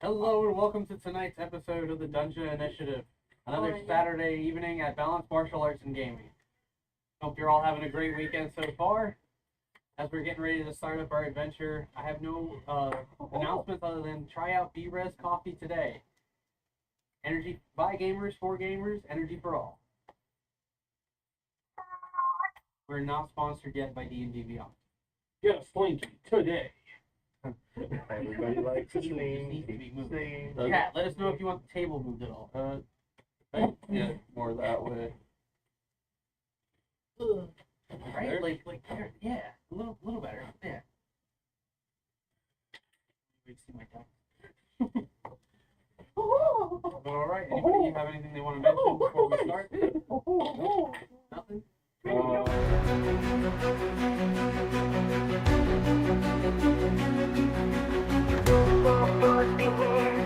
Hello and welcome to tonight's episode of the Dungeon Initiative. Another Saturday evening at Balanced Martial Arts and Gaming. Hope you're all having a great weekend so far. As we're getting ready to start up our adventure, I have no announcements other than try out B-Res Coffee today. Energy by gamers, for gamers, energy for all. We're not sponsored yet by D&D Beyond. Get a slinky today. Everybody likes a Needs to be moved. sling. Yeah, let us know if you want the table moved at all. Yeah, more that way. Right? Like there, yeah, a little better. Yeah. Wait, see my right. Anybody have anything they want to mention before we start? Nothing?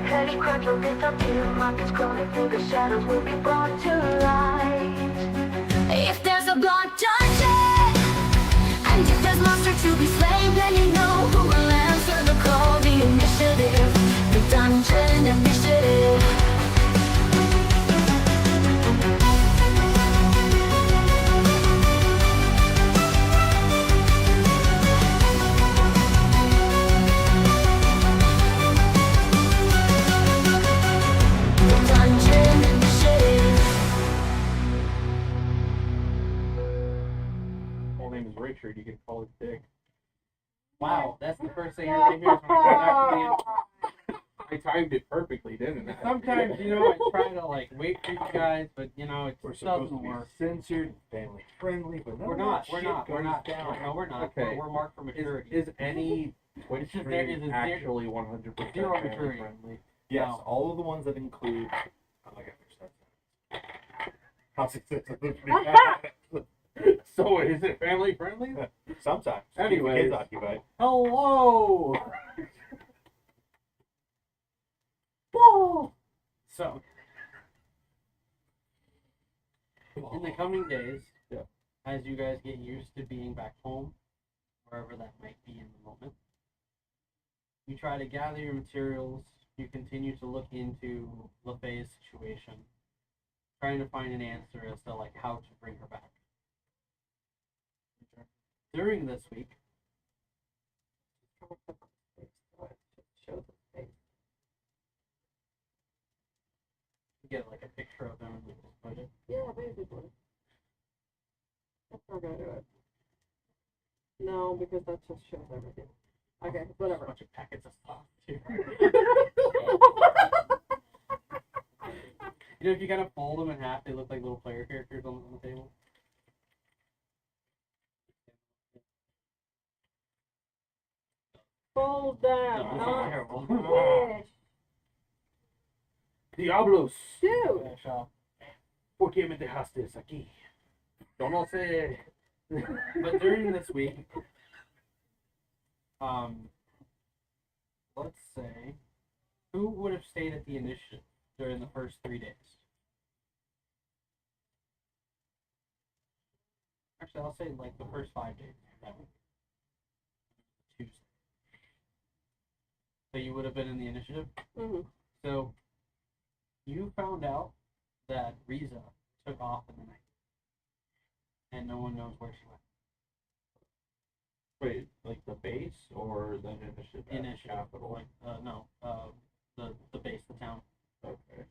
Heavy crunch will disappear. Markets crawling through the shadows will be brought to light. If there's a black dungeon, and if there's monster to be slain, then you know who will answer the call. The initiative, the Dungeon Initiative. The Dungeon Initiative. Full name is Richard. You can call it Dick. Wow, that's the first thing everybody hears when I come back to I timed it perfectly, didn't the I? Sometimes, I try to wait for you guys, but it We're just supposed doesn't to be work. censored, family friendly, but none We're of not. that We're shit not. We're goes not. down. No, we're not. Okay. We're marked for maturity. Is any Twitch It's just stream there is a actually 100% zero family maturity. friendly? Yes, No. all of the ones that include. Oh my god, how's it? So is it family friendly? Sometimes. Anyways. Kids occupied. Hello. Whoa. So, in the coming days, Yeah. as you guys get used to being back home, wherever that might be in the moment, you try to gather your materials. You continue to look into LaFay's situation, trying to find an answer as to how to bring her back. During this week, you get a picture of them in the budget. Yeah, basically. That's not gonna do it. No, because that just shows everything. Okay, A whatever. bunch of packets of stuff too. If you kind of fold them in half, they look like little player characters on the table. Fold that, No, this is not terrible. squish. Diablos! Dude! Yeah, shop. ¿Por qué me dejaste aquí? Don't say. But during this week, let's say, who would have stayed at the initiative during the first 3 days? Actually, I'll say the first 5 days. That week. Tuesday. So you would have been in the initiative. Mm-hmm. So you found out that Riza took off in the night, and no one knows where she went. Wait, like the base or the initiative? The initiative, Capital. the base, the town. Okay.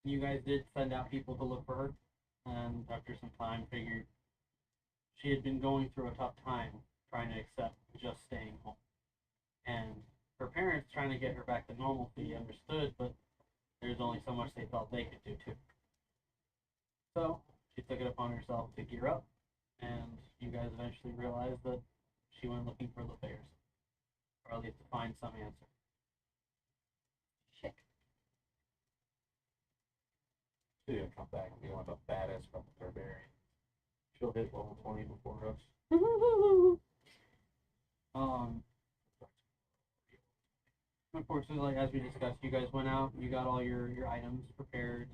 You guys did send out people to look for her, and after some time, figured she had been going through a tough time trying to accept just staying home, and her parents trying to get her back to normalcy understood, but there's only so much they felt they could do too. So she took it upon herself to gear up, and you guys eventually realized that she went looking for the bears, or at least to find some answer. Shit. She's gonna come back and be one of the baddest from the barbarian. She'll hit level 20 before us. Unfortunately, as we discussed, you guys went out, you got all your items prepared,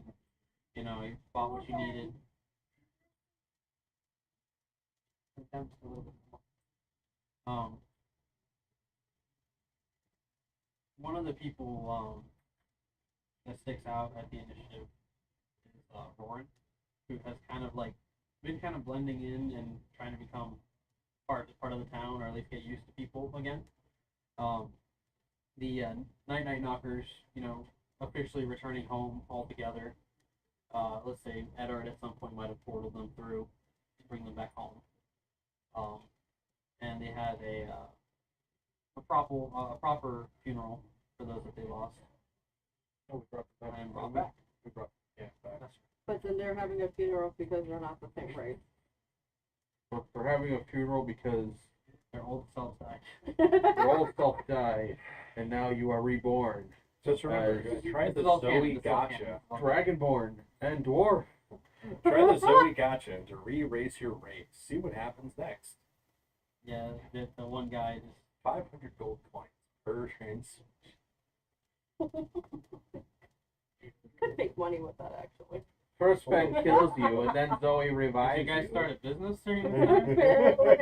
and, you bought what you needed. Down just a little bit more. One of the people that sticks out at the initiative is Roran, who has kind of been kind of blending in and trying to become part of the town, or at least get used to people again. The Night Knockers, officially returning home altogether. Let's say Edard at some point might have portaled them through to bring them back home. And they had a proper funeral for those that they lost. Oh, we brought that And brought back. We brought back. That's But then they're having a funeral because they're not the same race. We're having a funeral because their old selves died. your old self died, and now you are reborn Just remember, try This the is all Zoe canon, this is all Gotcha. canon. Dragonborn and dwarf. Try the Zoe Gotcha to re-race your race. See what happens next. Yeah, the one guy just 500 gold coins per trans. Could make money with that actually. First Ben kills you, and then Zoe Did revives you guys you. start a business during this time? Apparently.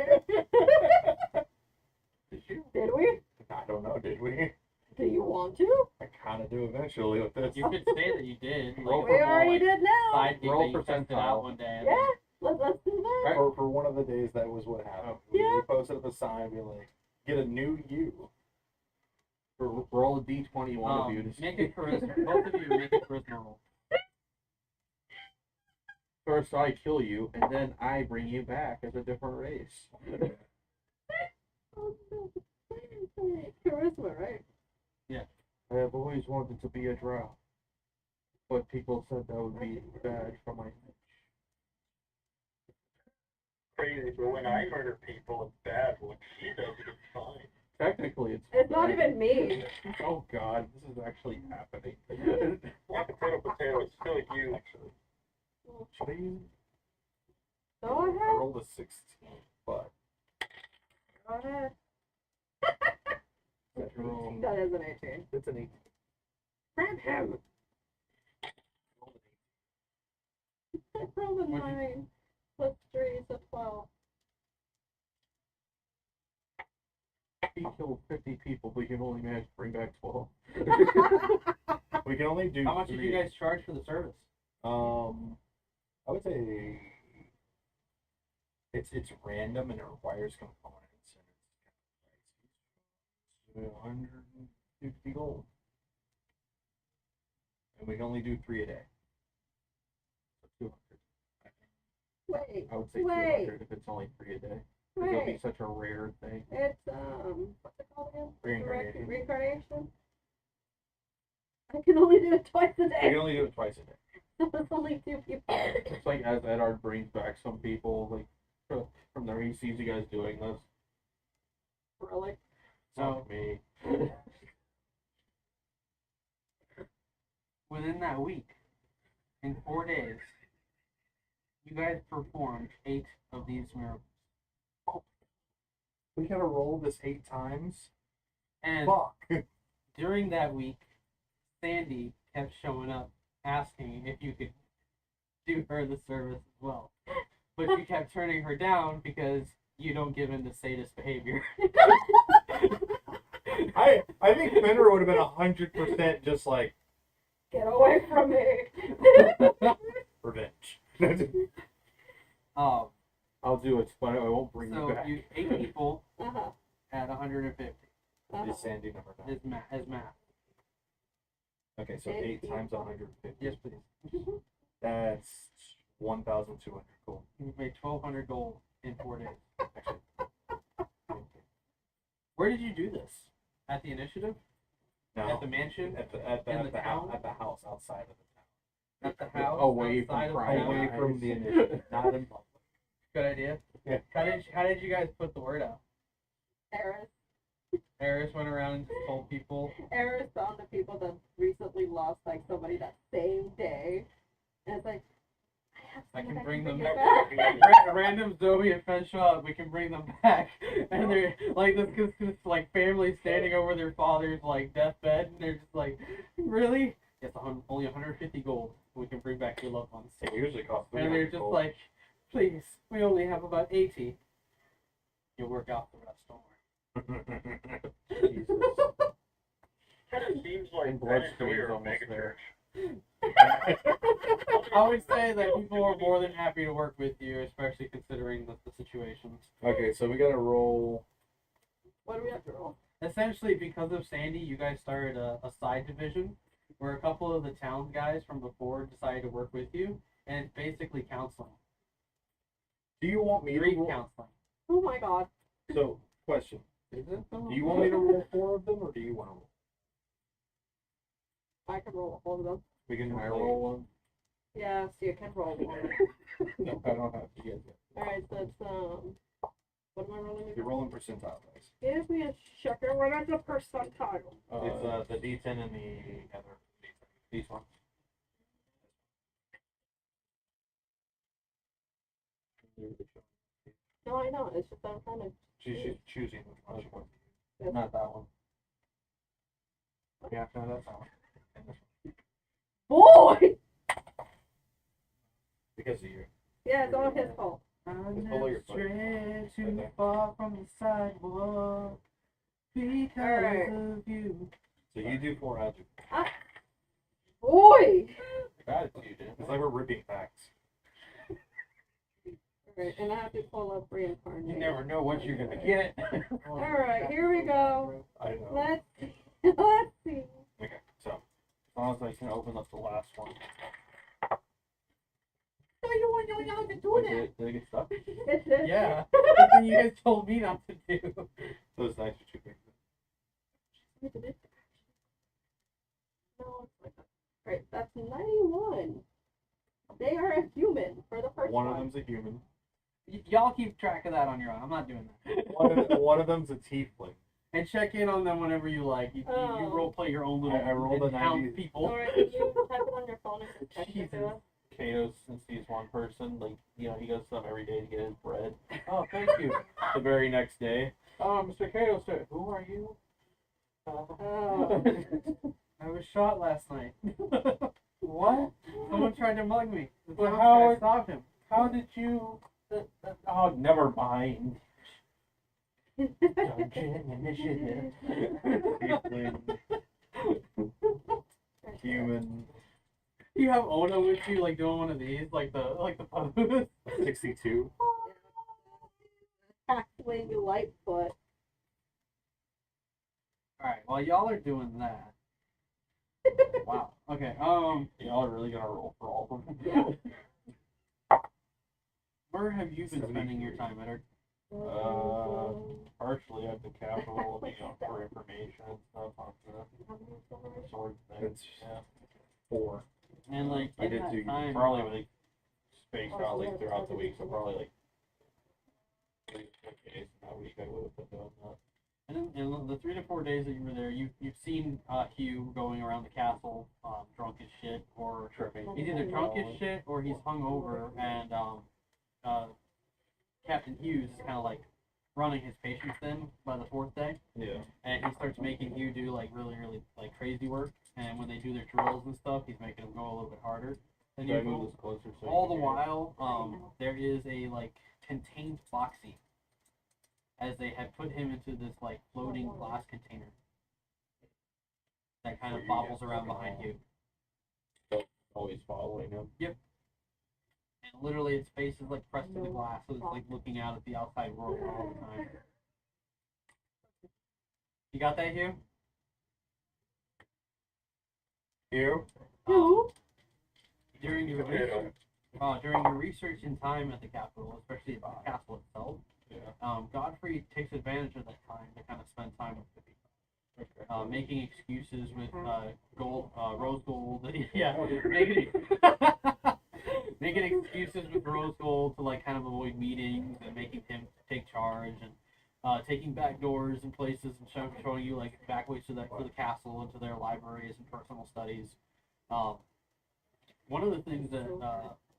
Did you? Did we? I don't know, did we? Do you want to? I kind of do eventually with this. You could say that you did. Like, Roll We already like, did now. side gig Roll that you tested percentile. out one day. Yeah, let's do that. For one of the days, that was what happened. Yeah. We posted up a sign, we like, get a new you. Roll a d20, one of you. To Make see. a charisma. Both of you make a charisma roll. First I kill you, and then I bring you back as a different race. Charisma, right? I have always wanted to be a drow, but people said that would be bad for my image. Crazy, but when I murder people, it's bad. When she does it, it's fine. Technically, It's not bad. even me. Oh God, this is actually happening. Yeah, potato, it's still you. Actually, should I use Go I ahead. rolled a 16, but Go ahead. that's an 18. That is an 18. It's an 18. Grab him. I rolled a What'd you- 9. Plus 3 is a 12. He killed 50 people, but you can only manage to bring back 12. We can only do How much did 3. you guys charge for the service? I would say it's random and it requires components and it's kind of pricey. 150 gold. And we can only do 3 a day. So 200. Wait, I would say Wait. 200 if it's only 3 a day. It'll be wait. such a rare thing. It's, what's it called again? Reincarnation. Reincarnation? I can only do it twice a We day. can only do it twice a day. It's only 2 people. It's like as Edard brings back some people, like from there, he sees you guys doing this. Really? So Me. within that week, in 4 days, you guys performed 8 of these miracles. We gotta roll this 8 times. And Fuck. during that week, Sandy kept showing up asking if you could do her the service as well. But you kept turning her down because you don't give in to sadist behavior. I think Fenrir would have been 100% just like Get away from me. revenge. I'll do it, but I won't bring you So back. you 8 people Uh-huh. at 150 Uh-huh. Is Sandy number 9? is math. Okay, so 8 times 150. Yes, please. That's 1,200 gold. You made 1,200 gold in 4 days. Actually, Where did you do this? At the initiative? no. At the mansion? At the in the town? at the house outside of the At the house? Away from outside of the prying town? town. Away eyes. from the initiative, not in public. Good idea. Yeah. How did you guys put the word out? Eris. Eris went around and just told people. Eris found the people that recently lost like somebody that same day. And it's like, I have I someone can that bring them bring back. it back. Random Zoe and Fen show up, we can bring them back. And they're like this like family standing over their father's like deathbed, and they're just like, really? It's only 150 gold. We can bring back your loved ones. It usually costs And they're 300 just gold. like, please, we only have about 80. You'll work out the rest, don't worry. Jesus. Kind of seems like And Ben and Bloodstain's Zoe are a almost mega there. I always say that people are more than happy to work with you, especially considering the situations. Okay, so we gotta roll. What do we have to roll? Essentially, because of Sandy, you guys started a side division where a couple of the town guys from before decided to work with you, and it's basically counseling. Do you want me to Grief roll? counseling. Oh my god. So, question. Is it? Do you want me to roll 4 of them, or do you want to roll? I can roll all of them. We can Can I roll one? Yeah, so you can roll one. No, I don't have to get it. Alright, so it's What am I rolling? You're rolling percentile dice. Give me a second. What is the percentile? It's the D10 and the other D10. These ones. No, I know. It's just I'm trying to. She's choosing which one she wants. Yeah. Not that one. Yeah, no, that's that one. And this one. Boy! Because of you. Yeah, it's all his fault. I'm Just below your foot. strayed too Right there. far from the sidewalk because Alright. of you. So you do 4, I do. Boy! Gratitude, dude. It's like we're ripping facts. Alright, and I have to pull up reincarnate. You never know what you're gonna get. Alright, here we go. I know. Let's let's see. Okay, so as long as I can open up the last one. No, you want to do Wait, that. did it get stuck? It's it. Yeah. Something you guys told me not to do. Those knives are too big. No, it's like that. Alright, that's 91. They are a human for the first One time. of them's a human. Y'all keep track of that on your own. I'm not doing that. One of them's a tiefling. And check in on them whenever you like. You Oh. role play your own little I rolled a and count 90. people. Alright, can you type it on your phone and just text it to us? Kato, since he's one person, like, you know, he goes to them every day to get his bread. Oh, thank you. The very next day. Oh, Mr. Kato, sir. Who are you? Oh. I was shot last night. What? Someone tried to mug me. The Well, house how- guy stopped him. How did you... Oh, never mind. Dungeon initiative. Tiefling. Human. You have Ona with you, like doing one of these, like the pose. 62. Halfway Lightfoot. Alright, while y'all are doing that. Wow. Okay, Y'all are really gonna roll for all of them? where have you been spending your time, Edward? Partially at the Capitol, you know, for information and stuff on the sword thing. It's Yeah. 4. And like I in did that do time, probably like spaced out like throughout the week, so probably like 3 days in that week I would have been doing that. and in the 3 to 4 days that you were there, you've seen Hugh going around the castle, drunk as shit, or Tripping. he's either drunk as shit or he's hungover, and Captain Hughes is kind of like running his patience thin by the 4th day, Yeah. and he starts making Hugh do like really like crazy work, and when they do their drills and stuff, he's making him go a little bit harder than Should I usual. move this closer so All you the can hear it? while, there is a like contained boxing, as they had put him into this like floating glass container that kind of bobbles around behind you. Always following him. And literally its face is like pressed to the glass, so it's like looking out at the outside world all the time. You got that, Hugh? You? Who? During your research, in time at the Capitol, especially at the castle itself, Yeah. Godfrey takes advantage of that time to kind of spend time with the people. Okay. Making excuses with rose gold. Yeah, making excuses with rose gold to like kind of avoid meetings and making him take charge and taking back doors and places and showing you like back ways to the castle and to their libraries and personal studies. One of the things that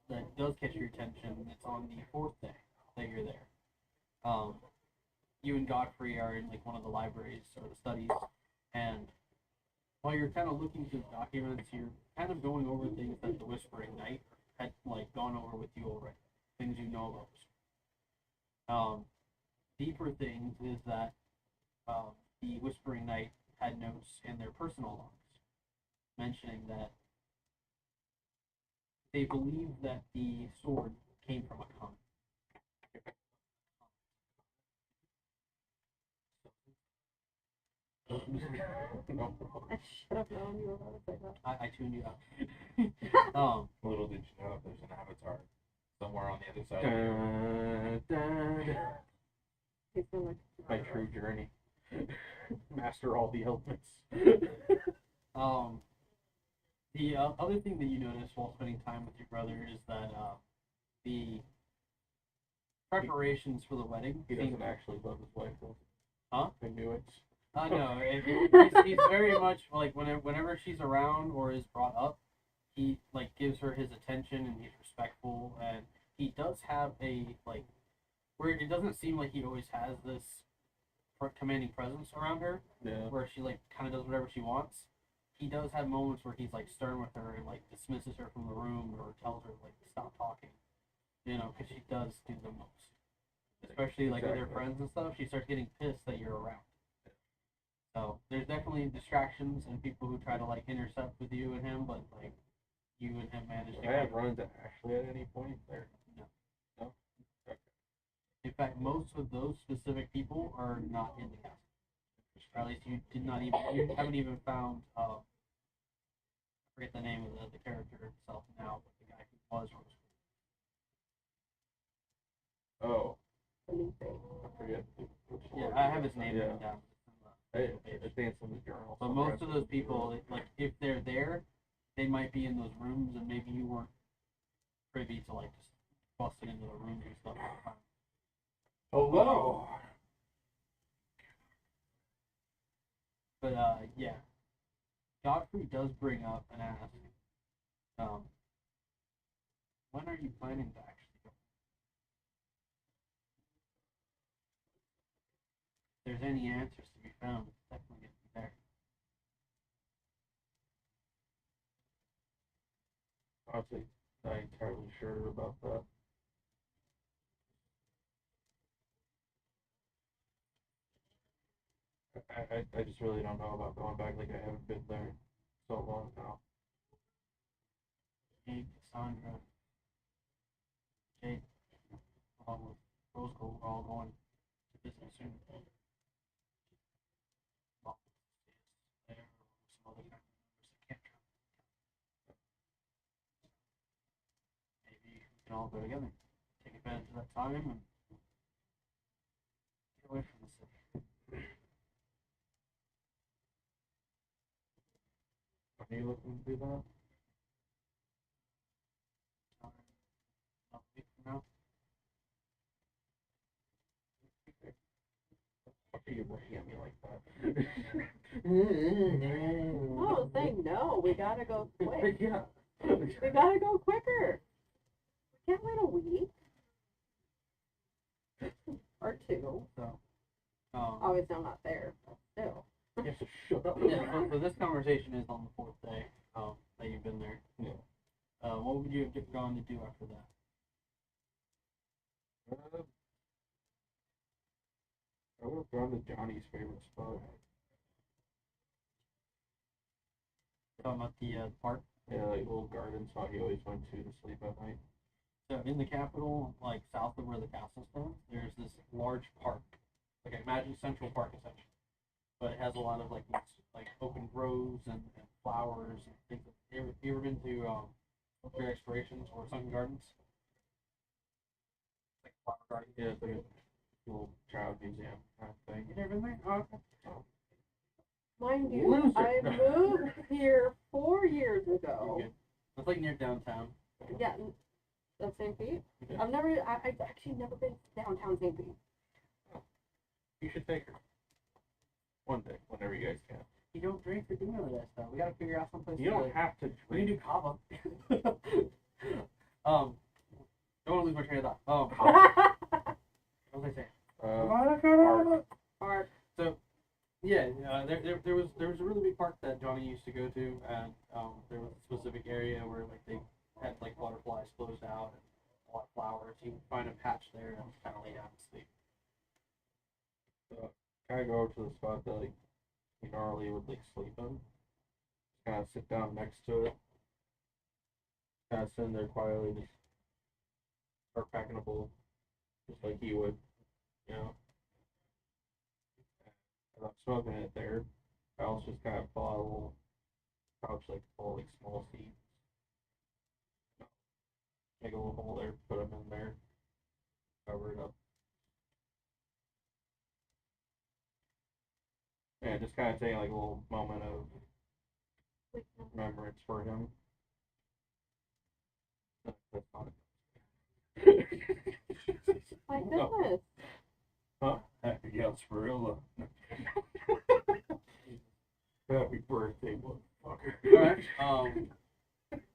that does catch your attention, it's on the 4th day that you're there. You and Godfrey are in like one of the libraries or the studies, and while you're kind of looking through the documents, you're kind of going over things that the Whispering Knight had like gone over with you already, things you know about. Deeper things is that the Whispering Knight had notes in their personal logs mentioning that they believe that the sword came from a comet. I should have known you were about to say that. I tuned you out. Little did you know there's an avatar somewhere on the other side. He's been like, My true journey. Master all the elements. The other thing that you notice while spending time with your brother is that the preparations for the wedding. He doesn't actually love his wife, though. Huh? I knew it. No, he's very much like whenever she's around or is brought up, he like gives her his attention and he's respectful, and he does have a like where it doesn't seem like he always has this commanding presence around her Yeah. where she like kind of does whatever she wants. He does have moments where he's like stern with her and like dismisses her from the room or tells her like to stop talking, you know, because she does do the most. Especially like with her Exactly. friends and stuff, she starts getting pissed that you're around. So there's definitely distractions and people who try to like intercept with you and him, but like you and him manage to. I have run into Ashley at any point there. No. No? Okay. In fact, most of those specific people are not in the castle. Or at least you haven't even found. I forget the name of the character itself now, but the guy who was Rose. Oh, Felipe. I forget. Yeah, I have his name Yeah. written down. I think it's in the journal. But most of those people, like if they're there, they might be in those rooms, and maybe you weren't privy to like just busting into the rooms and stuff. Hello. But yeah, Godfrey does bring up and ask, when are you planning to actually go? If there's any answers to be found, it's definitely gonna be there. Honestly, not entirely sure about that. I just really don't know about going back. Like I haven't been there so long now. Jake, Cassandra, Jake, along with Rose Gold, we're all going to visit soon. Well, there or some other family members that can't travel. Maybe we can all go together, take advantage of that time, and get away from the city. Are you looking to do that? Not a week from now. What are you looking at me like that? Oh, saying no. We gotta go quick. Yeah. We gotta go quicker. We can't wait a week. Or two. So, Obviously, I'm not there, but still. You have to shut up. yeah, so this conversation is on the fourth day that you've been there. Yeah. What would you have gone to do after that? I would have gone to Johnny's favorite spot. Talking about the park. Yeah, like little garden spot he always went to sleep at night. So in the capital, like south of where the castle stands, there's this large park. Like imagine Central Park essentially. But it has a lot of like open groves and flowers and things. You ever been to Fair Explorations or Sunken Gardens? Like flower garden. Yeah, it's like a little child museum kind of thing. You never been there? Oh, okay. Mind you, Loser. I moved here 4 years ago. You're good. It's like near downtown. Yeah, of St. Pete. Okay. I've actually never been downtown St. Pete. You should take her. One day, whenever you guys can. You don't drink or do none of that stuff. We gotta figure out someplace. You don't have to We can drink. do kava. Don't want to lose my train of thought. What was I saying? Park. So, yeah, there was a really big park that Johnny used to go to, and there was a specific area where like they had like butterflies closed out and a lot of flowers. You would find a patch there and kind of lay down and sleep. Kind of go over to the spot that like he normally would like sleep in. Kind of sit down next to it. Kind of sitting there quietly, just start packing a bowl, just like he would, you know. As I'm smoking it there, I also just kind of pull out a little pouch like full of like small seeds. Make a little hole there, put them in there, cover it up. Yeah, just kind of take like a little moment of remembrance for him. That's not it. My No. goodness. Happy Gasparilla. Happy birthday, motherfucker. Alright,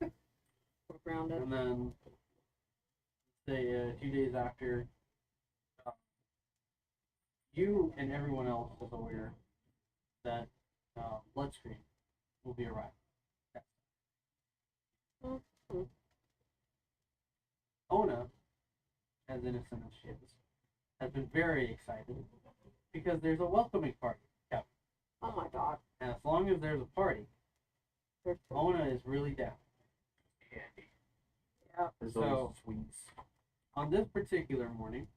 We're grounded. and then, say, 2 days after, you and everyone else is aware that Bloodstream will be arriving. Mm-hmm. Ona, as innocent as she is, has been very excited because there's a welcoming party. Oh my god. And as long as there's a party, There's Ona is really down. yeah. There's So- always sweets. On this particular morning,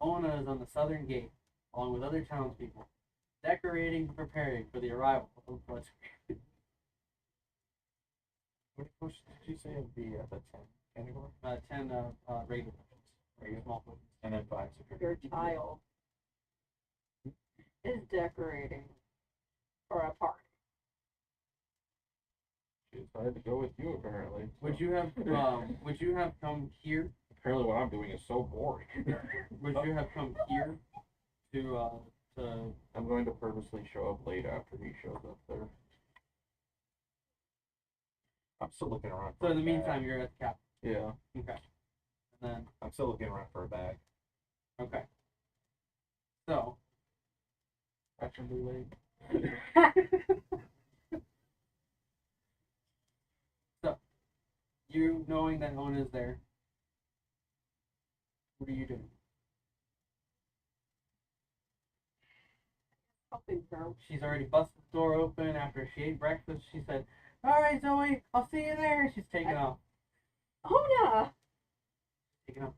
Ona is on the southern gate, along with other townspeople, decorating and preparing for the arrival of Bloodstream. What did you say it'd be at the 10 category? 10 regular potions, regular small potions. And then 5 Your child is decorating for a party. She decided to go with you, apparently. Would you have come here? Apparently what I'm doing is so boring. Would you have come here to I'm going to purposely show up late after he shows up there. I'm still looking around So for in the a bag. meantime, you're at the cap. Yeah. Okay. And then, I'm still looking around for a bag. okay. So, Actually late. you knowing that Ona's there, what are you doing? Helping her. She's already busted the door open after she ate breakfast. She said, "Alright, Zoe, I'll see you there." She's taking off. Ona! Taking off.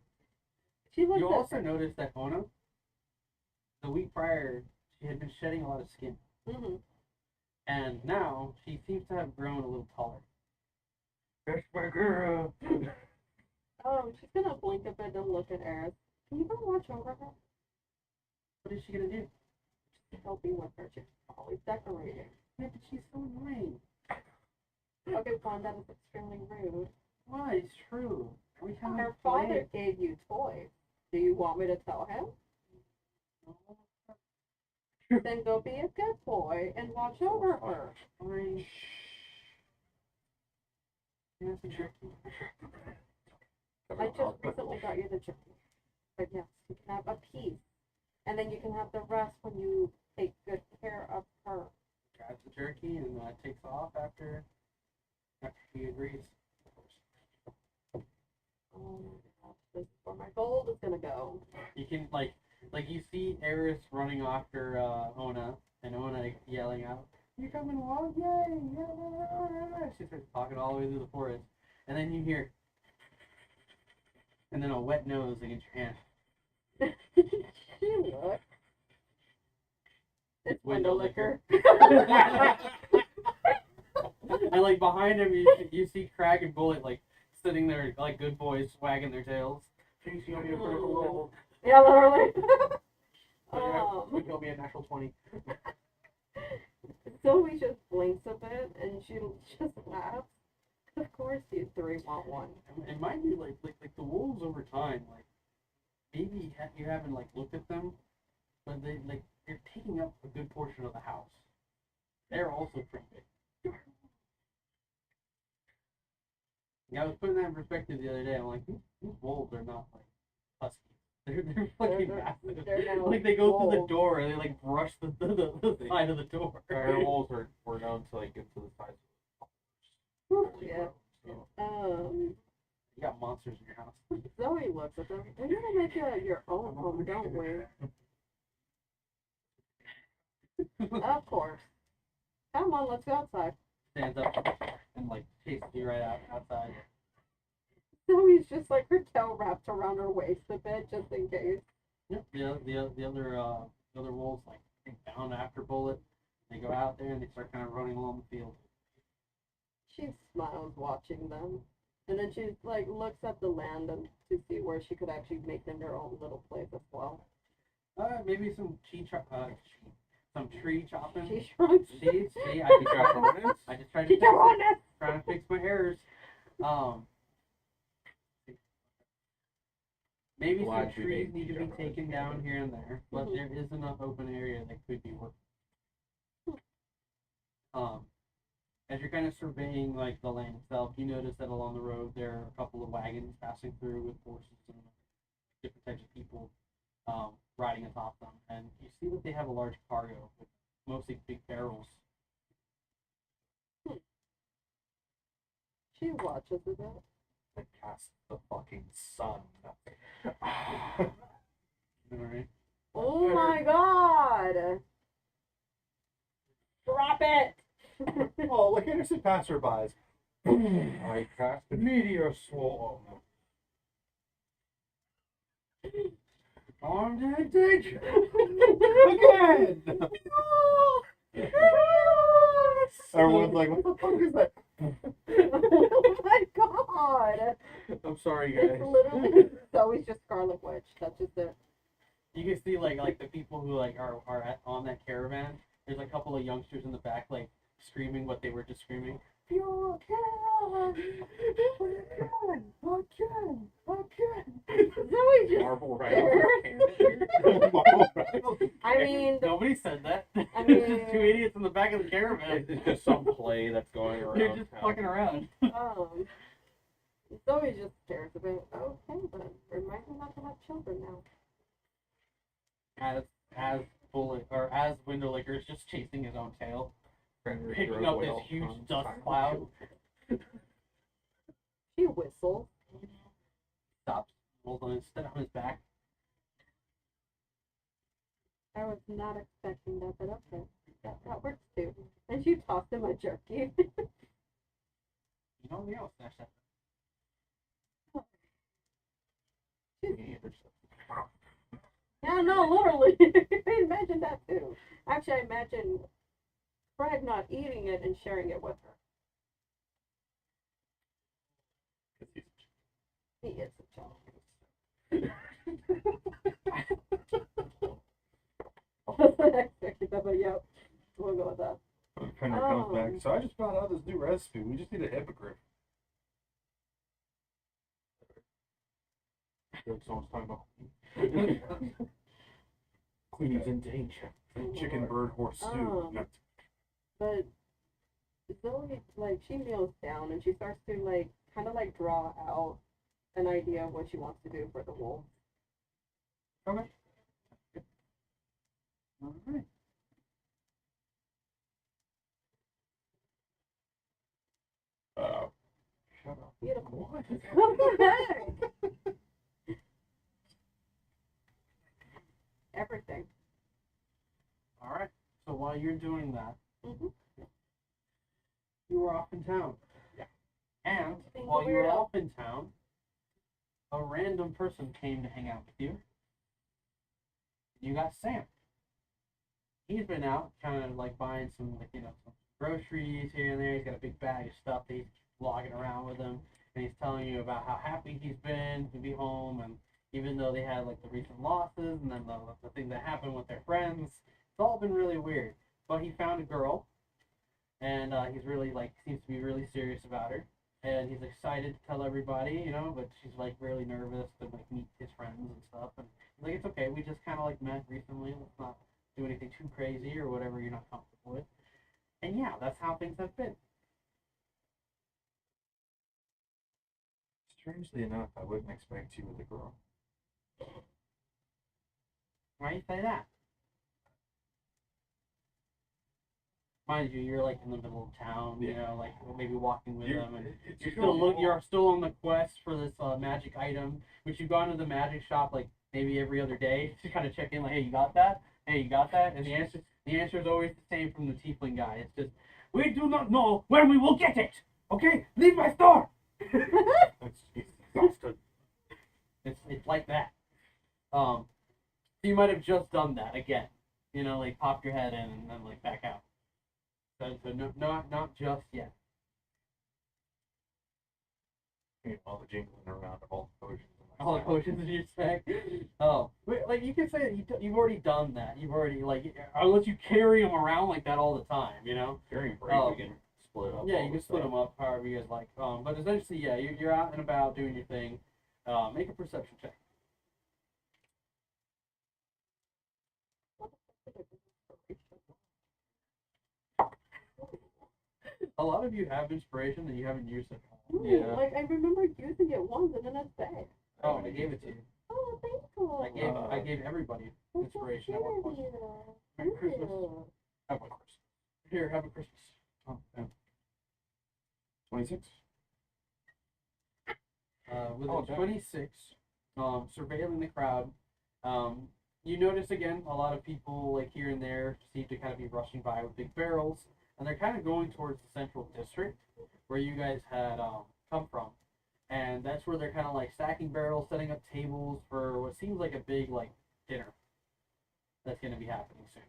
She looked You at also noticed that Ona, the week prior, she had been shedding a lot of skin. Mm-hmm. And now, she seems to have grown a little taller. That's my girl. She's gonna blink a bit and look at Eris. Can you go watch over her? What is she gonna do? Helping with her. She's always decorating. Yeah, but she's so annoying. Okay, fine, that is extremely rude. Why? It's true. Every time Her I play- father gave you toys. Do you want me to tell him? Then go be a good boy and watch over her. Fine. Yeah, it's a jerky. I just recently got you the jerky. But yes, you can have a piece. And then you can have the rest when you take good care of her. Grabs the jerky and takes off after he agrees. This is where my gold is gonna go. You can like you see Eris running after Ona and Ona yelling out, "You coming along? Yay! Yeah!" She starts talking all the way through the forest, and then you hear, and then a wet nose against your hand. Look. It's Window window liquor. And like behind him, you see Crag and Bullet like sitting there like good boys wagging their tails. Please heal me a critical roll. Yeah, literally. Would heal me a natural 20. Zoe just blinks a bit and she just laughs. Of course you three want one. And mind you, like the wolves over time, like maybe you haven't like looked at them, but they're taking up a good portion of the house. They're also pretty big. Yeah, I was putting that in perspective the other day. I'm like, these wolves are not like huskies. They're fucking massive. they're now Like they go through the wolves. door and they like brush the side of the door. Our wolves were known to like get to the size of Yeah. so. You got monsters in your house. Zoe looks at them. We're gonna make your own home, don't we? Of course. Come on, let's go outside. Stands up and like chases you right outside. Zoe's just like her tail wrapped around her waist a bit, just in case. Yep. The other wolves like they bound after Bullet. They go out there and they start kind of running along the field. She smiles watching them. And then she like looks at the land and to see where she could actually make them their own little place as well. Maybe some some tree chopping. She shrugs. See, I You got bonus? I just tried to She fix don't it. want it. Trying to fix my errors. Maybe some glad we trees made need to each be other taken down here and there, but Mhm. there is enough open area that could be worked. As you're kind of surveying like the land itself, you notice that along the road there are a couple of wagons passing through with horses and different types of people riding atop them, and you see that they have a large cargo with mostly big barrels. She watches it. Out. I cast the fucking sun. Alright. Oh my god! Drop it! Oh, like innocent passerbys. I cast it. Meteor swarm. Armed and attention! Again! Everyone's like, what the fuck is that? Oh my god! I'm sorry, It's guys. literally it's always just Scarlet Witch. That's just it. You can see like the people who like are on that caravan. There's a couple of youngsters in the back like screaming what they were just screaming. Pure Karen! Again! Zoe just Marble there. Rifle. I mean, Nobody said that. I There's mean- just two idiots in the back of the caravan. It's just some play that's going around. They're just town. fucking around. Zoe just stares a bit. Okay, but remind me not to have children now. As Bullet or as Windowlicker is just chasing his own tail, Predator picking throws up away this all huge fun. dust Silent cloud. She whistles. Stops, rolls on his back. I was not expecting that, but okay. That works too. And she tossed him a jerky. You know, we all snatch that. Yeah, no, literally. I imagine that too. Actually, I imagine Craig not eating it and sharing it with her. He is a child. That's unexpected, but yep. We'll go with that. Fender comes back. So I just found out this new recipe. We just need a hippogriff. Someone's talking about Queen's in danger. Chicken, bird, horse stew. Oh. No. But Zoe, like, she kneels down and she starts to, like, kind of, like, draw out an idea of what she wants to do for the wolf. Okay. All right. Shut up. Beautiful. What the heck? Everything. All right. So while you're doing that, Mm-hmm. you were off in town. Yeah. And Being a while you were weirdo. off in town, a random person came to hang out with you. You got Sam. He's been out kind of like buying some like some groceries here and there. He's got a big bag of stuff that he's logging around with him, and he's telling you about how happy he's been to be home. And even though they had like the recent losses and then the thing that happened with their friends, it's all been really weird. But he found a girl, and he's really like seems to be really serious about her, and he's excited to tell everybody, but she's like really nervous to like meet his friends and stuff. And he's like, it's okay, we just kind of like met recently. Let's not do anything too crazy or whatever you're not comfortable with. And yeah, that's how things have been. Strangely enough, I wouldn't expect you with a girl. Why do you say that? Mind you, you're like in the middle of town, like maybe walking with them, and you're still on the quest for this magic item, which you've gone to the magic shop like maybe every other day to kind of check in, like, hey, you got that? Hey, you got that? And the answer is always the same from the tiefling guy. It's just, we do not know when we will get it. Okay, leave my store. It's exhausted. It's like that. So you might have just done that again. Like pop your head in and then like back out. So no, not just yet. All the jingling around of all the potions. All the potions in your sack. Oh, wait, like you can say that you've already done that. You've already unless you carry them around like that all the time, During break, Oh. we can split up. Yeah, all you the can split stuff. them up however you guys like. But essentially, yeah, you're out and about doing your thing. Make a perception check. a lot of you have inspiration that you haven't used it. Really? Yeah. Like I remember using it once and then it's bad. Oh, I gave it to you. Oh, thank you. I gave everybody That's so inspiration at one point. sweet of you. Merry Thank Christmas. you. Have a Christmas. Here, have a Christmas. Oh, yeah. 26. With Oh, the okay. 26, surveilling the crowd, you notice again a lot of people like here and there seem to kind of be rushing by with big barrels, and they're kind of going towards the central district where you guys had come from, and that's where they're kind of like stacking barrels, setting up tables for what seems like a big like dinner that's going to be happening soon.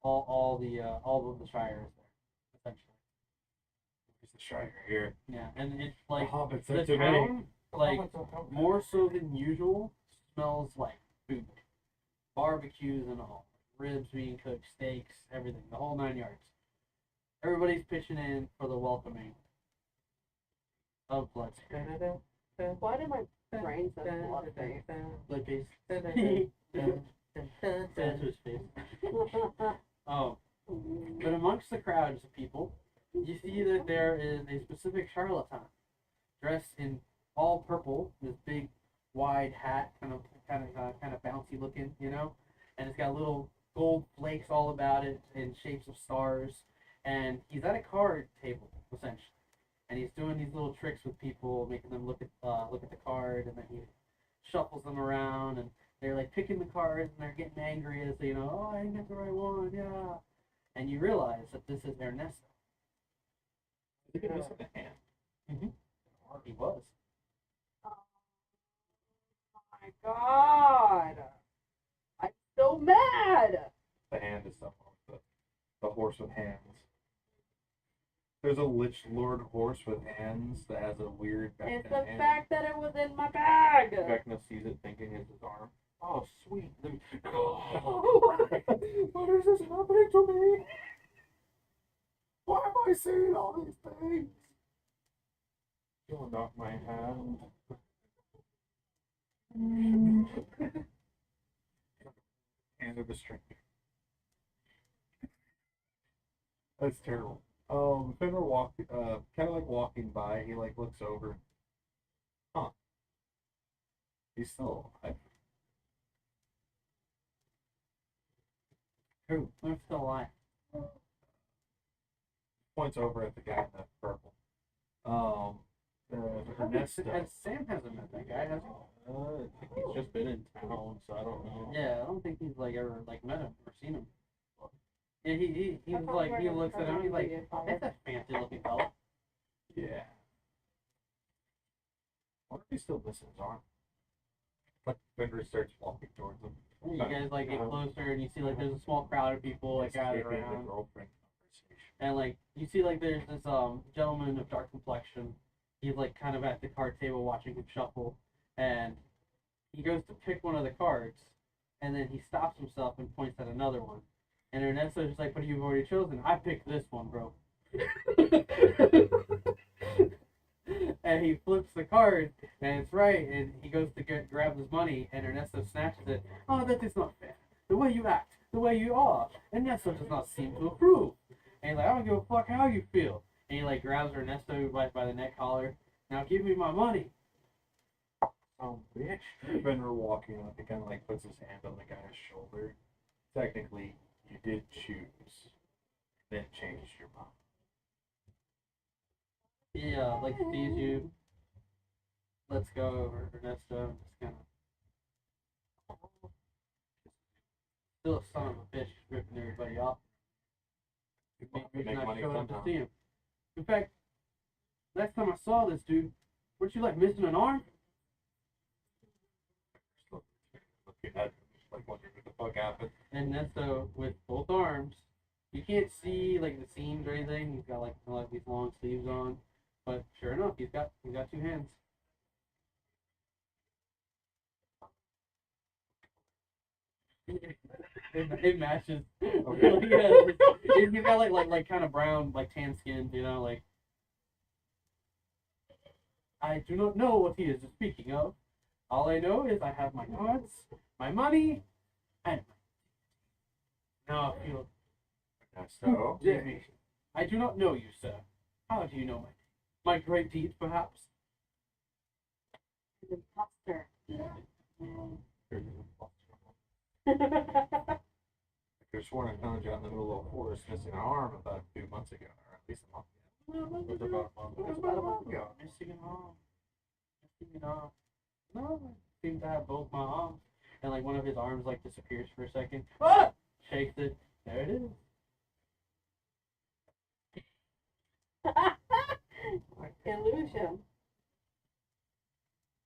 All of the Shire is there, essentially. There's the Shire here. Yeah, and it's like the Hobbits the are too many. town, like more so than usual, smells like food, barbecues and all, ribs being cooked, steaks, everything, the whole 9 yards. Everybody's pitching in for the welcoming of Bloodsport. Why did my brain say bloodface? Bloodface. That's his face. Oh, but amongst the crowds of people, you see that there is a specific charlatan dressed in all purple, this big wide hat, kind of bouncy looking, you know, and it's got little gold flakes all about it in shapes of stars, and he's at a card table essentially, and he's doing these little tricks with people, making them look at the card, and then he shuffles them around, and they're like picking the cards, and they're getting angry as they, oh, I didn't get the right one, yeah, and you realize that this is Ernesto. Look at this with the hand. He was. My God, I'm so mad. The hand is something. The horse with hands. There's a Lich Lord horse with hands that has a weird It's Vecna the hand. fact that it was in my bag. Vecna sees it thinking it's his arm. Oh, sweet. What is this happening to me? Why am I seeing all these things? You'll knock my hand. Hand of a stranger. That's terrible. Fenrir kind of like walking by, he like looks over. Huh. He's still alive. Who? Who's still alive? Points over at the guy in the purple. Ernesto. Sam hasn't met that guy, has he? I think he's just been in town, so I don't know. Yeah, I don't think he's like ever like met him or seen him. Yeah, he's I thought like, we he were looks at him, he's like, around that's a fancy looking fella. Yeah. I wonder if he still misses his arm. Like Fenrir starts walking towards him. You guys like get closer and you see like there's a small crowd of people like gathered Escaping the around. girlfriend conversation. And like you see like there's this gentleman of dark complexion. He's like kind of at the card table watching him shuffle, and he goes to pick one of the cards, and then he stops himself and points at another one. And Ernesto's just like, but you've already chosen. I picked this one, bro. And he flips the card, and it's right, and he goes to grab his money, and Ernesto snatches it. Oh, that is not fair. The way you act, the way you are, Ernesto does not seem to approve. And he's like, I don't give a fuck how you feel. And he like grabs Ernesto by the neck collar. Now give me my money. Oh, bitch. Fenrir walking up, he kind of like puts his hand on the guy's shoulder. Technically, you did choose, then changed your mind. He like sees you. Let's go over Ernesto. Just kind of still a son of a bitch ripping everybody off. Main reason I showed up to see him. In fact, last time I saw this dude, weren't you like missing an arm? Looking at him, like wondering what the fuck happened. And Ernesto with both arms. You can't see like the seams or anything. He's got like these long sleeves on. But sure enough, he's got 2 hands. It matches. Okay. Yeah, he's got like kind of brown, like tan skin, you know, like. I do not know what he is speaking of. All I know is I have my cards, my money, and now I feel So, Jimmy, I do not know you, sir. How do you know my great deeds, perhaps? An imposter. I could have sworn I found you out in the middle of a forest missing an arm about 2 months ago, or at least a month ago. It was about a month. It was about a month ago. Missing an arm. Missing an arm. No, I seem to have both my arms. And like one of his arms like disappears for a second. Ah! Shakes it. There it is. Illusion.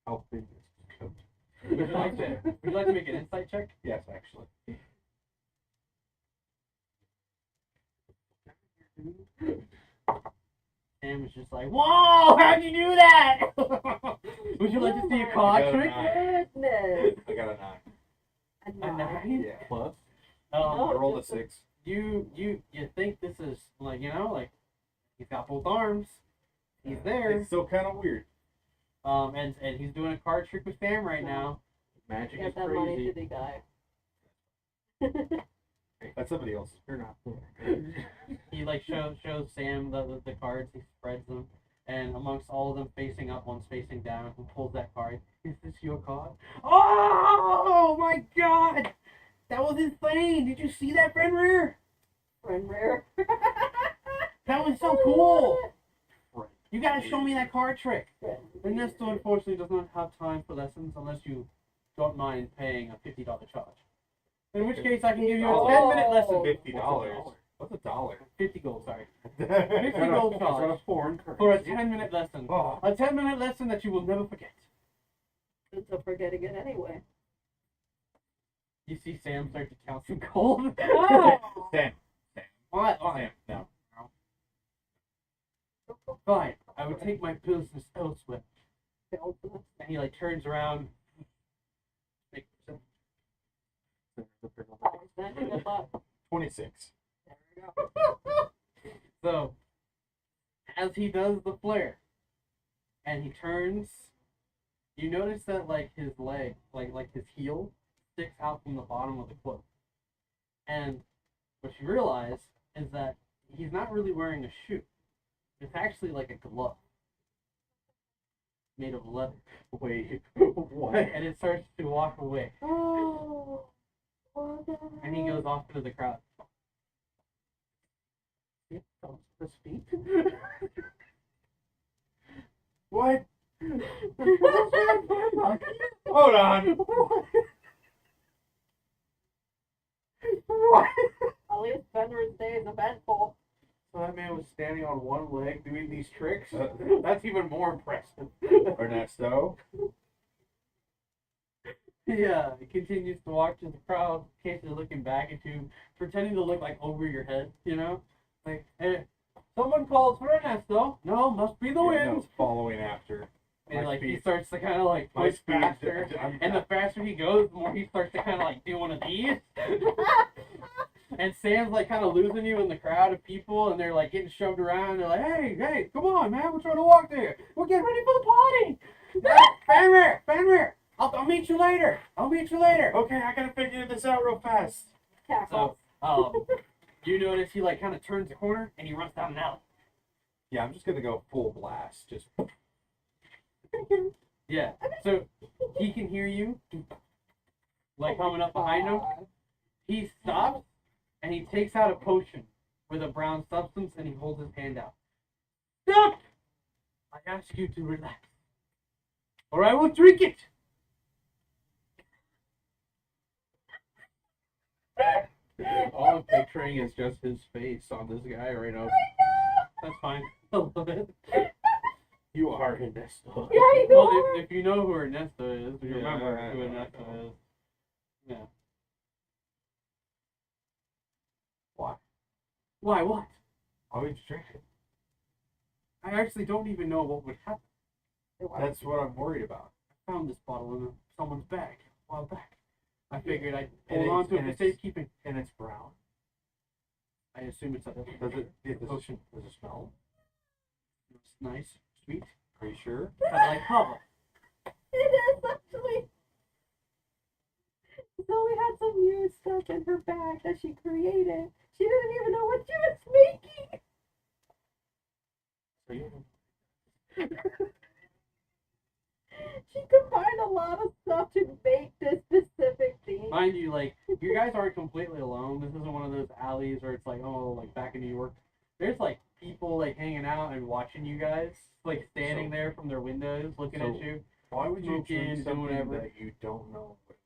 How big is this coat? Would you like to make an insight check? Yes, actually. Sam is just like, whoa, how'd you do that? Would you like to see a card I got a trick? nine. Goodness. I got a 9. A A nine. 9? Yeah. Plus? Um, I rolled a just a- 6. you think this is like, you know, like he's got both arms. He's there. It's still kind of weird. And he's doing a card trick with Sam right now. Magic Get is that money to crazy. the guy. That's somebody else. You're not. He like shows Sam the cards. He spreads them, and amongst all of them facing up, one's facing down. He pulls that card. Is this your card? Oh my God! That was insane. Did you see that, Fenrir? Friend rare. That was so cool. You gotta show me that card trick. Ernesto unfortunately does not have time for lessons unless you don't mind paying a $50 charge. In which case I can give you a 10-minute lesson. $50. What's a dollar? 50 gold, sorry. It's gold on charge. a foreign currency. For a 10-minute lesson. Oh. A 10-minute lesson that you will never forget. So forgetting it anyway. You see Sam start to count some gold. Sam. What? Sam. No. Fine. I would take my business elsewhere. And he like turns around. Make percent. Good luck. 26. There we go. So, as he does the flare, and he turns, you notice that like his leg, like his heel, sticks out from the bottom of the cloak. And what you realize is that he's not really wearing a shoe. It's actually like a glove made of leather. Wait. What? And it starts to walk away. Oh. What the And he goes off into the crowd. It comes to speak. What? Hold on. At least Veterans Day is eventful. So that man was standing on one leg doing these tricks. That's even more impressive. Ernesto. Yeah, he continues to walk to the crowd, occasionally looking back at you, pretending to look like over your head, you know? Like, hey, someone calls for Ernesto. No, must be the wind. No, following after. And My like he speed- starts to kind of like My push speed- faster, I'm- and the faster he goes, the more he starts to kind of like do one of these. And Sam's like kind of losing you in the crowd of people, and they're like getting shoved around. They're like, hey, come on, man, we're trying to walk there. We're getting ready for the party. Fenrir, I'll meet you later. Okay, I gotta figure this out real fast. Tackle. So, you notice he like kind of turns the corner and he runs down an alley. Yeah, I'm just gonna go full blast. Just. Yeah. So he can hear you, like coming up behind him. He stops and he takes out a potion with a brown substance and he holds his hand out. Stop! I ask you to relax, or I will drink it. All I'm picturing is just his face on this guy right now. That's fine. I love it. You are Ernesto. Yeah, you Well, are. if you know who Ernesto is, you Yeah, remember I who know. Ernesto is. Yeah. Why? Why? What? Why would you drink it? I actually don't even know what would happen. That's what I'm worried about. I found this bottle in someone's bag a while back. I figured I'd And hold on it's- to it and for it's- safekeeping. And it's brown. I assume it's a Does it? potion. Does it smell? It's nice, sweet, Are you sure? kind of like hava. It is actually. So we had some new stuff in her bag that she created. She didn't even know what she was making. So you She combined a lot of stuff to make this specific thing. Mind you, like, you guys aren't completely alone. This isn't one of those alleys where it's like, oh, like back in New York. There's like people like hanging out and watching you guys, like standing So- there from their windows looking so at you. Why would you Smoking, drink doing something whatever. that you don't know what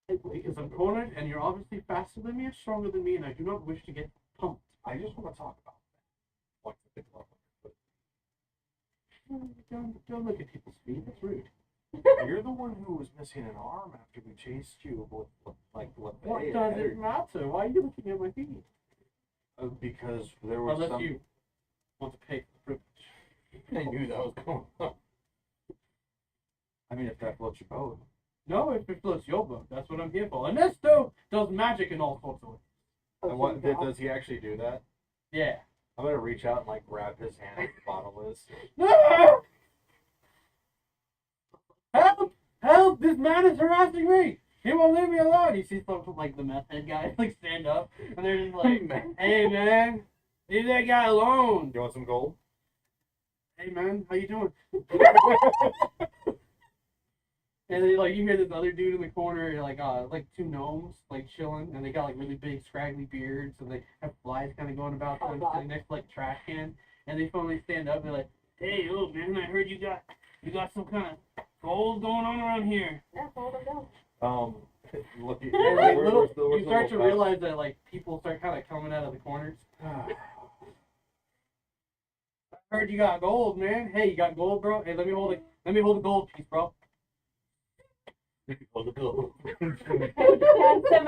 to do? Because I'm cornered and you're obviously faster than me and stronger than me, and I do not wish to get pumped. I just want to talk about that. What's the big love? Don't look at people's feet. That's rude. You're the one who was missing an arm after we chased you with like What Lafayette. does it matter? Why are you looking at my feet? Because there was Unless some. you want to pay for the privilege. I knew that was going on. I mean, if that floats your boat. No, if it floats your boat, that's what I'm here for. And this dude does magic in all sorts of ways. And what does he actually do that? Yeah. I'm gonna reach out and like grab his hand as the bottle is. No! Help! Help! This man is harassing me! He won't leave me alone! You see some like the meth head guy like stand up and they're just like, hey man, leave that guy alone! You want some gold? Hey man, how you doing? And then like you hear this other dude in the corner, like two gnomes like chilling, and they got like really big scraggly beards, and they have flies kind of going about them, sitting next to like a trash can, and they finally stand up and they're like, hey, oh man, I heard you got some kind of gold going on around here. Yeah, hold them down. Look. And like where's the you start to little realize that like people start kind of coming out of the corners. pouch? I heard you got gold, man. Hey, you got gold, bro? Hey, let me hold the gold piece, bro. Oh, the gold. Handsome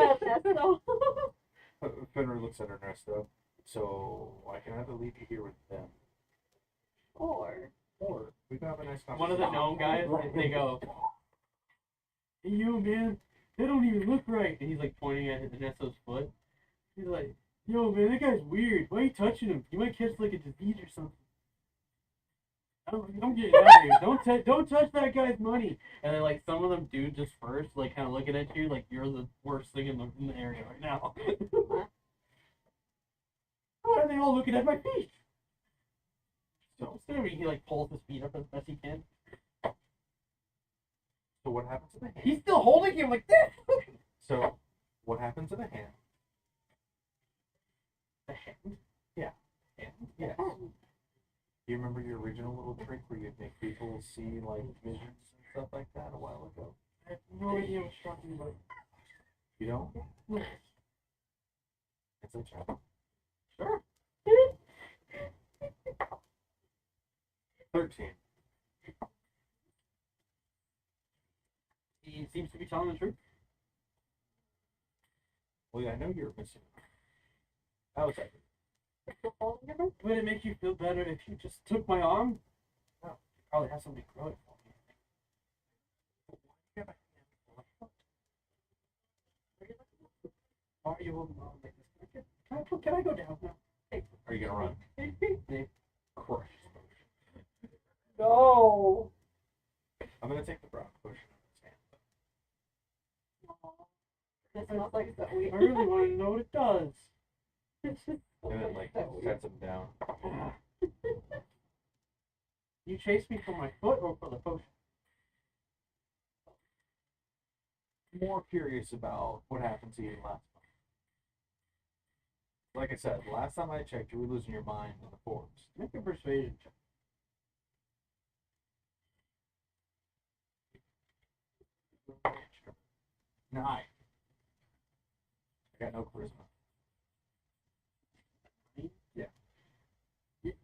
Ernesto. Fenrir looks at Ernesto. So I can either leave you here with them, Or or we can have a nice conversation. One of the gnome guys, they go, hey, yo, man, they don't even look right. And he's like pointing at Ernesto's foot. He's like, yo, man, that guy's weird. Why are you touching him? You might catch like a disease or something. I'm getting out of here. Don't touch that guy's money. And then like some of them do just first, like kind of looking at you like you're the worst thing in the area right now. Why are they all looking at my feet? So he like pulls his feet up as best he can. So what happens to the hand? He's still holding him like this. So what happens to the hand? The hand? Yeah. Hand? Yes. Do you remember your original little trick where you'd make people see like visions and stuff like that a while ago? I have no idea what you're talking about. You don't? No. It's a joke. Sure. 13. He seems to be telling the truth. Well, yeah, I know you're missing. How was that? Would it make you feel better if you just took my arm? No, you probably have somebody grow it for me. Why are you holding on like this? Can I go down now? Hey, Are you gonna run? hey. Crush. no. I'm gonna take the brown potion in his hand. This smells like so I weird. really want to know what it does. It's just And then like so weird. sets him down. You chased me for my foot or for the potion? More curious about what happened to you last month. Like I said, last time I checked, you were losing your mind in the forest. Make a persuasion check. Nine. I got no charisma. Yeah.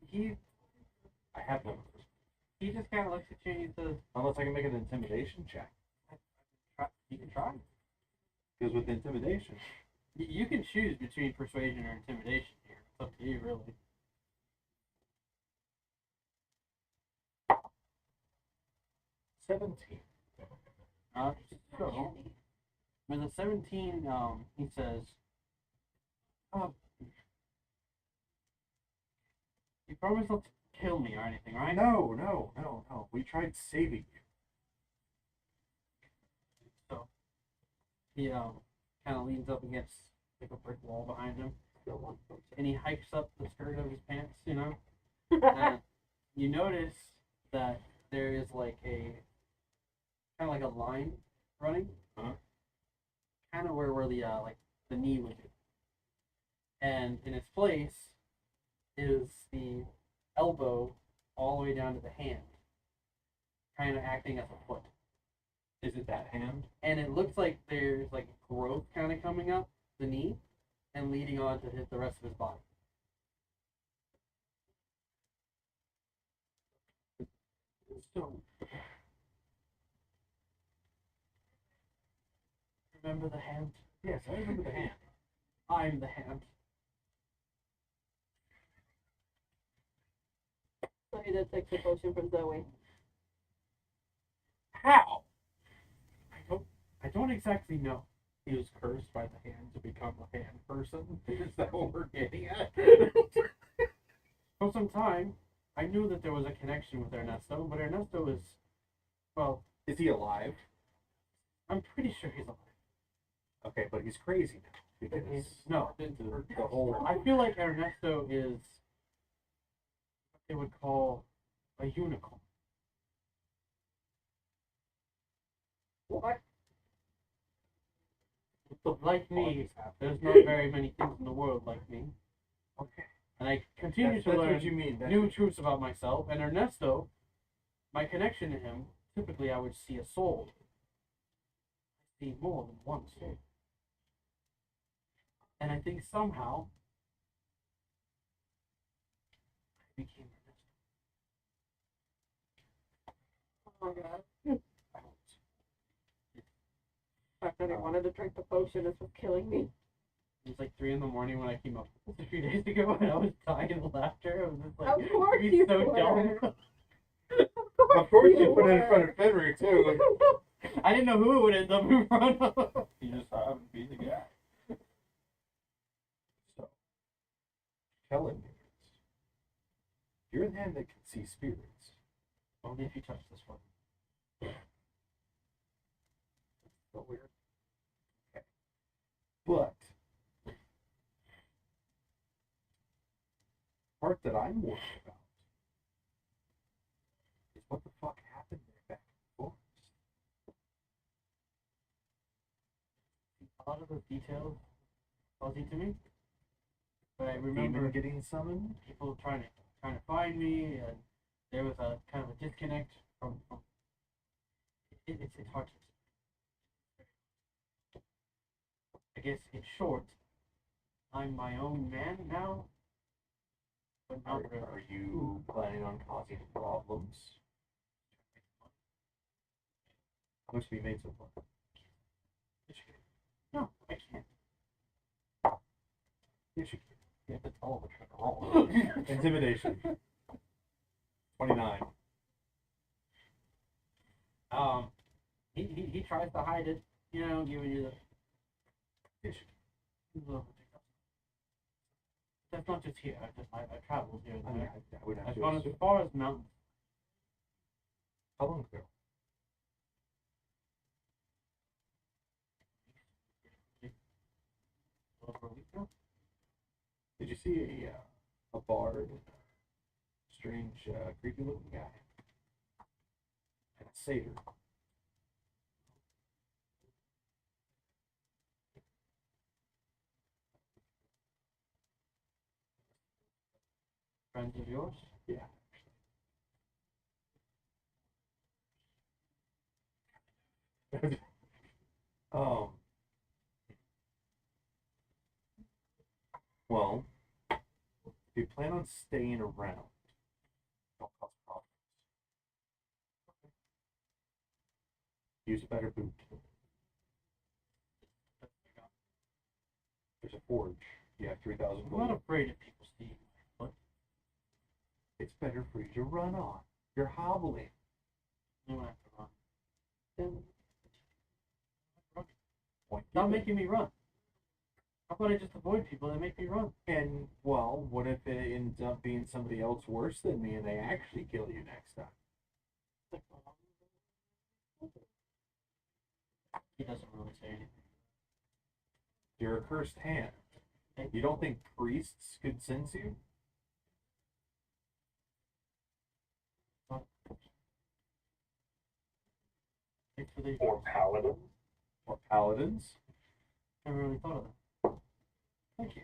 He I have no charisma. he just kind of looks at you and he says, Unless I can make an intimidation check. you can try. Because with intimidation, You can choose between persuasion or intimidation here. It's up to you, really. $17. So, with a 17, he says, you promise not to kill me or anything, right? No. We tried saving you. So, he kind of leans up against like a brick wall behind him, Still want and he hikes up the skirt of his pants, you know. And you notice that there is like a kind of like a line running, kind of where the like the knee would be, and in its place is the elbow all the way down to the hand, kind of acting as a foot. Is it that hand? And it looks like there's like growth kind of coming up the knee and leading on to hit the rest of his body. So, Remember the hand? yes, I remember the hand. I'm the hand. So he did take the potion from Zoe. How? I don't exactly know. He was cursed by the hand to become a hand person. Is that what we're getting at? For some time, I knew that there was a connection with Ernesto, but Ernesto is, well, Is he alive? I'm pretty sure he's alive. Okay, but he's crazy now because No, the whole. I feel like Ernesto is what they would call a unicorn. What? Like me, there's not very many things in the world like me. Okay. And I continue That's to learn what you mean. That's new truths about myself. And Ernesto, my connection to him, typically I would see a soul. I see more than one soul. And I think somehow I became Ernesto. Oh my god. The fact that he wanted to drink the potion is what's killing me. It was like 3 in the morning when I came up a few days ago, and I was dying of laughter. I was just like, Of course he's you so were. dumb. Of course, you put it in front of Fenrir too. I didn't know who it would end up in front of. You just happen to be the guy. So, telling me, you're the hand that can see spirits. Only if you touch this one. So weird. Okay. But part that I'm worried about is what the fuck happened there back in the forest. A lot of those details fuzzy to me, but I Demon remember getting summoned. people trying to find me, and there was a kind of a disconnect from it's hard to. I guess in short, I'm my own man now, but Are, not really. are you planning on causing problems? How much have you made so far? No, I can't. Yes, you You have to tell them to roll. can. Intimidation. 29. He tries to hide it, you know, giving you the. Yes, you Well, that's not just here. I've traveled here can. I and mean, there. I would have I've to gone as assume. far as mountains. How long ago? Over a week now. Did you see a bard, strange, creepy looking guy, and a satyr? Friends of yours? Yeah. um. Well, if you plan on staying around, don't cause problems. Use a better boot. There's a forge. You have 3,000 I'm not gold. afraid if people see you. It's better for you to run on. You're hobbling. You don't have to run. Then Point Stop given. making me run. How about I just avoid people that make me run? And, well, what if it ends up being somebody else worse than me and they actually kill you next time? He doesn't really say anything. You're a cursed hand. You don't think priests could sense you? Thanks for the. Or paladin. Or paladins? Never really thought of that. Thank you.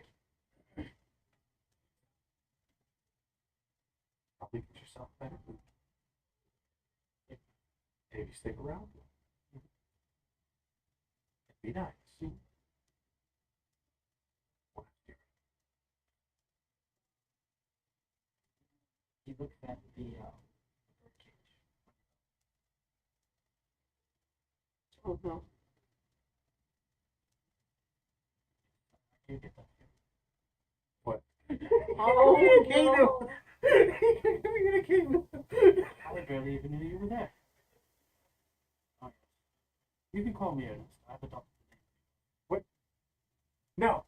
Probably get yourself better. Maybe stick around. It'd be nice. He looks at the bird cage. Oh no. I do get that feeling. What? Oh Kingdom. no. We're gonna kingdom. I barely even knew you were there. Oh, yes. You can call me Ernest. I've adopted the name. No!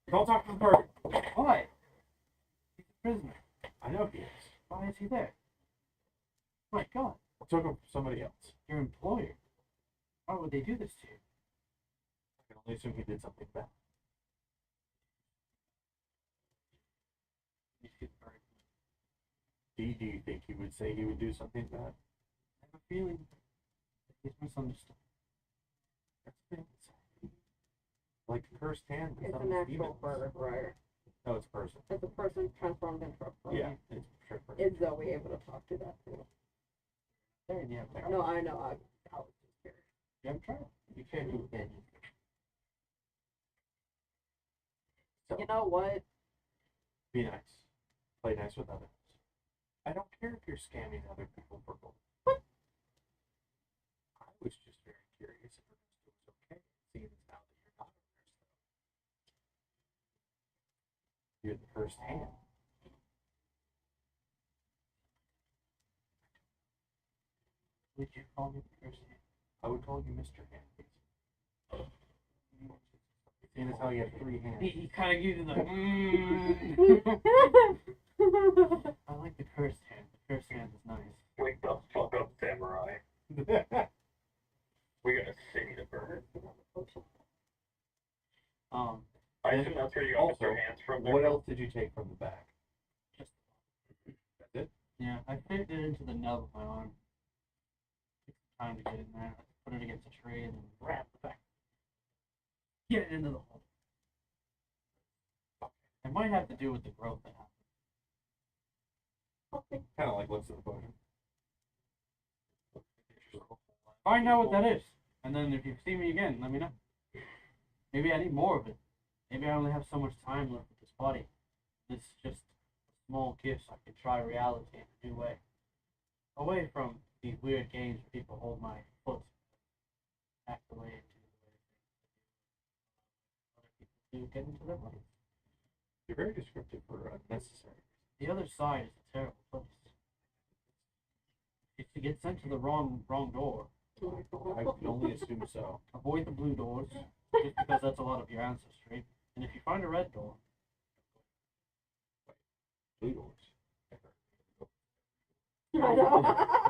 Don't talk to the bird! Why? He's a prisoner. I know he is. Why is he there? My God, I took him from somebody else. your employer. Why would they do this to you? I can only assume he did something bad. You see the bird. Do you think he would say he would do something bad? I have a feeling that he's misunderstood. That's things. Like the cursed hand. It's some an actual demons. bird, right? No, it's a person. It's a person transformed into a bird. Yeah, it's a sure person. Is Zoe able to talk to that too? There, you have a No, I know. I was just curious. You haven't tried? You can't do it. So, You know what? be nice. Play nice with others. I don't care if you're scamming other people for gold. I was just very curious if it was okay, seeing as how that you're not a nurse. You're the first hand. Would you call me the person? I would call you Mr. Hand. Seeing as how you have 3 hands. He kind of gives you the. I like the cursed hand. The cursed hand is nice. Wake the fuck up, samurai. We gotta see the bird. I assume that's where you got Also, Mr. Hands from there. What else did you take from the bag? Just That's it? yeah, I fit it into the nub of my arm. Took some time to get in there. I put it against a tree and then grab the back. Get it into the hole. It might have to do with the growth that happened. Kind of like what's in the potion. Find out what that is, and then if you see me again, let me know. Maybe I need more of it. Maybe I only have so much time left with this body. This is just a small gift so I can try reality in a new way. Away from these weird games where people hold my foot, act the way into the way other people do get into their bodies. You're very descriptive for unnecessary. The other side is a terrible place. If you get sent to the wrong door, I can only assume so. avoid the blue doors, just because that's a lot of your ancestry. And if you find a red door, Blue doors. I know.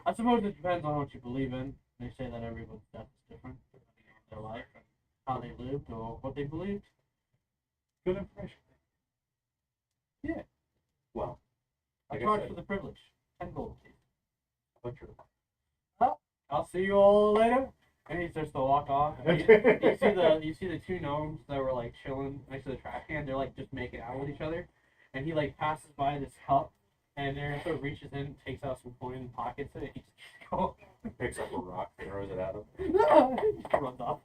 I suppose it depends on what you believe in. They say that everyone's death is different, depending on their life and how they lived or what they believed. Good information. Yeah. Well, I like I charge said, for the privilege. 10 gold, please. butcher. I'll see you all later. And he starts to walk off. You see the 2 gnomes that were like chilling next to the trash can. They're like just making out with each other. And he like passes by this cup, and Aaron sort of reaches in, takes out some coin and pockets it. And he just goes, Picks up a rock, throws it at him. just runs off.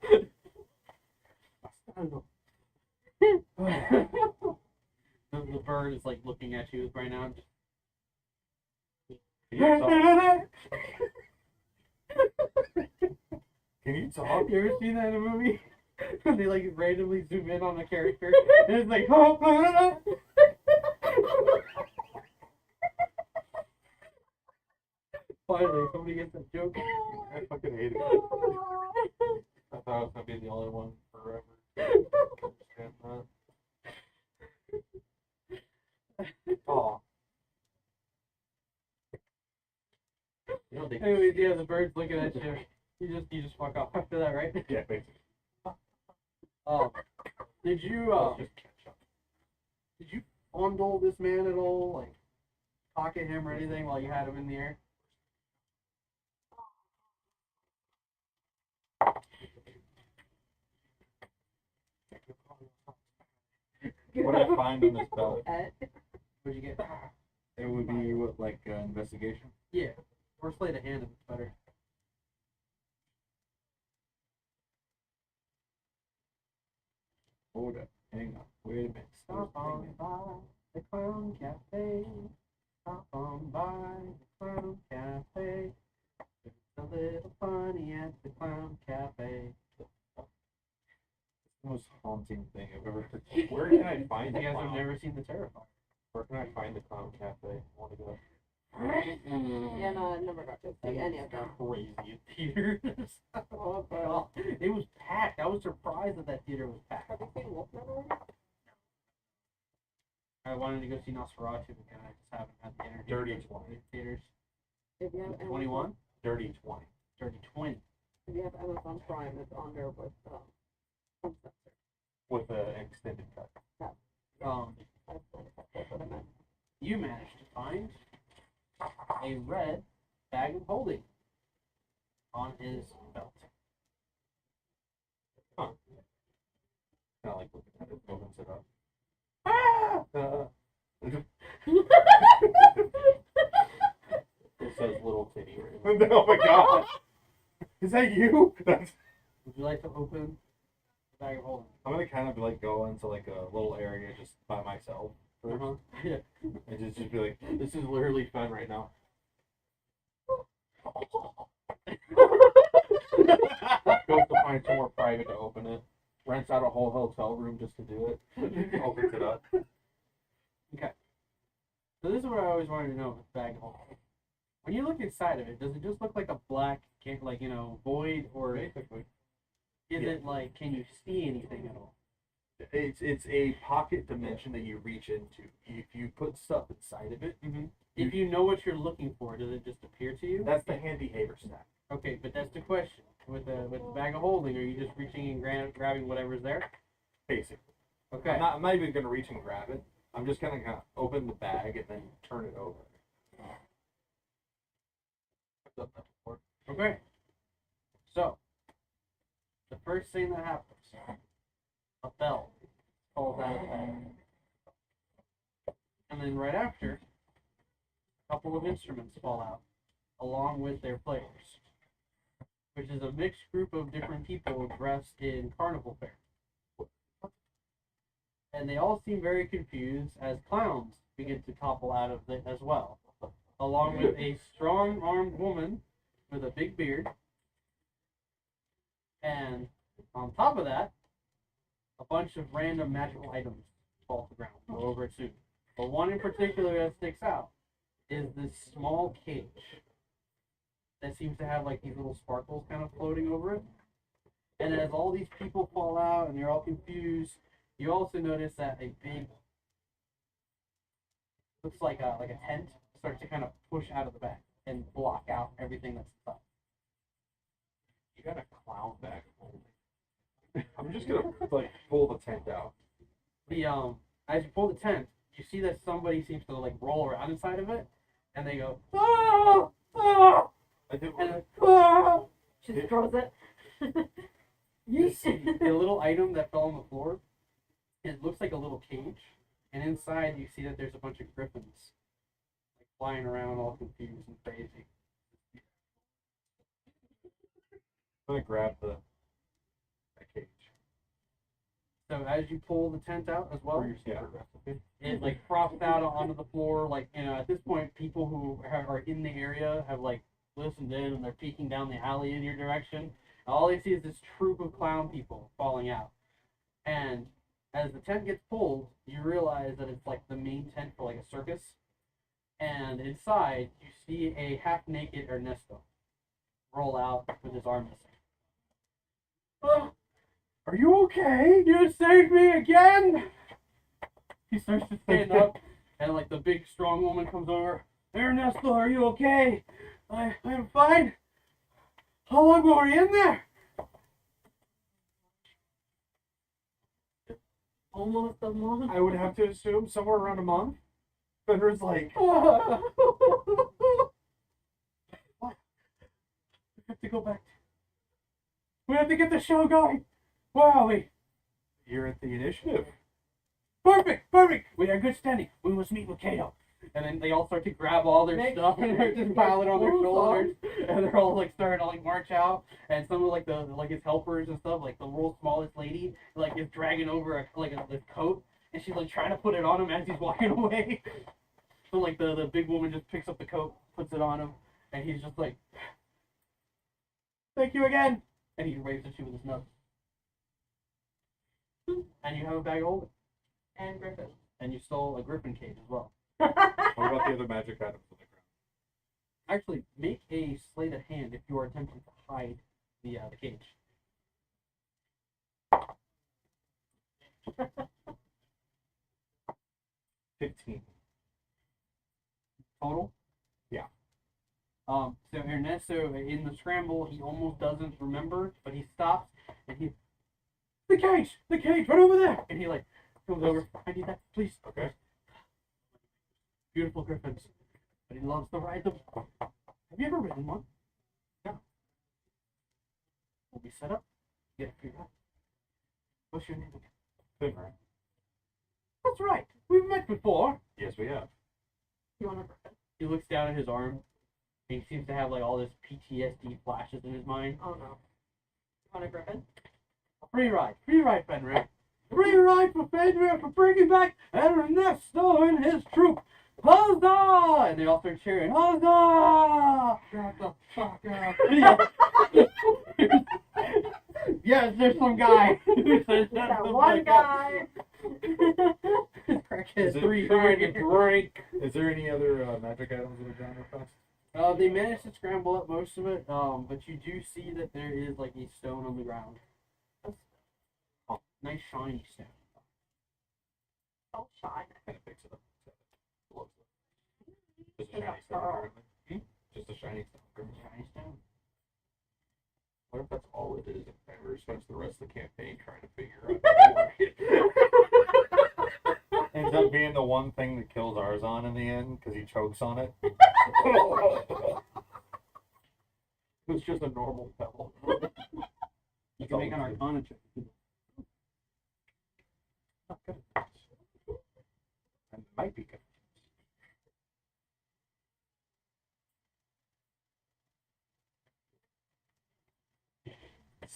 The bird is like looking at you right now. Can you talk? You ever seen that in a movie? When they like randomly zoom in on a character and it's like, oh, finally somebody gets that joke. I fucking hate it. I thought I was gonna be the only one forever. Understand that. Aw. You know, they Anyways, yeah, the bird's looking at you. You just fuck off after that, right? yeah, basically. Did you Let's just catch up. did you fondle this man at all? Like pocket him or anything while you had him in the air? What I find on this belt, Ed. What'd you get? it would be what, like investigation. Yeah. Or sleight of hand if it's better. Hold up, hang on, wait a minute. Stop on by the Clown Cafe. Stop on by the Clown Cafe. It's a little funny at the Clown Cafe. The most haunting thing I've ever heard. Where can I find the You guys have clown? never seen the Terrifier. Where can I find the clown cafe? I want to go. Yeah, no, I never got to see any of them. Crazy in theaters. Oh, but Oh, it was packed. I was surprised that that theater was packed. have you seen Wolfman already? I wanted to go see Nosferatu again. I just haven't had the energy. Dirty to go to 20. theaters. If you have Amazon, 21? Dirty 20. Dirty 20. if you have Amazon Prime, it's on there with Uncensored. With an extended cut. That's what I meant. You managed to find a red bag of holding on his belt. Kind of like looking at it, opens it up. It says little titty right Oh my god! Is that you? That's. Would you like to open the bag of holding? I'm gonna kind of like go into like a little area just by myself Uh-huh. Yeah. and just be like, This is literally fun right now. Goes to find somewhere private to open it. Rents out a whole hotel room just to do it. Opens it up. So this is what I always wanted to know with the bag of holding. When you look inside of it, does it just look like a black, like, you know, void, or is Basically. it like, can you see anything at all? it's a pocket dimension that you reach into. If you put stuff inside of it, Mm-hmm. If you know what you're looking for, does it just appear to you? that's the handy haversack. Okay, but that's the question. With the bag of holding, are you just reaching and grabbing whatever's there? Basically. Okay. I'm not even gonna reach and grab it. I'm just gonna kind of open the bag and then turn it over. I've done that before. Okay. So, the first thing that happens, a bell falls out of the bag. And then right after, a couple of instruments fall out, along with their players, which is a mixed group of different people dressed in carnival fare. And they all seem very confused as clowns begin to topple out of it as well, along with a strong-armed woman with a big beard. And on top of that, a bunch of random magical items fall to the ground. Go over it soon. But one in particular that sticks out is this small cage that seems to have like these little sparkles kind of floating over it. And as all these people fall out and they're all confused, you also notice that a big, looks like a tent, starts to kind of push out of the back and block out everything that's inside. You got a clown bag of holding. I'm just gonna like pull the tent out. The as you pull the tent, you see that somebody seems to like roll around inside of it, and they go, ah, ah, I do. and then, ah. Just throws it. You see the little item that fell on the floor. It looks like a little cage, and inside you see that there's a bunch of griffins, like flying around all confused and crazy. I'm gonna grab the cage. So as you pull the tent out as well, Or your Yeah. secret recipe. it like props out onto the floor. Like, you know, at this point, people who are in the area have like listened in and they're peeking down the alley in your direction. All they see is this troop of clown people falling out. And as the tent gets pulled, you realize that it's like the main tent for like a circus. And inside, you see a half-naked Ernesto roll out with his arm missing. Oh, are you okay? You saved me again! He starts to stand up, and like the big strong woman comes over. Ernesto, are you okay? I'm fine. How long were you in there? Almost a month. I would have to assume somewhere around a month. Fenrir's like, We have to go back. We have to get the show going. Where are we? you're at the initiative. Perfect, perfect. We are good standing. We must meet with Kato. And then they all start to grab all their Make stuff and sure they're you just piling on their get shoulders. And they're all like starting to like march out. And some of like the like his helpers and stuff, like the world's smallest lady, like is dragging over this coat, and she's like trying to put it on him as he's walking away. So like the big woman just picks up the coat, puts it on him, and he's just like, "Thank you again," and he waves at you with his nose. And you have a bag of holding, And Griffin. and you stole a griffin cage as well. What about the other magic items on the ground? Actually, make a sleight of hand if you are attempting to hide the cage. $15. Total? Yeah. So Ernesto, in the scramble, he almost doesn't remember, but he stops and the cage, right over there, and he like comes over. I need that, please. Okay. Beautiful griffins, but he loves to ride them. Have you ever ridden one? No. We'll be set up. Get it figured out. What's your name again? Fenrir. That's right. We've met before. Yes, we have. You want a Griffin? He looks down at his arm. And he seems to have like all this PTSD flashes in his mind. Oh no. You want a Griffin? Free ride, Fenrir. Free ride for Fenrir for bringing back Ernesto and his troop. Huzzah! And they all start cheering. Huzzah! Shut the fuck up. Yes, there's some guy who says shut That the one fuck up. guy. Crackhead Is it three trying to here. drink? Is there any other magic items that are down there fast? They managed to scramble up most of it, but you do see that there is like a stone on the ground. Oh, nice shiny stone. Oh, shine. Kind of picks it up. Blows it. Just a Is shiny that stone. Carl? currently. Just a shiny stone. Shiny stone. What if that's all it is and Fenrir spends the rest of the campaign trying to figure out how to work it? Ends up being the one thing that kills Arzon in the end because he chokes on it. It's just a normal pebble. You can make an arcana check. Not good. And might be good.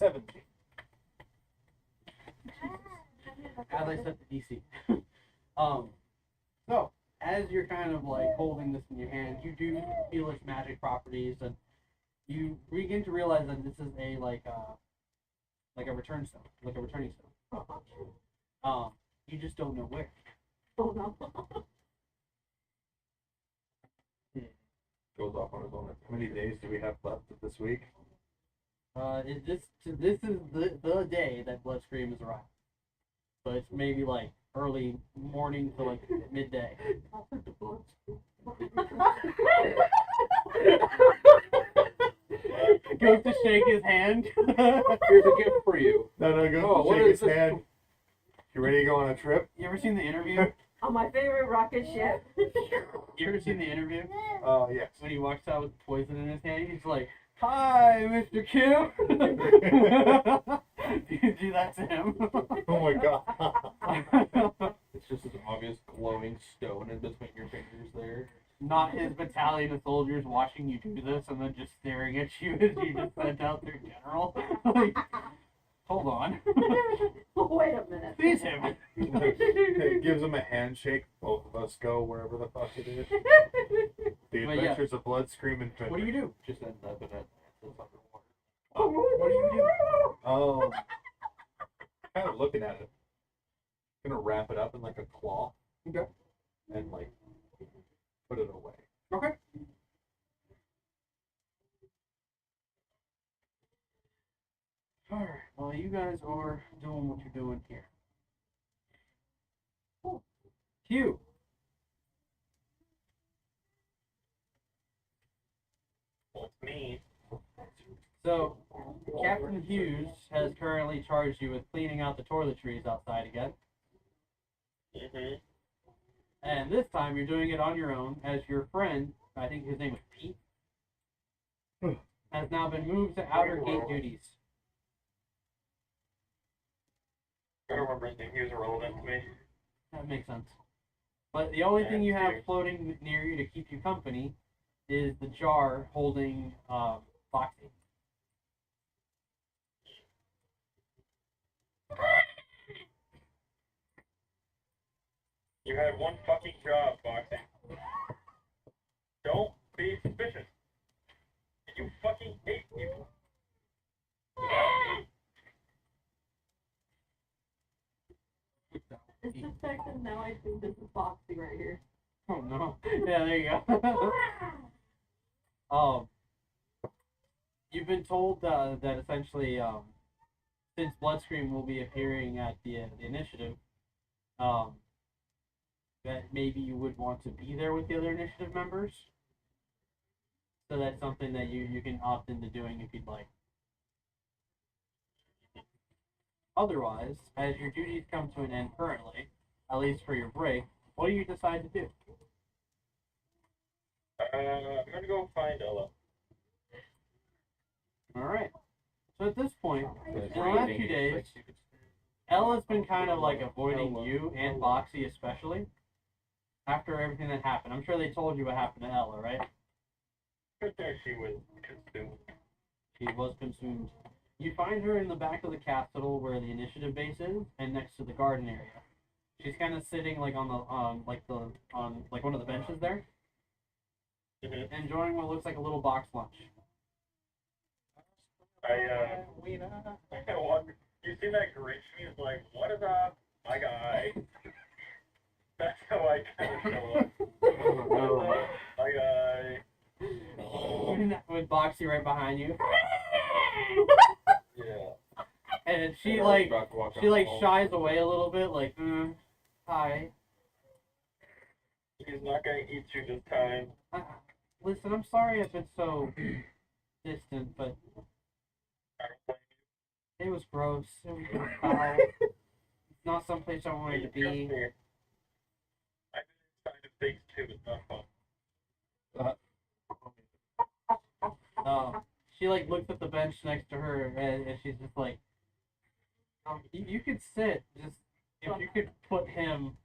$17. As I set the DC. So as you're kind of like holding this in your hand, you do feel its magic properties, and you begin to realize that this is a like a return stone, like a returning stone. You just don't know where. Oh no. Goes off on his own. How many days do we have left of this week? This is the day that Bloodstream has arrived. So it's maybe like early morning to like midday. Goes to shake his hand. Here's a gift for you. No, go Oh, what shake is his this? hand. You ready to go on a trip? You ever seen the interview? On my favorite rocket ship. You ever seen the interview? Yes. When he walks out with poison in his hand, he's like, "Hi, Mr. Kim." Do that to him. Oh my god. It's just an obvious glowing stone in between your fingers there. Not his battalion of soldiers watching you do this and then just staring at you as you just sent out their general. Like, hold on. Wait a minute. Seize him. It gives him a handshake. Both of us go wherever the fuck it is. The But yeah. Adventures of Bloodstream and Fenrir. What do you do? Just end up in a underwater. What do you do? Oh. Kind of looking at it. Gonna wrap it up in like a cloth. Okay. And like put it away. Okay. Alright, well, you guys are doing what you're doing here. Cool. Hugh. Well, it's me. So, Captain Hughes has currently charged you with cleaning out the toiletries outside again. Mm-hmm. And this time you're doing it on your own as your friend, I think his name was Pete, has now been moved to outer gate duties. I don't remember his name. He was irrelevant to me. That makes sense. But the only thing you have Thank you. floating near you to keep you company is the jar holding Foxy. You had one fucking job, Foxy. Don't be suspicious. You fucking hate people. It's the fact that now I think this is Foxy right here. Oh no. Yeah, there you go. You've been told that essentially, since Bloodscream will be appearing at the initiative, that maybe you would want to be there with the other initiative members. So that's something that you can opt into doing if you'd like. Otherwise, as your duties come to an end currently, at least for your break, what do you decide to do? I'm gonna go find Ella. Alright. So at this point, But in the last few breathing, days, like, Ella's been kind of like avoiding you and Boxy especially. After everything that happened. I'm sure they told you what happened to Ella, right? Good thing she was consumed. She was consumed. You find her in the back of the castle where the initiative base is, and next to the garden area. She's kind of sitting like on one of the benches there, Mm-hmm. enjoying what looks like a little box lunch. I wonder, you see that Grinch? He's like, what is up, my guy? That's how I kind of show up. What is up, my guy? With Boxy right behind you, Yeah. and she Or like about to walk she down like the hall. shies away a little bit, like, hi. He's not gonna eat you this time. Listen, I'm sorry I've been so distant, but I don't blame it was gross. It was foul. It's not someplace I you. wanted to Trust be. me. I've been inside of things too. It's not fun. She like looks at the bench next to her, and she's just like, you could sit, just if you could put him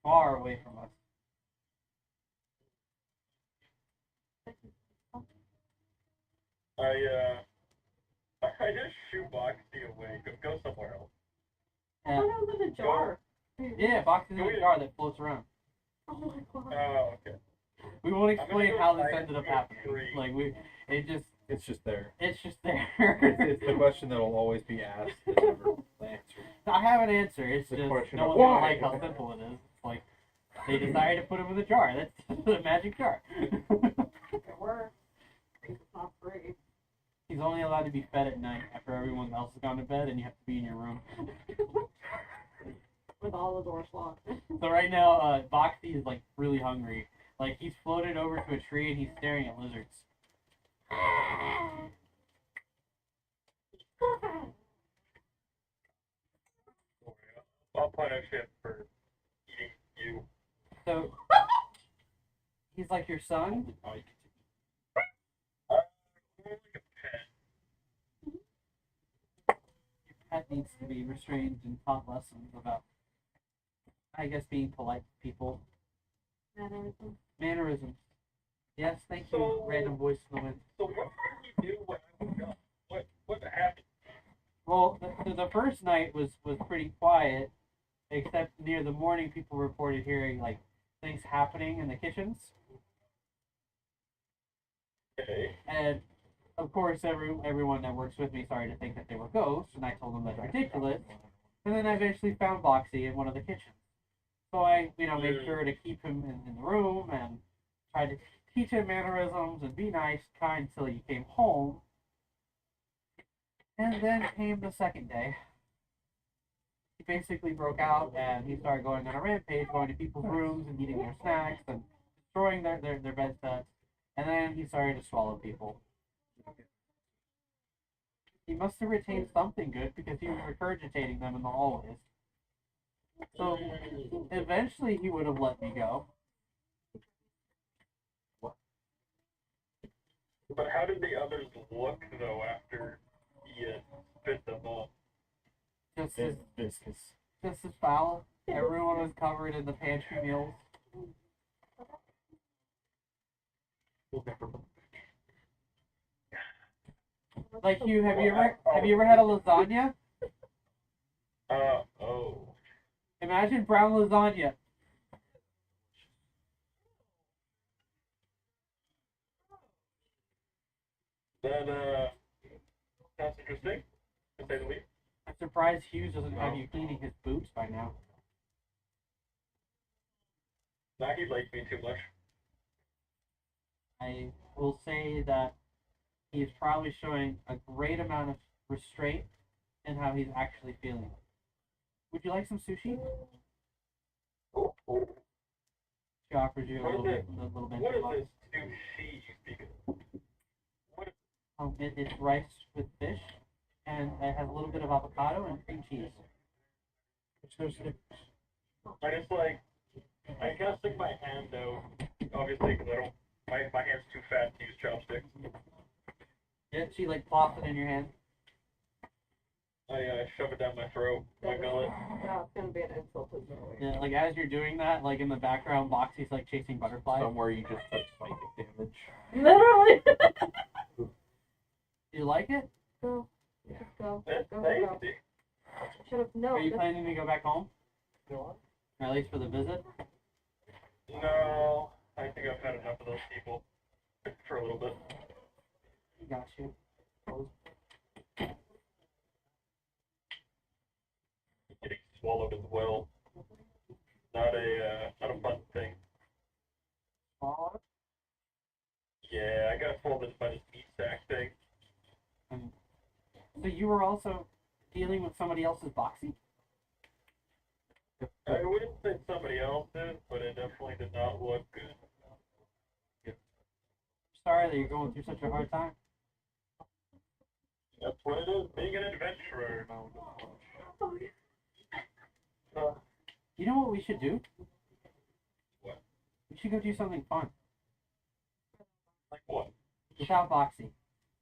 far away from us. I just shoot Boxy away. Go somewhere else. I thought it was in a jar. Yeah, boxes in a jar that floats around. Oh my god. Oh, okay. We won't explain how this find ended up a happening. tree. Like It's just there. it's just there. It's the question that will always be asked and never answered. I have an answer. It's The just question no of one's gonna why. like how simple it is. It's like they decided to put him in the jar. That's the magic jar. It works. I think it's not free. He's only allowed to be fed at night after everyone else has gone to bed, and you have to be in your room. With all the doors locked. So right now, Boxy is like really hungry. Like he's floated over to a tree and he's staring at lizards. I'll punish him for eating you. So he's like your son. Like a pet. Your pet needs to be restrained and taught lessons about, I guess, being polite to people. Mannerism. Mannerisms. Yes, thank you. So- Random voice in the wind. So what did you do when I woke up? What happened? Well, the first night was pretty quiet, except near the morning, people reported hearing like things happening in the kitchens, Okay. and of course, everyone that works with me started to think that they were ghosts, and I told them that's ridiculous. And then I eventually found Boxy in one of the kitchens, so I made sure to keep him in the room and tried to teach him mannerisms and be nice, kind till he came home. And then came the second day. He basically broke out and he started going on a rampage, going to people's rooms and eating their snacks and destroying their bed sets. And then he started to swallow people. He must have retained something good because he was regurgitating them in the hallways. So eventually he would have let me go. But how did the others look though after he had spit them up? Just as Viscous. just as foul. Everyone was covered in the pantry meals. We'll never know. Like have you ever had a lasagna? Oh. Imagine brown lasagna. That, sounds interesting, to say the least. I'm surprised Hughes doesn't have you cleaning his boots by now. Nah, he likes me too much. I will say that he's probably showing a great amount of restraint in how he's actually feeling. Would you like some sushi? She offers you a little bit. What is this sushi you speak of? It's rice with fish, and it has a little bit of avocado and cream cheese. I just like, I kind of stick my hand out, obviously, because I don't, my hand's too fat to use chopsticks. Yeah, she like plops it in your hand. I shove it down my throat, my gullet. That's gonna be an insult to Zoe. Yeah, like as you're doing that, like in the background, Boxy's like chasing butterflies. Somewhere you just took psychic damage. Literally. Do you like it? Go. Just go. That's Go. Go. tasty. Should have no. Are you this- planning to go back home? Or at least for the visit? No, I think I've had enough of those people for a little bit. Got you. Getting swallowed as well. Not a fun thing. Swallow? Yeah, I got folded by this meat sack thing. And so you were also dealing with somebody else's Boxy? I wouldn't say somebody else did, but it definitely did not look good. Sorry that you're going through such a hard time. That's what it is, being an adventurer. You know what we should do? What? We should go do something fun. Like what? Without Boxy.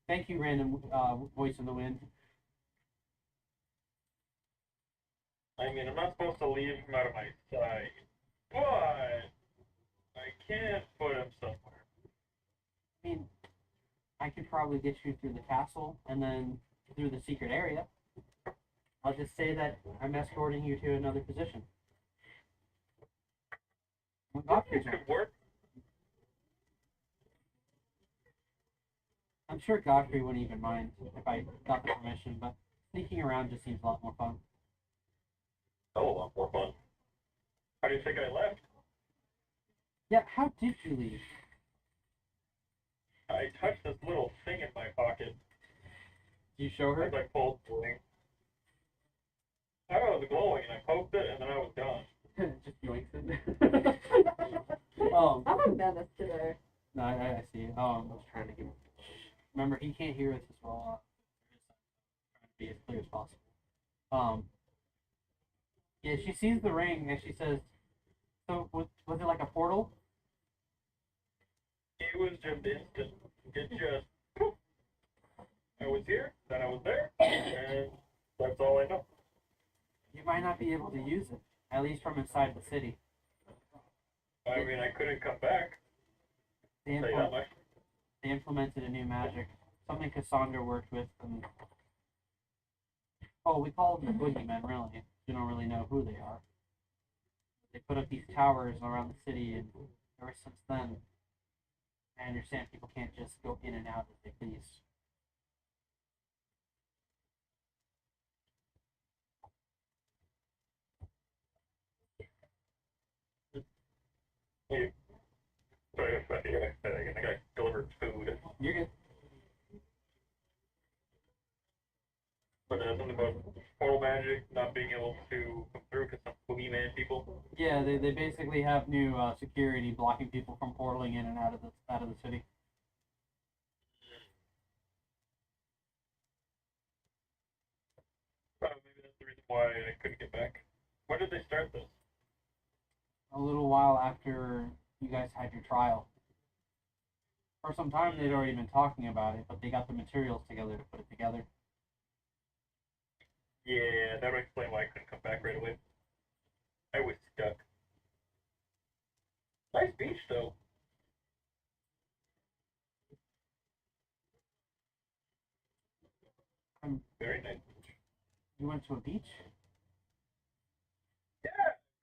Thank you, random voice in the wind. I mean, I'm not supposed to leave him out of my sight, but I can't put him somewhere. I mean, I could probably get you through the castle and then through the secret area. I'll just say that I'm escorting you to another position. It could work. I'm sure Godfrey wouldn't even mind if I got the permission, but sneaking around just seems a lot more fun. A lot more fun. How do you think I left? Yeah, how did you leave? I touched this little thing in my pocket. Did you show her? As I pulled the thing. I thought it was glowing, and I poked it, and then I was done. Just yoinks it. I'm a menace today. No, I see. I was trying to give Remember, he can't hear us as well. Trying to be as clear as possible. Yeah, she sees the ring and she says, "So was it like a portal?" It was just instant. It just, poof. I was here, then I was there, and that's all I know. You might not be able to use it, at least from inside the city. I mean, I couldn't come back. They, Say that implement, much. they implemented a new magic, something Cassandra worked with, and we call them the boogeymen. Really, you don't really know who they are. They put up these towers around the city, and ever since then, I understand people can't just go in and out as they please. Hey, sorry, I think I delivered food. You're good. But something about portal magic not being able to come through because some boogeyman people. Yeah, they basically have new security blocking people from portaling in and out of the city. Maybe that's the reason why I couldn't get back. When did they start this? A little while after you guys had your trial. For some time they'd already been talking about it, but they got the materials together to put it together. Yeah, that would explain why I couldn't come back right away. I was stuck. Nice beach, though. Very nice. You went to a beach? Yeah,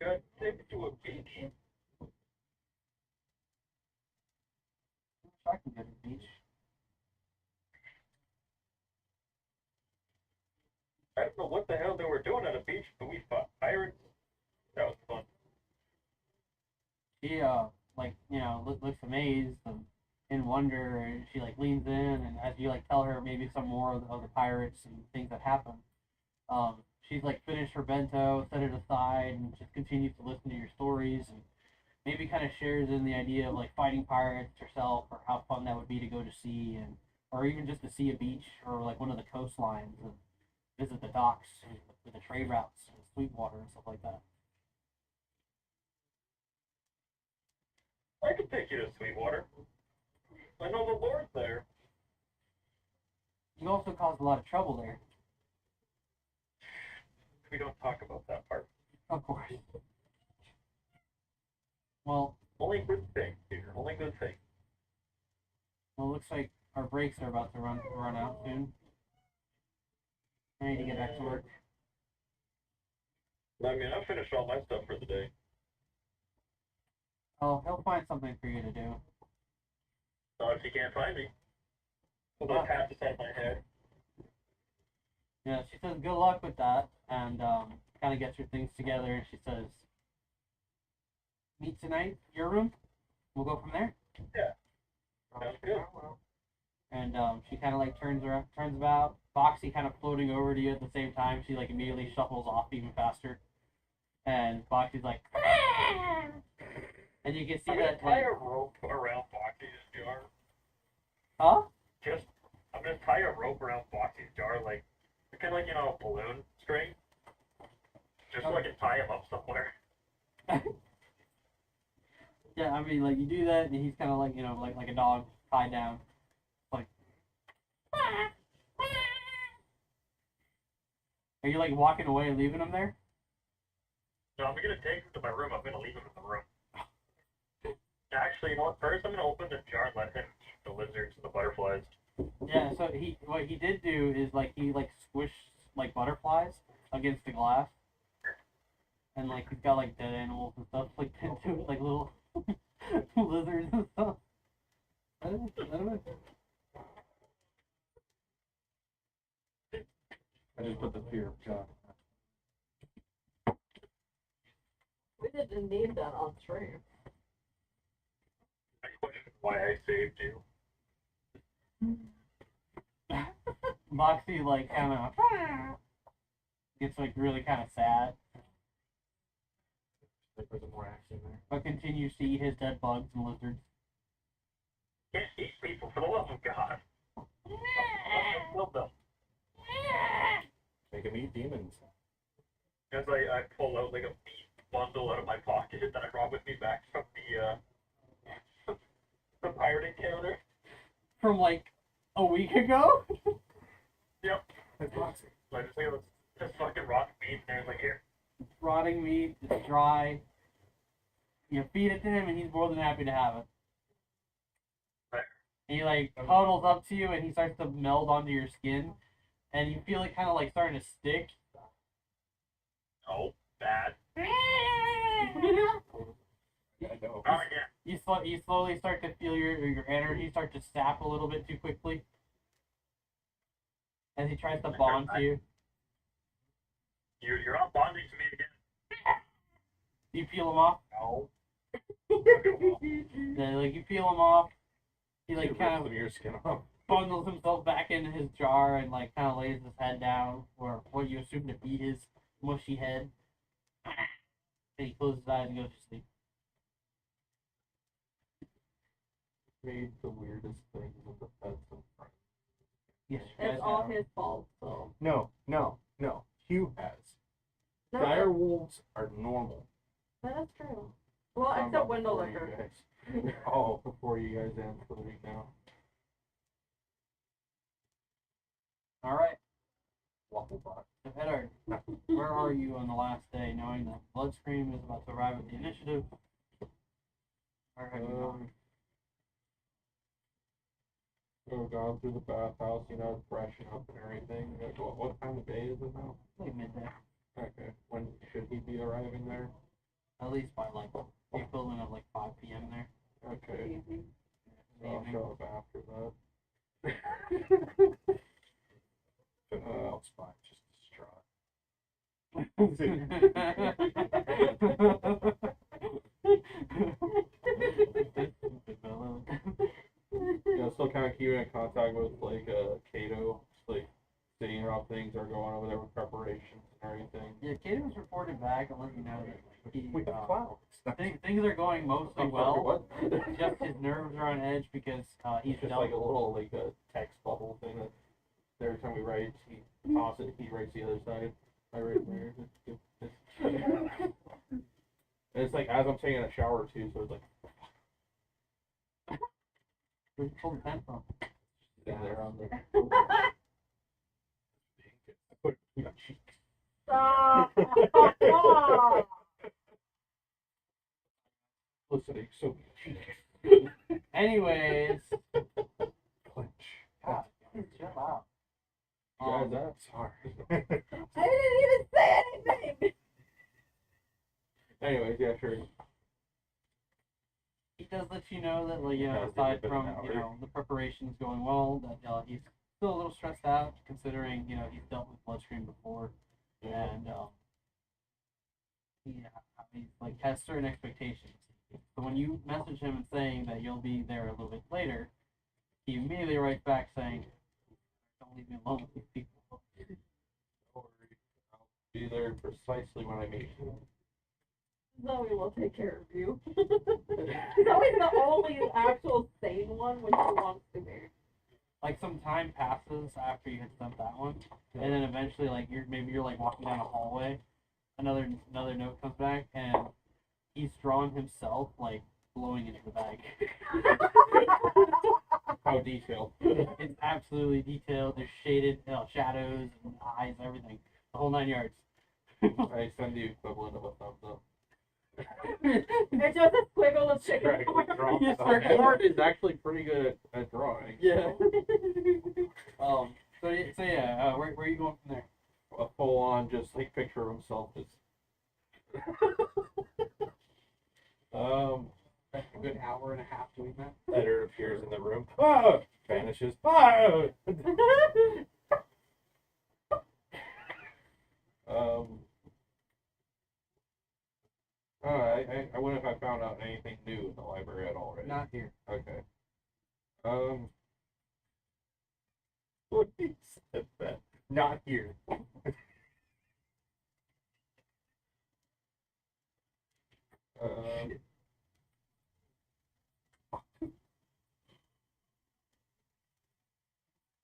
got taken to a beach. I can get a beach. I don't know what the hell they were doing at a beach, but we fought pirates. That was fun. She like, you know, looks amazed and in wonder, and she like leans in, and as you like tell her maybe some more of the pirates and things that happen, she's like finished her bento, set it aside, and just continues to listen to your stories, and maybe kind of shares in the idea of like fighting pirates herself, or how fun that would be to go to sea, and or even just to see a beach or like one of the coastlines and visit the docks with the trade routes and Sweetwater and stuff like that. I could take you to Sweetwater. I know the Lord there. You also caused a lot of trouble there. We don't talk about that part. Of course. Well, Only good things, Peter. Only good things. it looks like our breaks are about to run out soon. I need to get back to work. I mean, I finished all my stuff for the day. Oh, he'll find something for you to do. Not if you can't find me. With a pat beside my head. Yeah, she says good luck with that, and kind of gets her things together, and she says, meet tonight, your room. We'll go from there. Sounds good. And she kind of like turns about. Foxy kind of floating over to you at the same time. She like immediately shuffles off even faster. And Foxy's like, and you can see I'm gonna that tie like, a rope around Foxy's jar. huh? I'm gonna tie a rope around Foxy's jar, like, kind of like, you know, a balloon string. Just so I can tie him up somewhere. Yeah, I mean, like, you do that, and he's kind of like, you know, like a dog tied down. Like, are you, like, walking away and leaving him there? No, I'm gonna take him to my room. I'm gonna leave him in the room. Actually, you know what? First, I'm gonna open the jar and let him eat the lizards and the butterflies. Yeah, so what he did do is, like, he, like, squished, like, butterflies against the glass. And, like, he's got, like, dead animals and stuff, like, pinned to it, like, little lizards and stuff. I don't know. I just put the fear of God. We didn't need that on stream. I question why I saved you. Moxie, like, kind of gets, like, really kind of sad, They put some more action there. but continues to eat his dead bugs and lizards. Can't eat people for the love of God. Kill them. Make them eat demons. As I pull out like a meat bundle out of my pocket that I brought with me back from the pirate encounter. From, like, a week ago? Yep. That's boxing. So I just like this fucking rotten meat, and there's like, here. Rotting meat, it's dry. You feed it to him, and he's more than happy to have it. Right. And he, like, cuddles up to you, and he starts to meld onto your skin, and you feel it kind of, like, starting to stick. Oh, bad. Yeah, I know. Oh yeah. You slowly start to feel your energy start to sap a little bit too quickly. As he tries to bond to you. You're not bonding to me again. You peel him off. No. Then, like, you peel him off. He, like, Rip kind some of of your skin off. bundles himself back into his jar and, like, kind of lays his head down, or what you assume to be his mushy head. And he closes his eyes and goes to sleep. Made the weirdest things with the pets and friends. Yes, you guys It's all have. his fault, so. No. Hugh has. No, dire wolves are normal. that's true. Well, Talking except about window before you licker. guys. Oh, before you guys end for the week now. All right. Waffle bot. So Eddard, where are you on the last day, knowing that Bloodscream is about to arrive at the initiative? Where have you gone? So gone through the bathhouse, you know, freshen up and everything. Like, what time of day is it now? Like midday. Okay. When should he be arriving there? At least by like the equivalent of like 5 p.m. there. Okay. Easy. So I'll show up after that. Else fine, just Yeah, still kind of keeping in contact with like Kato, just, like seeing how things are going over there with preparations and everything. Yeah, Kaden was reported back and let you know that he, We have clouds. things are going mostly I'm sorry, well. what? Just his nerves are on edge because he's It's just dealt like a little like a text bubble thing that every time he writes, he tosses it, he writes the other side. I write there. And it's like as I'm taking a shower too, so it's like Where'd you pull the pen from? sitting there on the Stop! listening. So Anyways, Clench. God, chill out. guys, that's Sorry. I didn't even say anything. anyways, yeah, sure. He does let you know that, like, Yeah, aside it's been from, an hour. the preparations going well, that he's still a little stressed out, considering, he's dealt with Bloodstream before, and he like has certain expectations. So when you message him and saying that you'll be there a little bit later, he immediately writes back saying, "Don't leave me alone with these people." I'll be there precisely when I meet you. Zoe will take care of you. He's always the only actual sane one when she wants to be. Like some time passes after you had sent that one, and then eventually, like you're like walking down a hallway, another note comes back, and he's drawn himself like blowing into the bag. How detailed. It's absolutely detailed. There's shaded shadows and eyes, everything, the whole 9 yards. I send the equivalent of a thumbs up. It's just a squiggle of chicken. Right, draw Yes, the sir. thumbs. Art is actually pretty good at drawing. Yeah. So yeah. Where are you going from there? A full on just like picture of himself just That's a good hour and a half doing that. Editor appears in the room. Ah! Vanishes. Ah! I wonder if I found out anything new in the library at all, right? Not here. Okay. What he said that. Not here.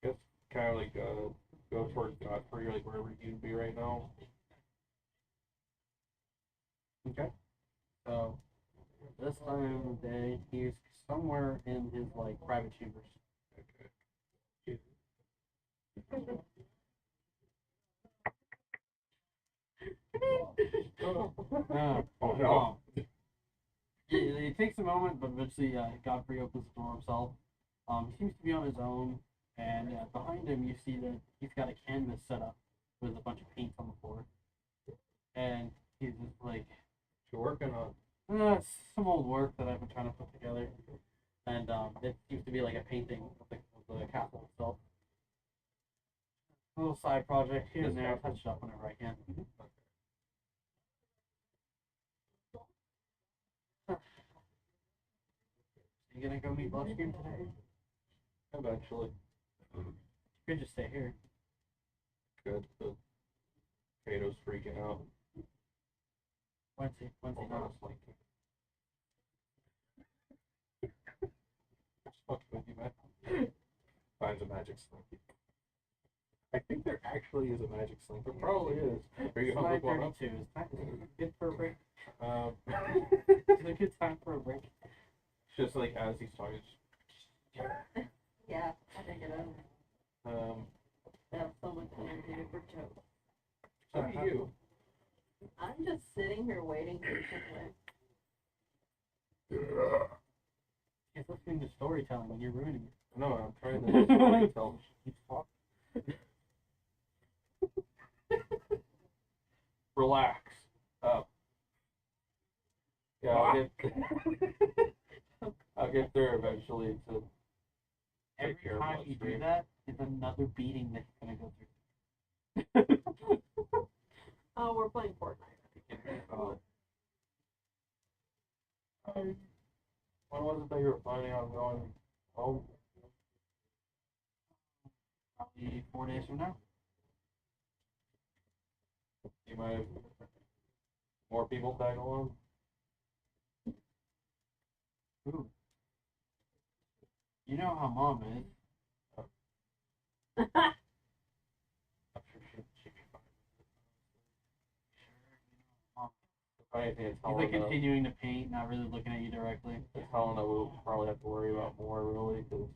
Guess kind of like go towards Godfrey, like wherever you'd be right now. Okay. So this time of day, he's somewhere in his like private chambers. Oh no. It takes a moment, but eventually Godfrey opens the door himself. He seems to be on his own, and behind him you see that he's got a canvas set up with a bunch of paint on the floor, and he's just like, You're working on. It's some old work that I've been trying to put together, and it seems to be like a painting of the castle itself. A little side project here and there. I touch it up whenever I can. You gonna go meet Bloodstream today? Eventually. You could just stay here. Good. The Kato's freaking out. When's he not? Honestly. Just fucking with you, man. Finds a magic slinky. I think there actually is a magic slink. There probably is. Are you It's gonna look one up? 9:32. It's time. Good for a break. It's It's a good time for a break. just like as he's talking. Yeah, I think it is. That's so much energy for Joe. So do you. I'm just sitting here waiting patiently. It's listening to storytelling and you're ruining it. No, I'm trying to tell. Keep talking. Relax. Yeah, I'll get there eventually to Every take care of time what's you do free. that, it's another beating that you're gonna go through. Oh, we're playing Fortnite. When was it that you were planning on going home? Probably 4 days from now. You might have more people tag along. Ooh. You know how mom is. I'm sure she'd be fine. The funny thing is He's like Helena, continuing to paint, not really looking at you directly. it's Helena we'll probably have to worry about more really because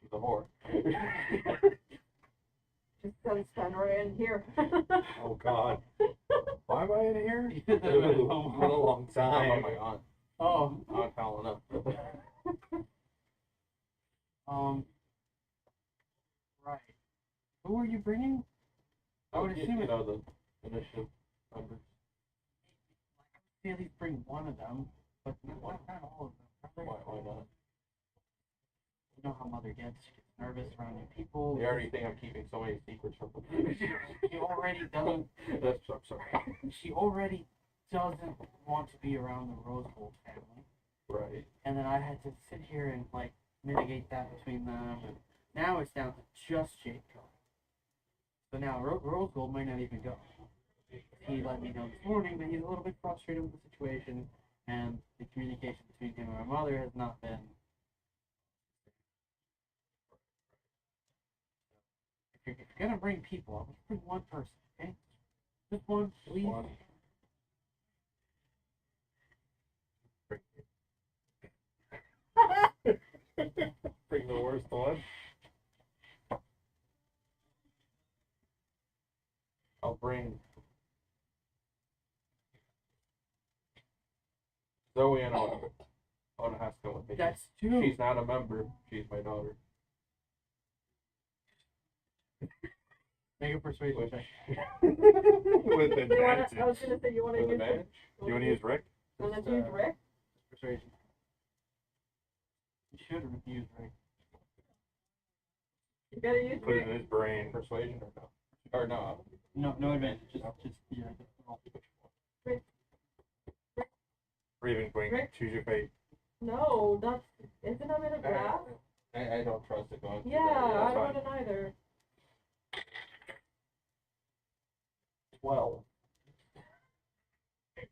she's a whore. Just gonna stand right in here. Oh God. Why am I in here? He's It's been a long How time. about my aunt? Oh, Aunt Helena. right. Who are you bringing? I would assume you it. know the initiative members. See at least bring one of them, but not all of them. Why not? You know how mother gets. She gets nervous around new people. They already think I'm keeping so many secrets from them. She already doesn't. I'm sorry. She already doesn't want to be around the Rose Gold family. Right. And then I had to sit here and like mitigate that between them. And now it's down to just Jake going. So now Rose Gold might not even go. He let me know this morning that he's a little bit frustrated with the situation, and the communication between him and my mother has not been. If you're gonna bring people, I'll just bring one person, okay? Just one, please. One. Bring the worst one. I'll bring Zoe and Ona. Ona has to come with me. That's two. She's not a member. She's my daughter. Make a persuasion check. With You wanna, advantage. I was gonna say, you wanna With use advantage? You want to use Rick? Wanna Just, use Rick? Persuasion. You should have used right. You gotta use Put it Rick. in his brain. Persuasion or no? Or no? No advantage. Just yeah. Just roll. Ravenwing. Rick? Choose your fate. No, that's, isn't that made of glass? I don't trust it going through Yeah, I that. wouldn't either. 12.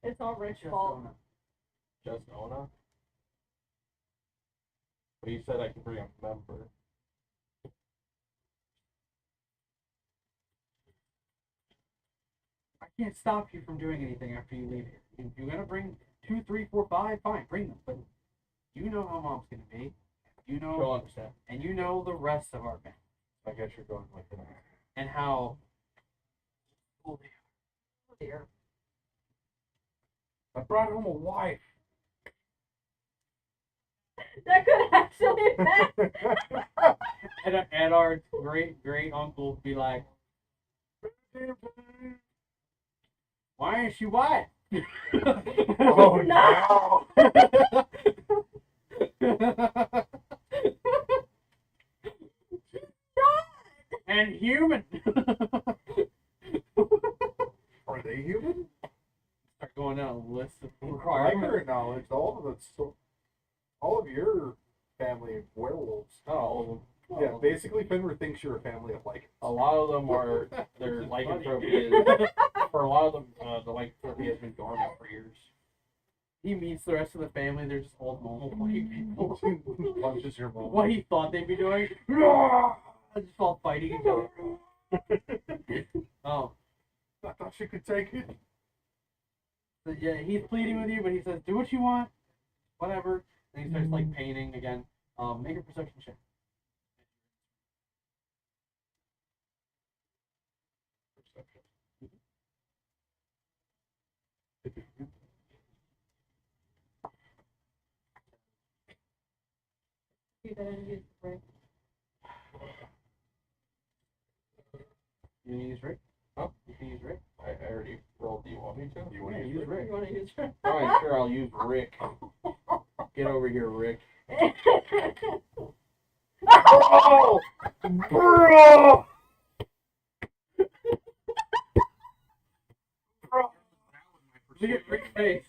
It's all Rick's Just fault. Ona. Just Ona? But you said I could bring a member. I can't stop you from doing anything after you leave here. If you're gonna bring 2, 3, 4, 5, fine, bring them. But you know how mom's gonna be. You She'll know, understand. and you know the rest of our family I guess you're going with it. and how. Oh, Oh dear. I brought home a wife. That could actually happen. and our great uncle be like, why is she white? Oh No! And human. Are they human? Start going down a list of My requirements. current knowledge, all of your family of werewolves. Not all of them. Yeah, basically Fenrir thinks you're a family of like. A lot of them are, their lycanthropy is, for a lot of them, the lycanthropy has been dormant for years. he meets the rest of the family. They're just all normal white people. Punches your mom. What he thought they'd be doing, just all fighting each other. Oh, I thought she could take it. but yeah, he's pleading with you, but he says, "Do what you want, whatever." And he starts like painting again. Make a perception check. You didn't use the break. You can use Rick. Huh? You can use Rick. I already rolled. Do you want me to? You want Yeah, to use Rick. You want to use Rick? Alright, sure, I'll use Rick. Get over here, Rick. Bro! Bro! Bro! Look at Rick's face.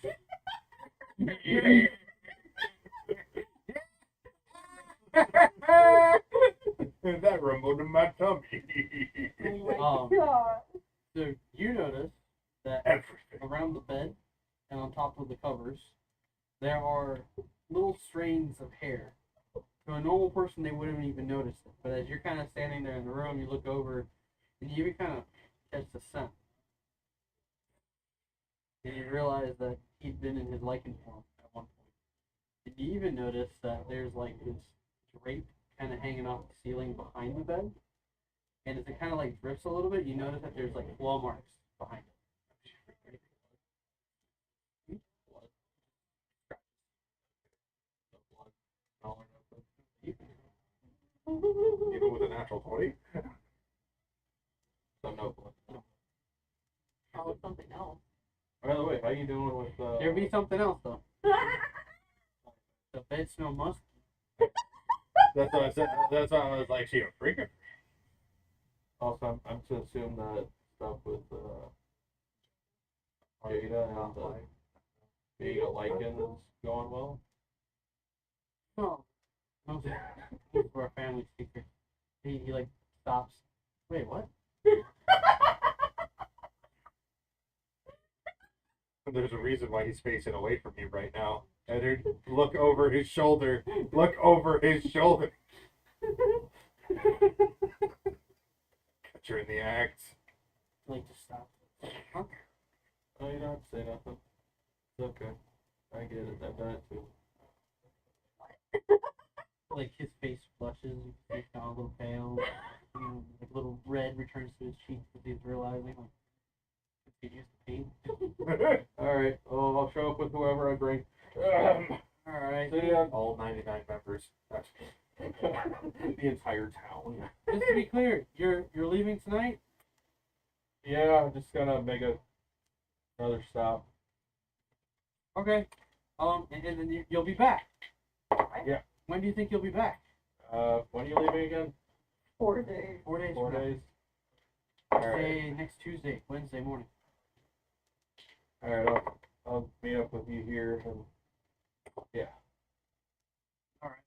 And that rumbled in my tummy. Oh my god. So you notice that Everything. around the bed and on top of the covers, there are little strands of hair. To a normal person, they wouldn't even notice it. But as you're kind of standing there in the room, you look over and you even kind of catch the scent. And you realize that he'd been in his lichen form at one point. And you even notice that there's like this drape kind of hanging off the ceiling behind the bed. And as it kind of like drifts a little bit, you notice that there's like claw marks behind it. Even with a natural 20. So no blood. Oh, something else. By the way, how you doing with There'd be something else though. The bed smell musky. That's what I said. That's why I was like, she a freaking. Also, I'm to assume that stuff with Jada and being a lichen is going well. Oh, those for a family secret. He like stops. Wait, what? There's a reason why he's facing away from you right now. Eddard, look over his shoulder. Look over his shoulder. Catch her in the act. Like just stop. Huh? Oh, you don't have to say nothing. It's okay. I get it. I've done it too. Like his face flushes. You can see he's gone a little pale. Like a little red returns to his cheeks as he's realizing like continues to pain. Alright, well, I'll show up with whoever I bring. All right. See ya. All 99 members. That's The entire town. Just to be clear, you're leaving tonight. Yeah, I'm just gonna make another stop. Okay. And then you'll be back. Yeah. When do you think you'll be back? When are you leaving again? 4 days. 4 days. 4 from now. days? Alright. Say next Tuesday, Wednesday morning. Alright, I'll meet up with you here and yeah. Alright.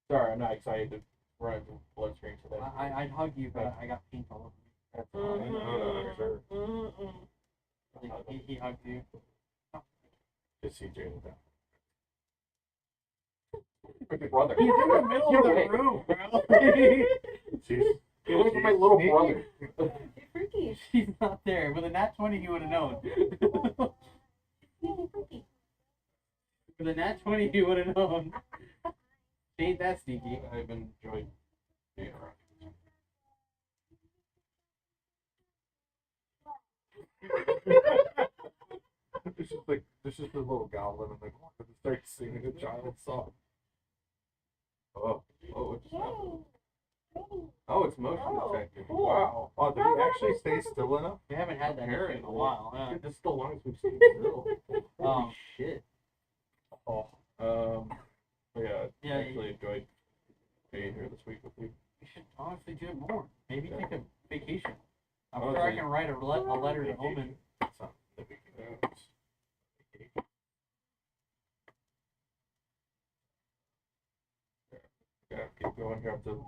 Sorry, I'm not excited to run some blood screen today. I'd hug you, but I got paint all That's fine. No, sure. over me. He hugged you. just CJ in the back. Brother. He's in the middle of the room, bro. She's, He looks like my little sneaky. brother. You're freaky. She's not there. With a nat 20, you would have known. Yeah, you're freaky. With a nat 20, you would have known. She ain't that sneaky. I've enjoyed being around. This is the little goblin in the corner that starts singing a child song. Oh, Oh, it's oh, it's motion Oh, detected. cool. Wow. oh, did he actually stay still enough? We haven't had that issue in a while. Huh? This is the longest we've seen still. Um, Holy shit. Oh, But yeah, Yeah, I actually enjoyed being here this week with you. we should honestly do it more. Maybe take a vacation. I'm Honestly. sure I can write a letter to Omen. something that we can do. Yeah, keep going here up to,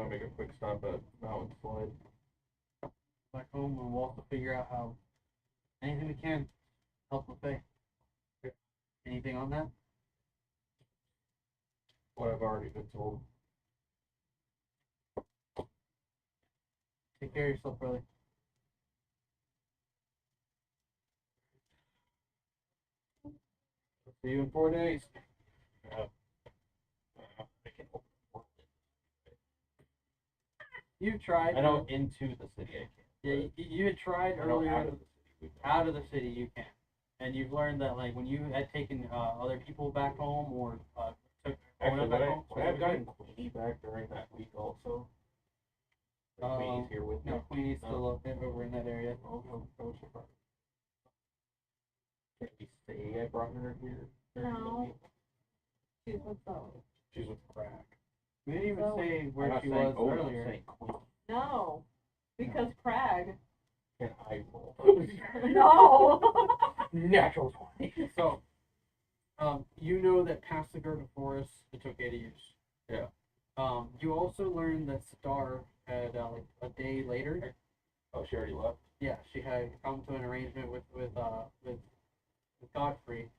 make a quick stop at Mountain Slide. Back home, and we'll also figure out how anything we can help with Faye. Anything on that? What I've already been told. Take care of yourself, brother. See you in 4 days. I can open the portal. You tried. I know into the city I can. Yeah, you had tried I know earlier. out of the city. Out of the city you can, and you've learned that like when you had taken other people back home or took Actually, Ona back when home. I've gotten Queenie back during that week also. Queenie's here with me. No, Queenie's still up there over in that area. Oh, no surprise. Can we say I brought her here? during the No. week? She's with Zoe. She's with Crack. We didn't even So- say I'm where not she saying was Ona, I'm earlier. saying Queenie. No, because Craig. Can I roll? No. Natural 20. So, you know that past the Garden Forest, it's okay to use. Yeah. You also learned that Star had like a day later. Oh, she already left? Yeah, she had come to an arrangement with Godfrey,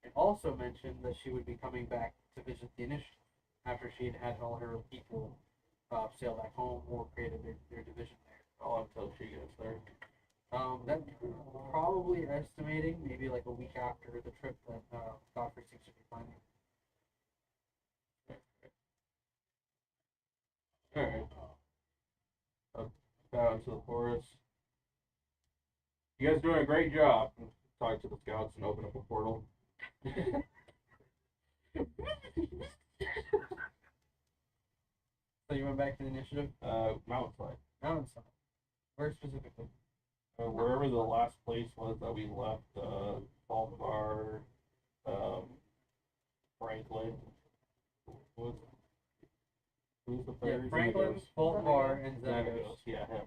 and also mentioned that she would be coming back to visit the initiative after she had had all her people sail back home or created their division there. Oh, until she gets there. That probably estimating maybe like a week after the trip that Godfrey seems to be planning. Alright. Out into the forest. You guys doing a great job. Talk to the scouts and open up a portal. So you went back to the initiative? Mountainside. Mountainside. Where specifically? Wherever the last place was that we left, Baltimore, Franklin. Who's the Yeah, third? Franklin, Baltimore, and Xenagos. Xenagos, yeah, him.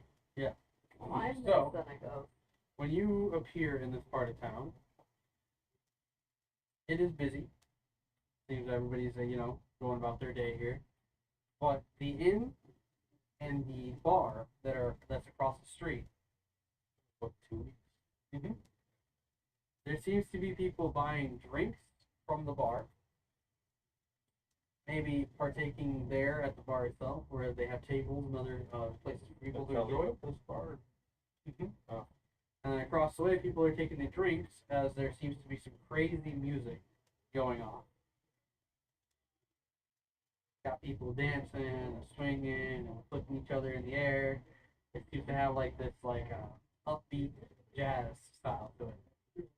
I miss So- Senegal. When you appear in this part of town, it is busy. Seems everybody's going about their day here. But the inn and the bar that's across the street, What, 2 weeks? there seems to be people buying drinks from the bar. Maybe partaking there at the bar itself, where they have tables and other places for people to enjoy. This bar. Oh. And across the way, people are taking their drinks as there seems to be some crazy music going on. Got people dancing and swinging and flipping each other in the air. It seems to have like this upbeat jazz style to it.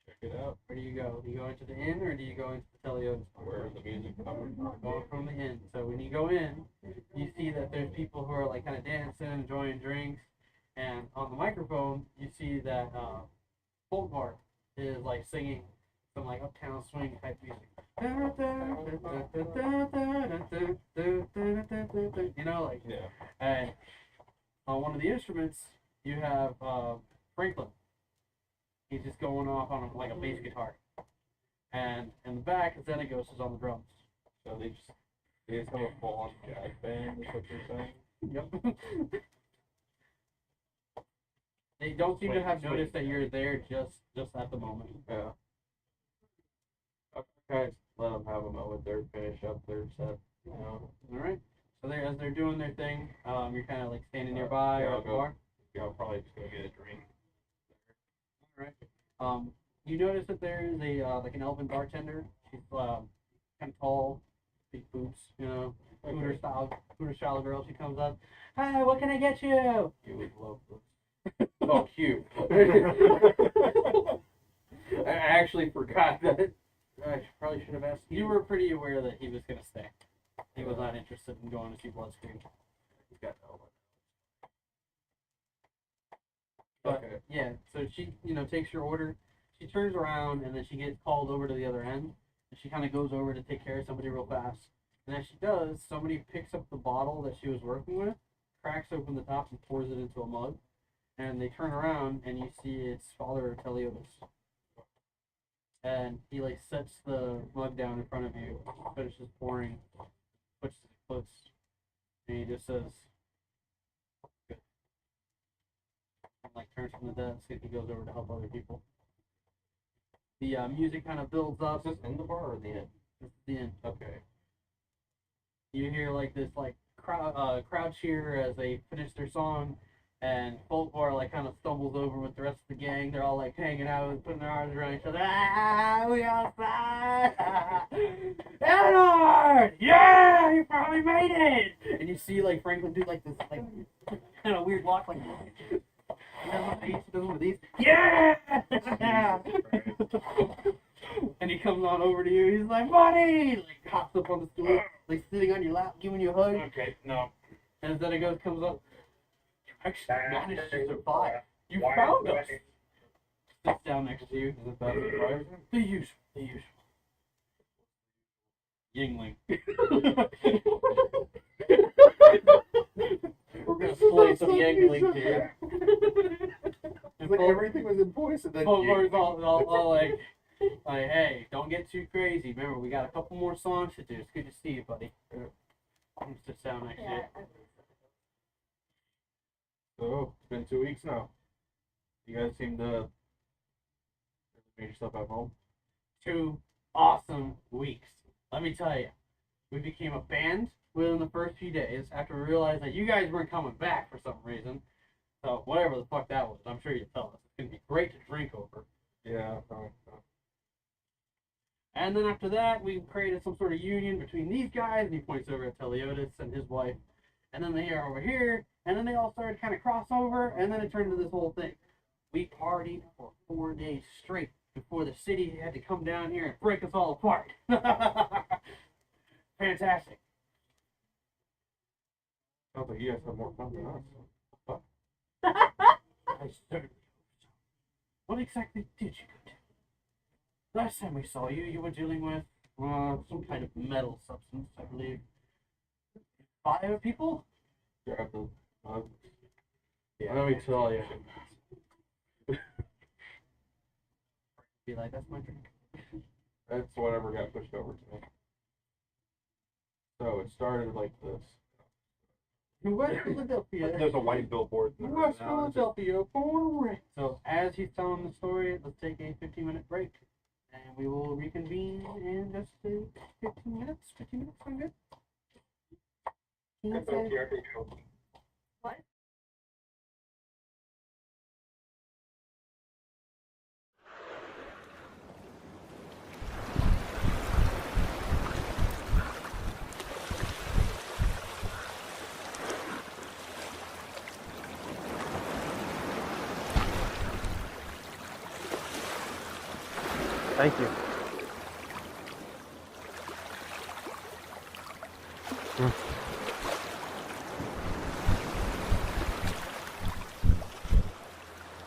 Check it out. Where do you go? Do you go into the inn or do you go into the Teliotis? Where's the music coming from? Going from the inn. So when you go in, you see that there's people who are like kind of dancing, enjoying drinks, and on the microphone you see that Folkmart is like singing some like uptown swing type music. You know, like, Yeah. and on one of the instruments you have Franklin. He's just going off on like a bass guitar, and in the back Xenagos is on the drums. So they just have a full on jazz band, is what you're saying? Yep. They don't seem to have noticed that you're there just at the moment. Yeah. Okay, let them have a moment there, finish up their set. You know, All right. So as they're doing their thing, you're kind of like standing nearby yeah, or I'll at the go. bar. Yeah, I'll probably just go get a drink. All right. You notice that there is a like an elven bartender. She's kind of tall, big boots, Hooter style girl. She comes up. Hi, what can I get you? You would love this. Oh, cute. I actually forgot that. I probably should have asked you. You were pretty aware that he was gonna stay. He was not interested in going to see Bloodscream. He's got no one. But Okay. yeah, so she, takes your order. She turns around and then she gets called over to the other end. And she kind of goes over to take care of somebody real fast. And as she does, somebody picks up the bottle that she was working with, cracks open the top and pours it into a mug. And they turn around and you see it's Father Teliotis. And he like sets the mug down in front of you, finishes pouring, puts, and he just says, good. And like turns from the desk and he goes over to help other people. The music kind of builds up. Is this in the bar or the end? This is the end. Okay. You hear like this like crowd cheer as they finish their song, and Folklore like kind of stumbles over with the rest of the gang. They're all like hanging out, putting their arms around each other. Ah, we outside! Edward! Yeah, you probably made it! And you see like Franklin do like this like kind of weird walk, like he does one of these. Yeah! And he comes on over to you. He's like, buddy! Like hops up on the stool, like sitting on your lap, giving you a hug. Okay, no. And then it comes up. You actually managed to survive. You Why- found why- us. Sits down next to you. Is it that surprising? The usual. The usual. Yingling. We're gonna play some Yingling here. It's like everything was in voice and then Folklore's all like, hey, don't get too crazy. Remember, we got a couple more songs to do. It's good to see you, buddy. Sit down next to you. Yeah. So, it's been 2 weeks now. You guys seem to make yourself at home. 2 awesome weeks. Let me tell you, we became a band within the first few days after we realized that you guys weren't coming back for some reason. So whatever the fuck that was, I'm sure you'll tell us. It's gonna be great to drink over. Yeah. And then after that, we created some sort of union between these guys, and he points over at Teliotis and his wife. And then they are over here, and then they all started to kind of cross over, and then it turned into this whole thing. We partied for 4 days straight before the city had to come down here and break us all apart. Fantastic. Sounds like you guys have more fun than us. I certainly hope so. What exactly did you go to? Last time we saw you, you were dealing with some kind of metal substance, I believe. Fire people? Grab the mug. Yeah. Let me tell you. Be like, that's my drink. That's whatever got pushed over to me. So it started like this. West Philadelphia. There's a white billboard. in the room West now. Philadelphia, born and So as he's telling the story, let's take a 15-minute break. And we will reconvene in just 15 minutes. 15 minutes, sound good? That's okay. What? Thank you.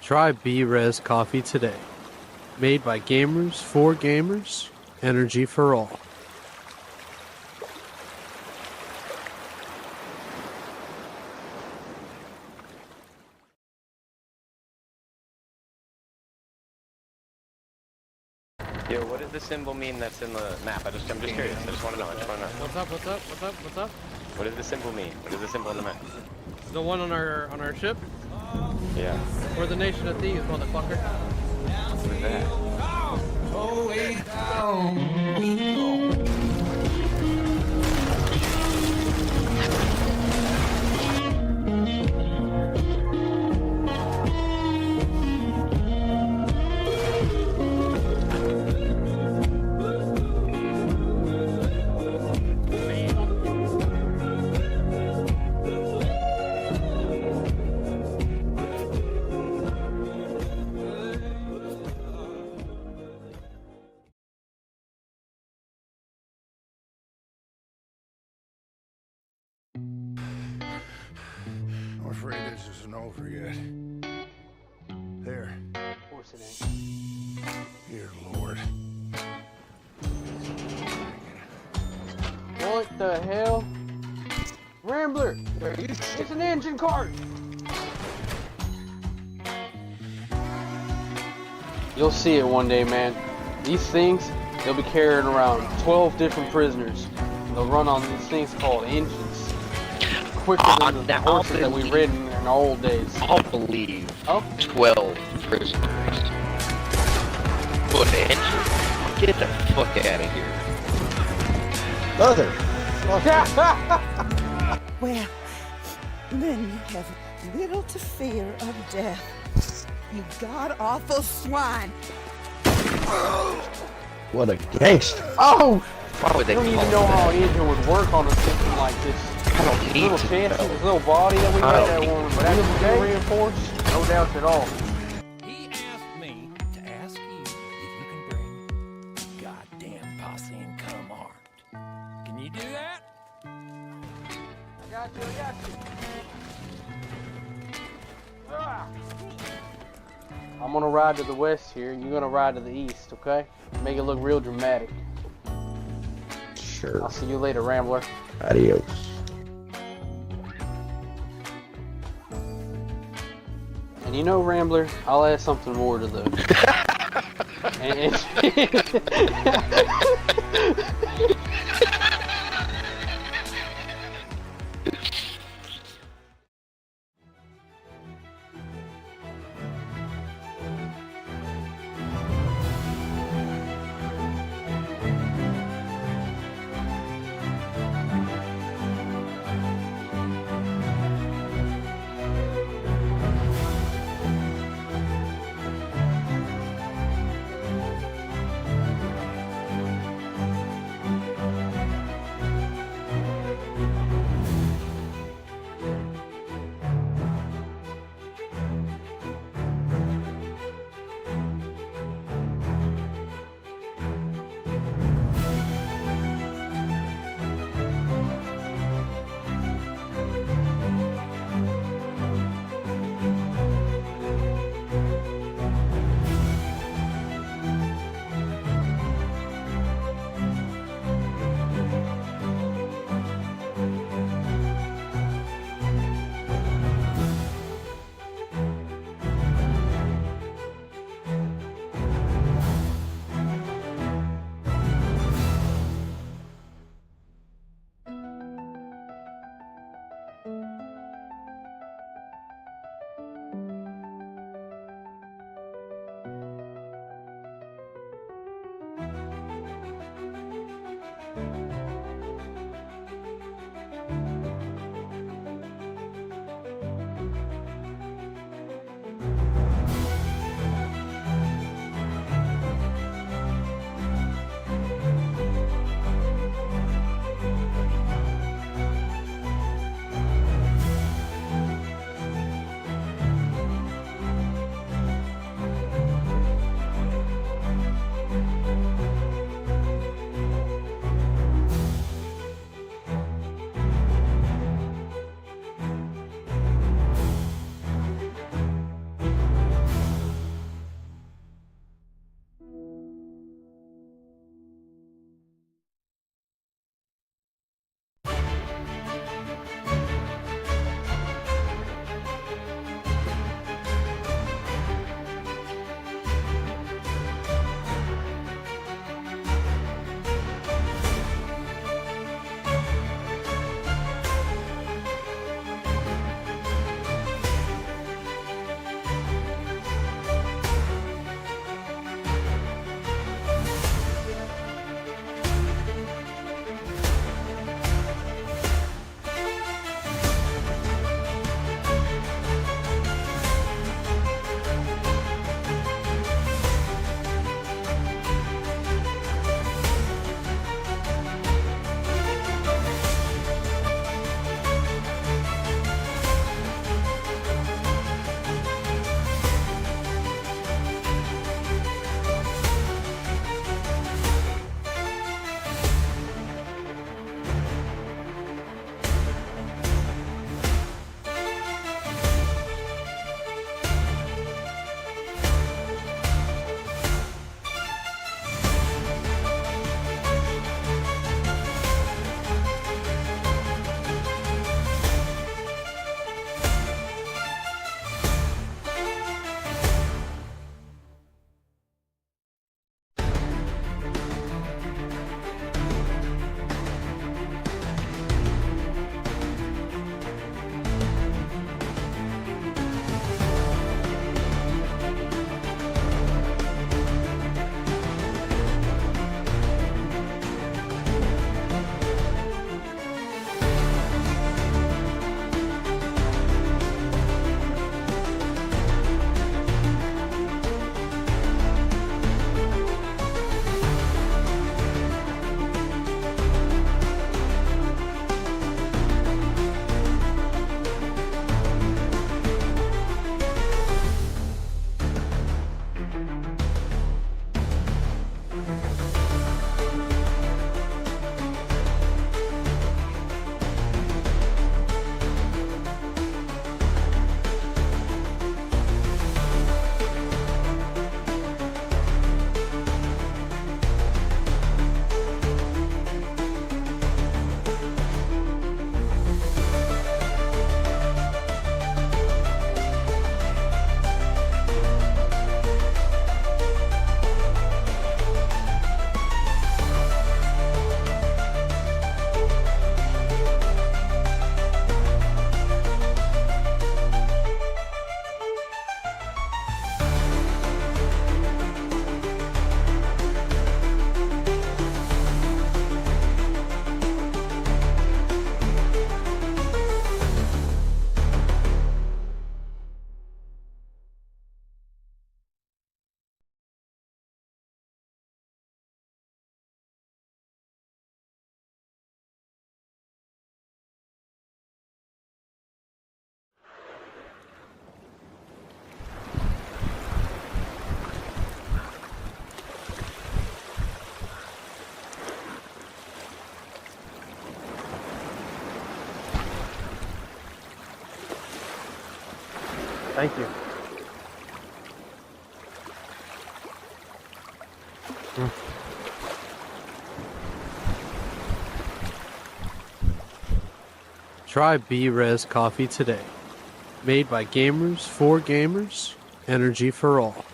Try B-Res coffee today. Made by gamers for gamers, energy for all. Yo, what does the symbol mean that's in the map? I'm just curious. I just want to know. What's up? What does the symbol mean? What is the symbol on the map? The one on our ship? Yeah. We're the Nation of Thieves, motherfucker. What is that? I'm afraid this isn't over yet. There. Of course it ain't. Dear Lord. What the hell? Rambler! It's an engine cart! You'll see it one day, man. These things, they'll be carrying around 12 different prisoners. They'll run on these things called engines. Quicker than the horses that we ridden in our old days. I'll believe Oh? 12 prisoners. What, Angel? Get the fuck out of here. Mother. Well, then you have little to fear of death. You god-awful swine. What a gangster. Oh! Why would I they don't even call know it how that? an engine would work on a system like this. I don't need Little to chassis, know. this little body that we I had don't that need one, but that's reinforced, no doubt at all. He asked me to ask you if you can bring goddamn posse and come armed. Can you do that? I got you. Ah. I'm gonna ride to the west here, and you're gonna ride to the east, okay? Make it look real dramatic. Sure. I'll see you later, Rambler. Adios. And you know, Rambler, I'll add something more to the... Thank you. Try B-Res coffee today. Made by gamers for gamers. Energy for all.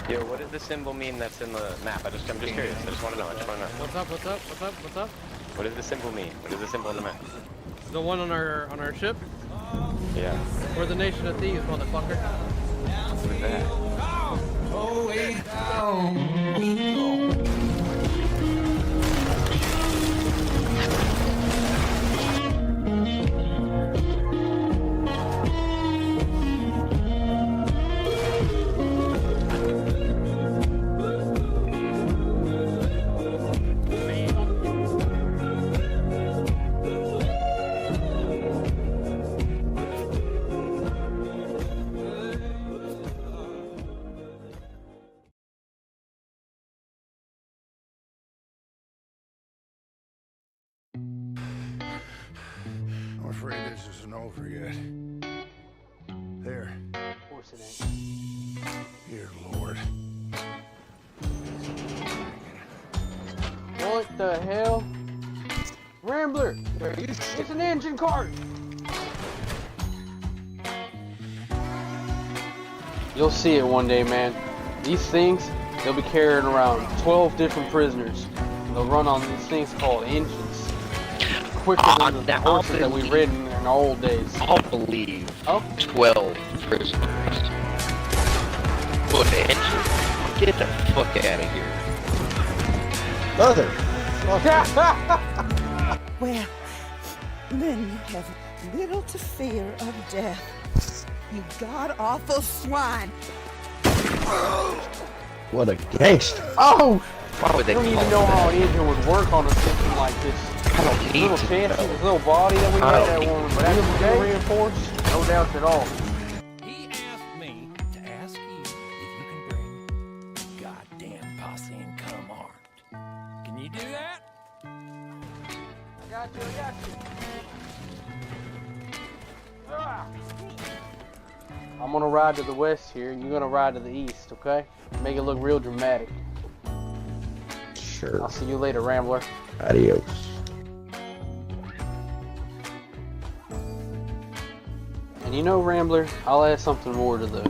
Yo, what does the symbol mean that's in the map? I'm just curious. I just want to know. What's up? What does the symbol mean? What is the symbol on the map? The one on our ship? Yeah. We're the nation of thieves, motherfucker. What is that? I'm afraid this isn't over yet. There. Of course it ain't. Here, Lord. What the hell? Rambler! It's an engine cart! You'll see it one day, man. These things, they'll be carrying around 12 different prisoners. They'll run on these things called engines. Quicker than the horses that we rid in the old days. I'll believe. Oh? 12 prisoners. Foot engine? Get the fuck out of here. Mother. Well, then you have little to fear of death. You god-awful swine. What a gangster. Oh! Why would they I don't even call know it how that? an engine would work on a system like this. I don't need Little to chassis, know. this little body that we I made don't that need one to was know. reinforced, no doubt at all. He asked me to ask you if you can bring a goddamn posse and come armed. Can you do that? I got you. Ah. I'm gonna ride to the west here, and you're gonna ride to the east, okay? Make it look real dramatic. Sure. I'll see you later, Rambler. Adios. And you know, Rambler, I'll add something more to the...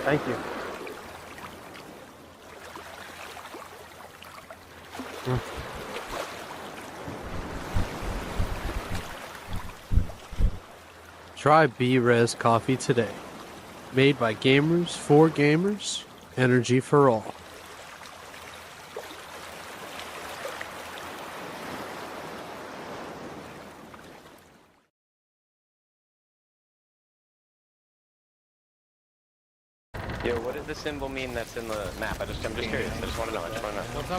Thank you. Try B-Res coffee today. Made by gamers for gamers. Energy for all. Yo, what does the symbol mean that's in the map? I'm just curious. I just want to know. What's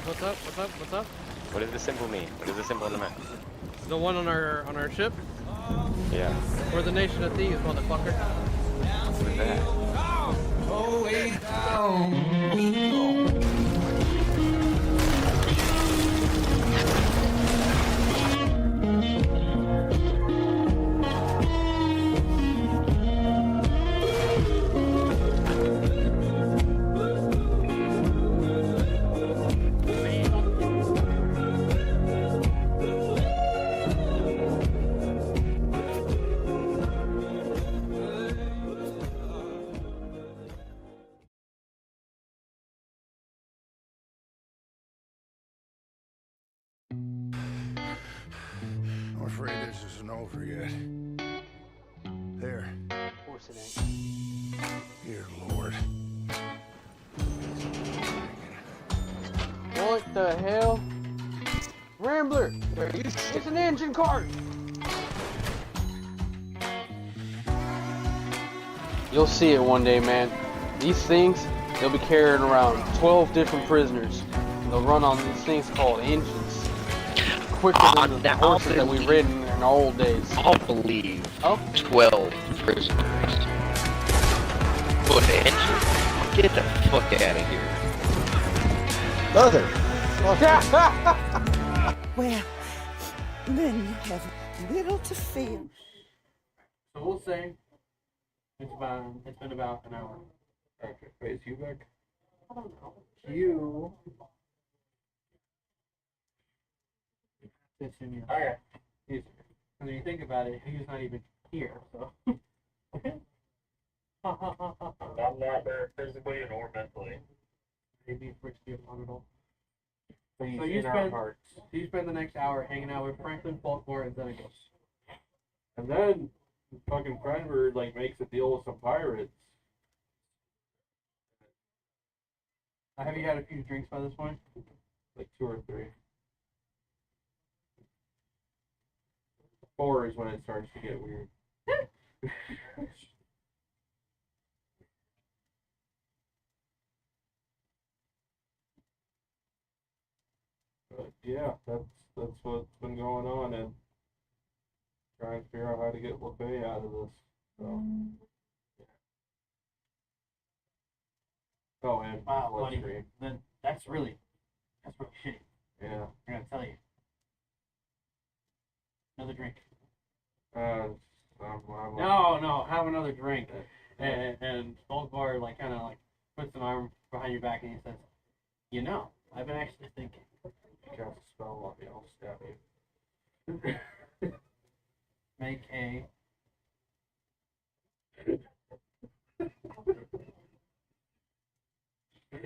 up? What does the symbol mean? What is the symbol in the map? The one on our ship? Yeah. We're the nation of thieves, motherfucker. What is that? Oh, way down. I'm afraid this isn't over yet. There. Of course it ain't. Dear Lord. What the hell? Rambler! It's an engine cart! You'll see it one day, man. These things, they'll be carrying around 12 different prisoners. And they'll run on these things called engines. Quicker than the horses that we ridden in the old days. I'll believe. Oh? 12 prisoners. What engine? Get the fuck out of here. Mother. Well, then you have little to fear. So we'll say it's been about an hour. Okay, wait, is you back? I don't know. You. Okay. When you think about it, he's not even here, so. I'm not there physically or mentally. Maybe for it to be upon it all. So So you spend the next hour hanging out with Franklin, Baltimore, and Xenagos. And then fucking Cranbird like makes a deal with some pirates. Have you had a few drinks by this point? Like 2 or 3. 4 is when it starts to get weird. But yeah, that's what's been going on, and trying to figure out how to get LeFay out of this. So. Oh, and Wow, buddy. Bloodstream. Then that's really shitty. Yeah. I'm gonna tell you. Another drink. No, have another drink. And Baltimore kind of puts an arm behind your back and he says, "You know, I've been actually thinking." Cast a spell on me, I'll stab you. Make a.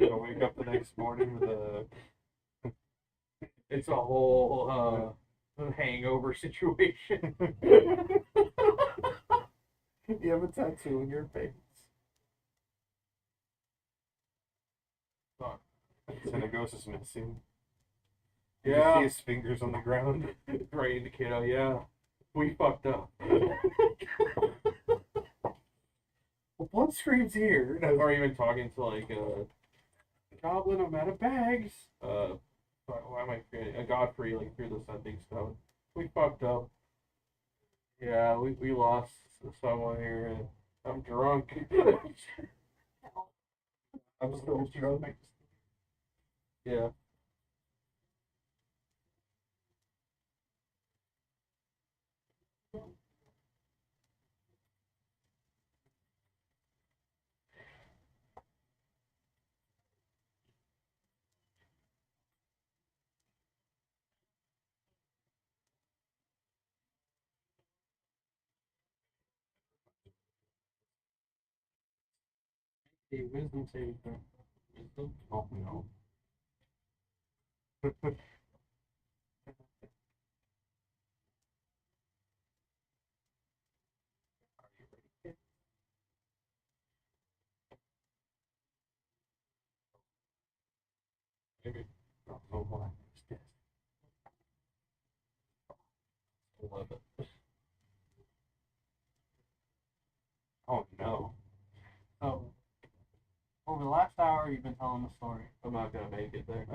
I'll wake up the next morning with a. It's a whole hangover situation. You have a tattoo in your face. Xenagos is missing. Yeah. You see his fingers on the ground. Right in the kiddo, yeah. We fucked up. Well, Bloodstream's here. Or even talking to Goblin, I'm out of bags. Why am I forgetting? A Godfrey through the sending stone. We fucked up. Yeah, we lost someone here, and I'm drunk. I'm still drunk. Yeah. The wisdom saving throw. Wisdom? Oh no. Maybe. No, no more. 11. Oh no. So, over the last hour, you've been telling the story. I'm not gonna make it there.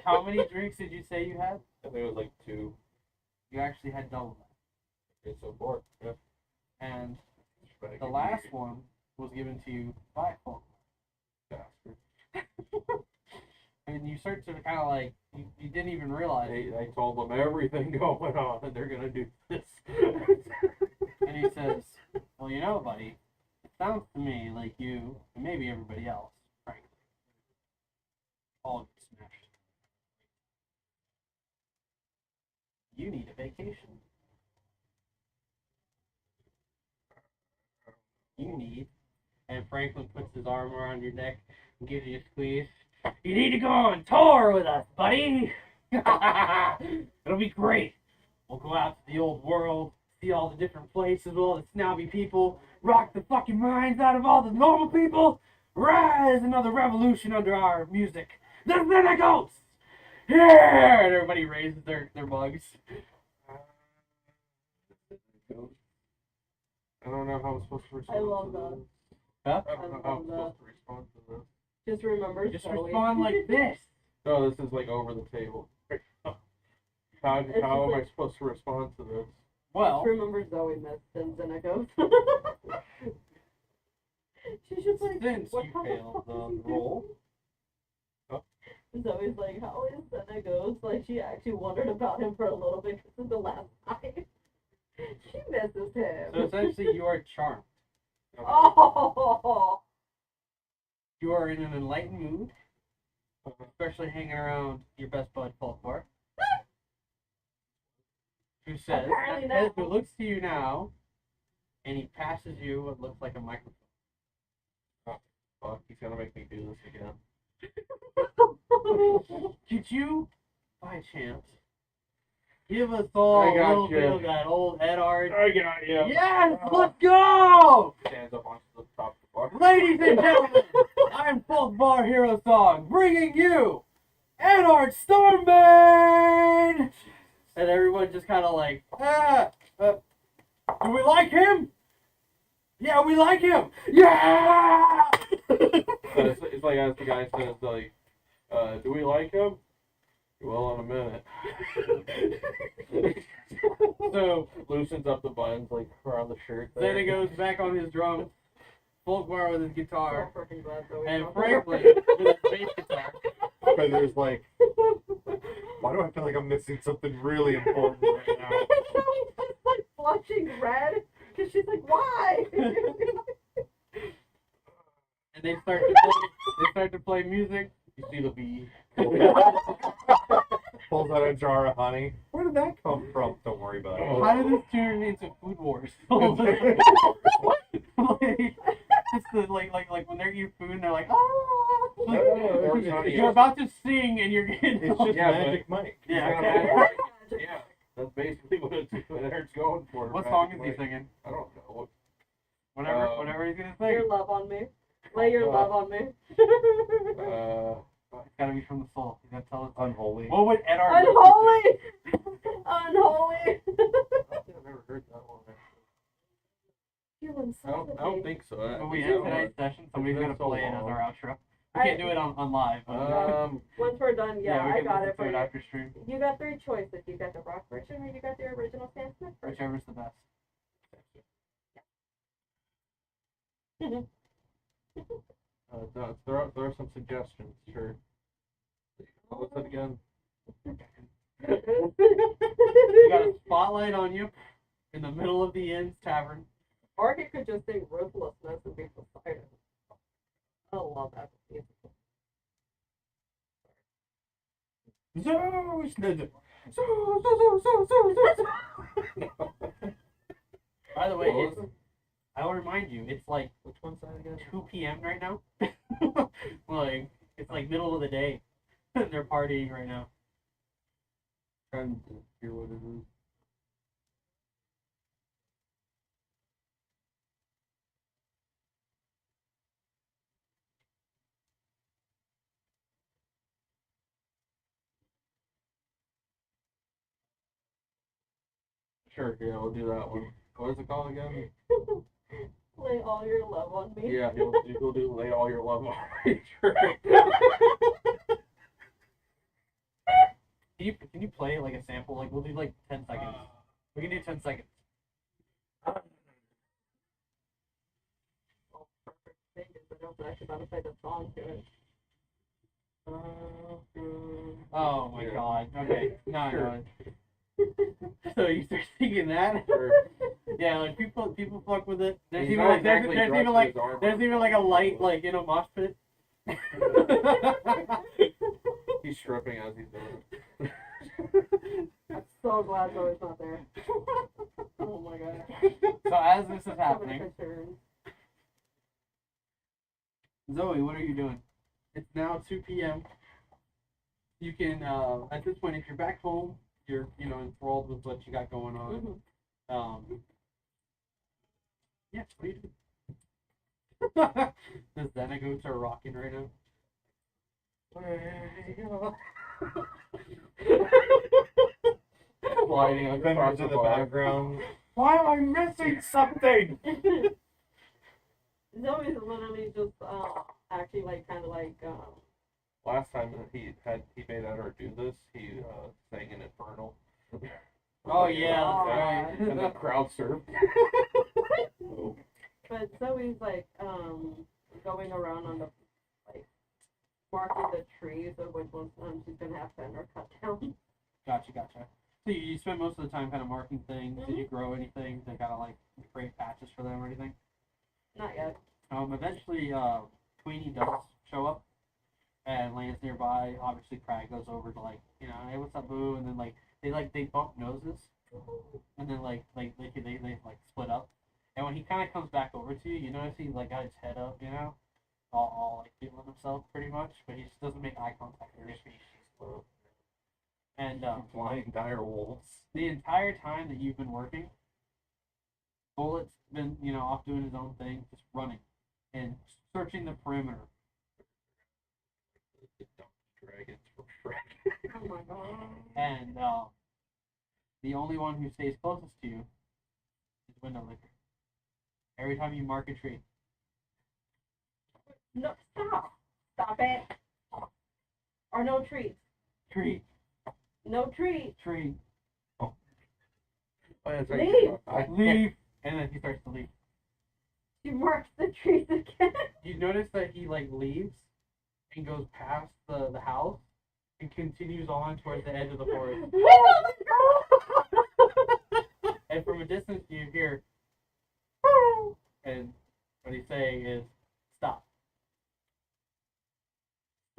How many drinks did you say you had? I think it was like 2. You actually had double that. Okay, so 4. Yeah. And the last one was given to you by Hulk. Bastard. And you start to kind of like, you didn't even realize. I told them everything going on, and they're gonna do this. And he says, well, you know, buddy, it sounds to me like you, and maybe everybody else, frankly, all get smashed. You need a vacation. You need, and Franklin puts his arm around your neck and gives you a squeeze. You need to go on tour with us, buddy. It'll be great. We'll go out to the old world, see all the different places with all the snobby people, rock the fucking minds out of all the normal people, rise another revolution under our music. The Senegals! Yeah! And everybody raises their mugs. I don't know how I'm supposed to respond. I love to that. this. Huh? I don't know how I'm supposed to respond to this. Just remember, Just Zoe. respond like this. No, this is like over the table. How It's am just I like- supposed to respond to this? Well, Just remember Zoe missed and Zenegos. She's just like, since what you kind failed of fuck is the he roll, doing? Zoe's like, how is Zenegos? Like, she actually wondered about him for a little bit because of the last time. She misses him. so essentially you are charmed. Oh! You are in an enlightened mood, especially hanging around your best bud, Fulkbar, who says, Apparently not. who looks to you now, and he passes you what looks like a microphone. Fuck, he's gonna make me do this again. Could you, by chance, give us all I a got little you. bit of that old Edard? I got you. Yes, let's go! Stands up onto the top of the bar. Ladies and gentlemen, I'm Fulkbar Hero Song, bringing you Edard Stormbane! And everyone just kind of like, do we like him? Yeah, we like him! Yeah! It's like as the guy says, like, do we like him? Well, in a minute. So, Loosens up the buttons, like, around the shirt. then he goes back on his drums, Fulkbar with his guitar, So freaking glad Zoe's and not Franklin there. with his bass guitar. But there's like, why do I feel like I'm missing something really important right now? Zoe's just like blushing red because she's like, why? And they start to play music. You see the bee. Pulls out a jar of honey. Where did that come from? Don't worry about it. How did this turn into Food Wars? Like, it's the, like when they're eating food and they're like, oh, like, you're about to sing and you're getting. It's just Yeah, Magic Mike. Yeah, Yeah, that's basically what Eric's going for. What right? song is he Like, singing? I don't know. Whatever he's gonna Lay your sing. love on me. Lay your love on me. It's gotta be from the soul. You gotta tell us. Unholy. What would Edard? Unholy! Unholy! I've never heard that one. Feeling I don't think so. When we end tonight's session, somebody's It's gonna been so play it as long. our outro. We can't do it on live. But, Once we're done, yeah, we I can got listen it to for it you. after stream. You got 3 choices. You got the rock version or you got the original Stan Smith version. Whichever's the best. There are some suggestions. Sure. What's that again? You got a spotlight on you in the middle of the inn's tavern. Or he could just sing Ruthlessness and be Poseidon. I love that. By the way, I will remind you, it's like one side again? 2 p.m. right now. Like, it's like middle of the day. They're partying right now. Trying to hear what it is. Sure, yeah, we'll do that one. What is it called again? Lay all your love on me. Yeah, he'll do lay all your love on me. Can you play like a sample? Like we'll do like 10 seconds. We can do 10 seconds. Fingers, but I was actually about to play the song to it. Oh my Yeah. god. Okay. No, Sure. no. So you start singing that? Sure. Yeah, like people fuck with it. There's He's even not like there's exactly even dressed like in his armor. there's even like a light like in a mosh pit. He's stripping as he's doing it. I'm so glad Zoe's not there. Oh my god. So as this is So many happening, pictures. Zoe, what are you doing? It's now 2 p.m. You can at this point, if you're back home, you're enthralled with what you got going on. Yeah, what are you doing? The Xenagoats are rocking right now. Sliding across Vendors the in the bar. background. Why am I missing something? Zoe's literally just actually like kind of like Last time that he made her do this, he sang an Infernal. Oh yeah, that's Oh, right. And then crowd surfed. but Zoe's like going around on the like marking the trees of which ones she's gonna have to or cut down. Gotcha. So you spend most of the time kind of marking things. Did you grow anything to kind of like create patches for them or anything? Not yet. Eventually, Queenie does show up and lands nearby. Obviously, Crag goes over to like, hey, what's up, boo? And then like they bump noses, and then they split up. And when he kind of comes back over to you, you notice he like got his head up, all like feeling himself pretty much, but he just doesn't make eye contact with you. And Flying dire wolves. the entire time that you've been working, Bullet's been, off doing his own thing, just running and searching the perimeter. Dragons from Shrek. Oh my god. And the only one who stays closest to you is Window Licker. Every time you mark a tree. No, stop. Stop it. Or no trees. Tree. No trees. Tree. Oh, that's Leave. Leave. And then he starts to leave. She marks the trees again. You notice that he leaves and goes past the house and continues on towards the edge of the forest. And from a distance you hear and what he's saying is stop.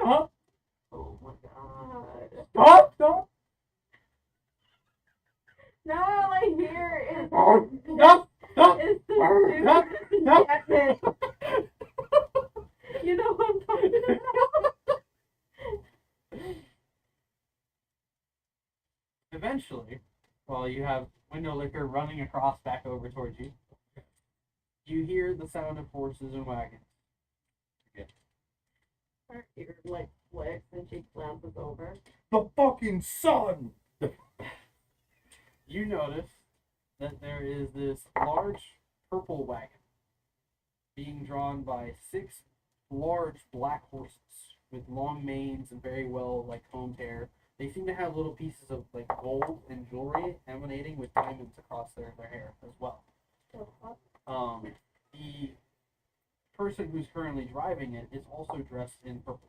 Stop! Oh my god. Stop! Now all I hear is Stop! is the stupid You know what I'm talking about? Eventually, while you have Window Licker running across back over towards you, you hear the sound of horses and wagons. Her ear like flicks and she glances over. The fucking sun! You notice that there is this large purple wagon being drawn by 6 large black horses with long manes and very well combed hair. They seem to have little pieces of gold and jewelry emanating with diamonds across their hair as well. The person who's currently driving it is also dressed in purple,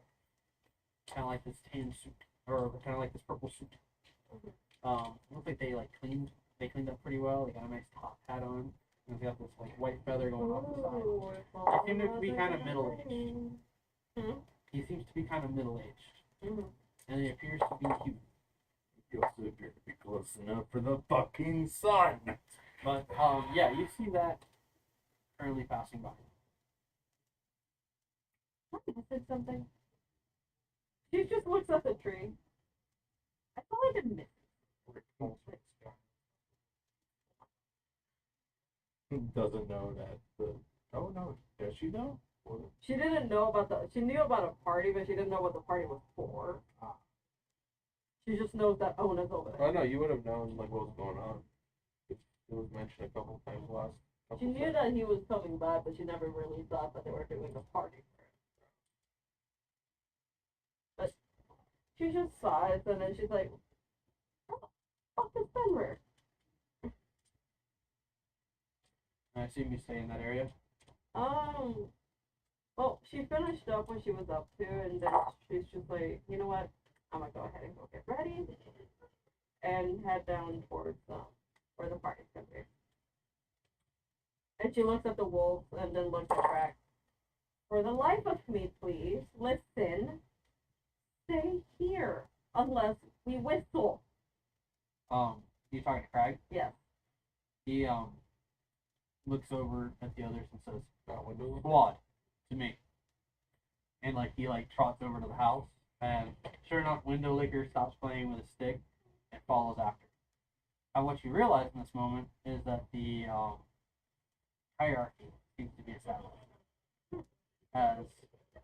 kind of like this tan suit, or kind of like this purple suit. Looks like they cleaned up pretty well. They got a nice top hat on, and they got this white feather going off the side. They seem to be kind of middle aged. He seems to be kind of middle aged, and he appears to be cute. You also appear to be close enough for the fucking sun. But yeah, you see that currently passing by. I said something. She just looks at the tree. I feel like a miss. Doesn't know that the. Oh no, does she know? Or- She didn't know about she knew about a party, but she didn't know what the party was for. She just knows that Ona's over there. Oh no, you would have known like what was going on. It was mentioned a couple times last. She knew that he was coming back, but she never really thought that they were doing a party for him. But she just sighs, and then she's like, "Oh, fuck is Fenrir?" I assume you stay in that area. Well, she finished up what she was up to, and then she's just like, you know what? I'm gonna go ahead and go get ready and head down towards where the party's gonna be. And she looks at the wolves and then looks at Craig. For the life of me, please, listen. Stay here unless we whistle. You talking to Craig? Yes. He looks over at the others and says, "Squad," to me. And like he like trots over to the house, and sure enough, Window Licker stops playing with a stick and follows after. And what you realize in this moment is that the hierarchy seems to be established. As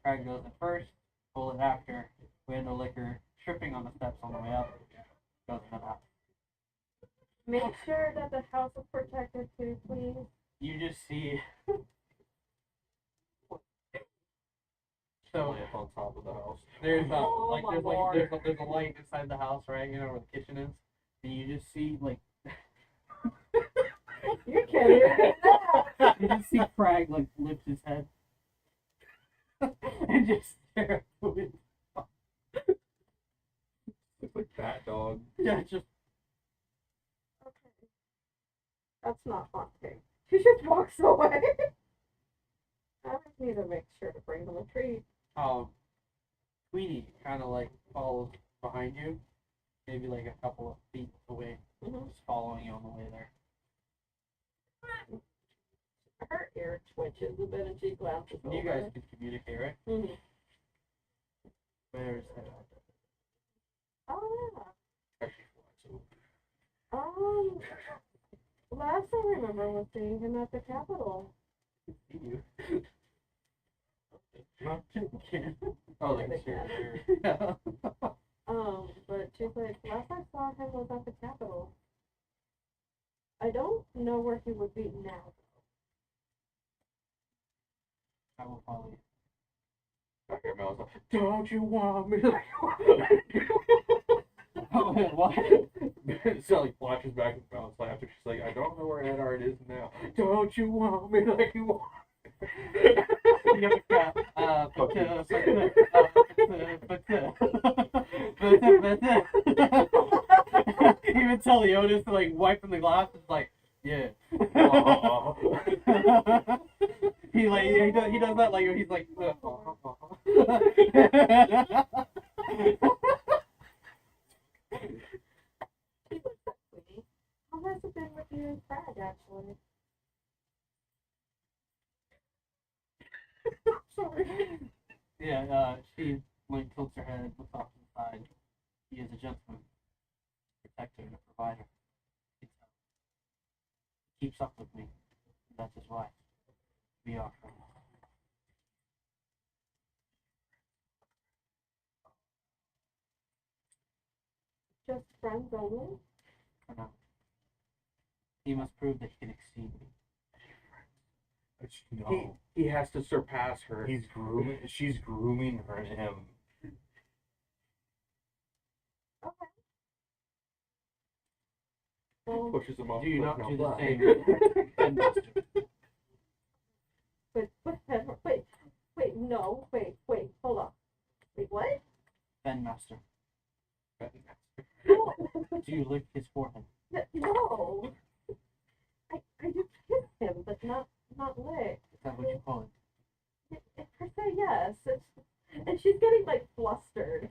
Craig goes in first, Bullet after, Window Licker tripping on the steps on the way up, goes in the house. Make sure that the house is protected too, please. You just see. So up on top of the house. there's Oh, there's a light inside the house, right? You know where the kitchen is, and you just see like You can't even get that. you just see Craig like lift his head and just stare at the window. It's like that dog. Yeah, just Okay. That's not fun, too. She just walks away. I just need to make sure to bring them a treat. Tweety kind of like follows behind you, maybe like a couple of feet away, just following you on the way there. Her ear twitches a bit and she glances over. You guys can communicate, right? Mhm. Where's that? Oh, yeah. Last I remember was seeing him at the Capitol. You. Oh, Yeah, like they sure. Yeah. But she's like, last I saw him was at the Capitol. I don't know where he would be now. I will follow you. Back here, Mel's like, don't you want me? Oh, what? Sally flashes back and bounces after she's like, I don't know where Edard is now. Don't you want me like you want? Even tell Leonis to like wiping the glass. It's like, yeah. He does that like he's like. How has it been with you and Fred, actually? Sorry. Yeah, she like tilts her head, looks off to the side. He is a gentleman, protector, and a provider. He keeps up with me. That is why we are friends. Just friends only? For now. He must prove that he can exceed me. No, He has to surpass her. he's grooming. She's grooming her him. Okay. Well, Pushes him off. Do you cliff not now. do the Bye. same? And master. wait, no, wait, hold on. Wait, what? Ben Master. No, Do you lick his forehead? no. I just kiss him, but not lick. Is that what you call it? Per se, yes. And she's getting like flustered.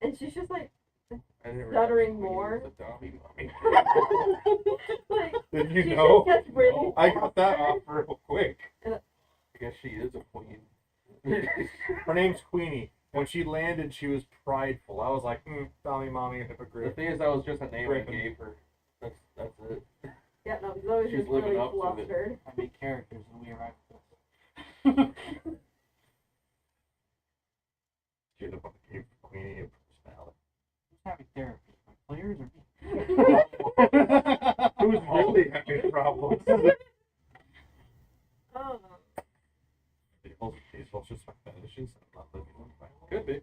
And she's just like I didn't realize stuttering we more. used the dummy mommy. like Did she you know? just gets really I got that flustered. off real quick. And- I guess she is a queen. Her name's Queenie. When she landed, she was prideful. I was like, Tommy, mommy, a The hypocrite. thing is, that was just a name I Griffin. gave her. That's it. Yeah, no, Zoe's She's just living really up to it. flustered. I made characters and we arrived at this. She ended up gave Queenie a personality. Who's having therapy? My players or me? Who's really having problems? Oh. These all just my fetishes. I'm not living them. Could be.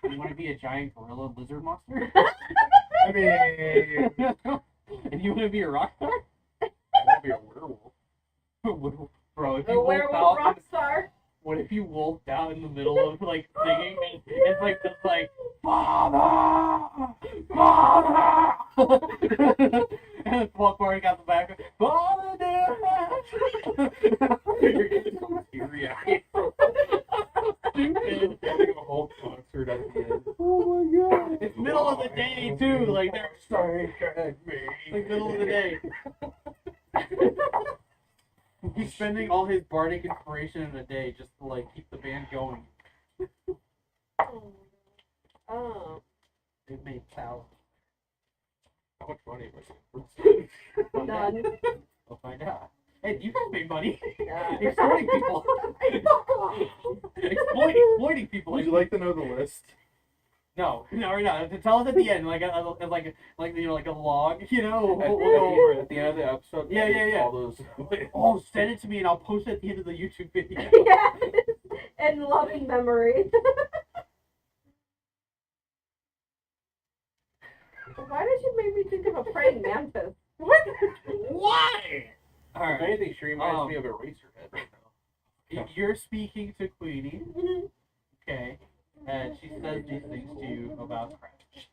You want to be a giant gorilla lizard monster? I mean, And you want to be a rock star? I want to be a werewolf. Bro, if The you wolfed werewolf out, rock star. what if you wolfed out in the middle of like singing and it's like this like Father, Father, and Paul Corey got the back, Father, dear. You're getting so teary-eyed. Stupid. Having a whole concert at the end. Oh my god! It's middle of the day too, like they're Sorry, me. like middle of the day. He's spending all his bardic inspiration in a day just to like keep the band going. Oh. They made thousands. How much money was it? None. We'll find out. Hey, you guys made money. Yeah. Exploiting people. Exploiting people. Would you like to know the list? No, right now. Tell us at the end, like you know, like a log. You know, At, we'll go. at the end of the episode, Yeah. all those. Oh, send it to me and I'll post it at the end of the YouTube video. Yeah. And loving memory. Why did you make me think of a praying mantis? What? Why? All If right. anything, she reminds me of Eraserhead right now. You're speaking to Queenie. Okay. And she says these things to you about Crash.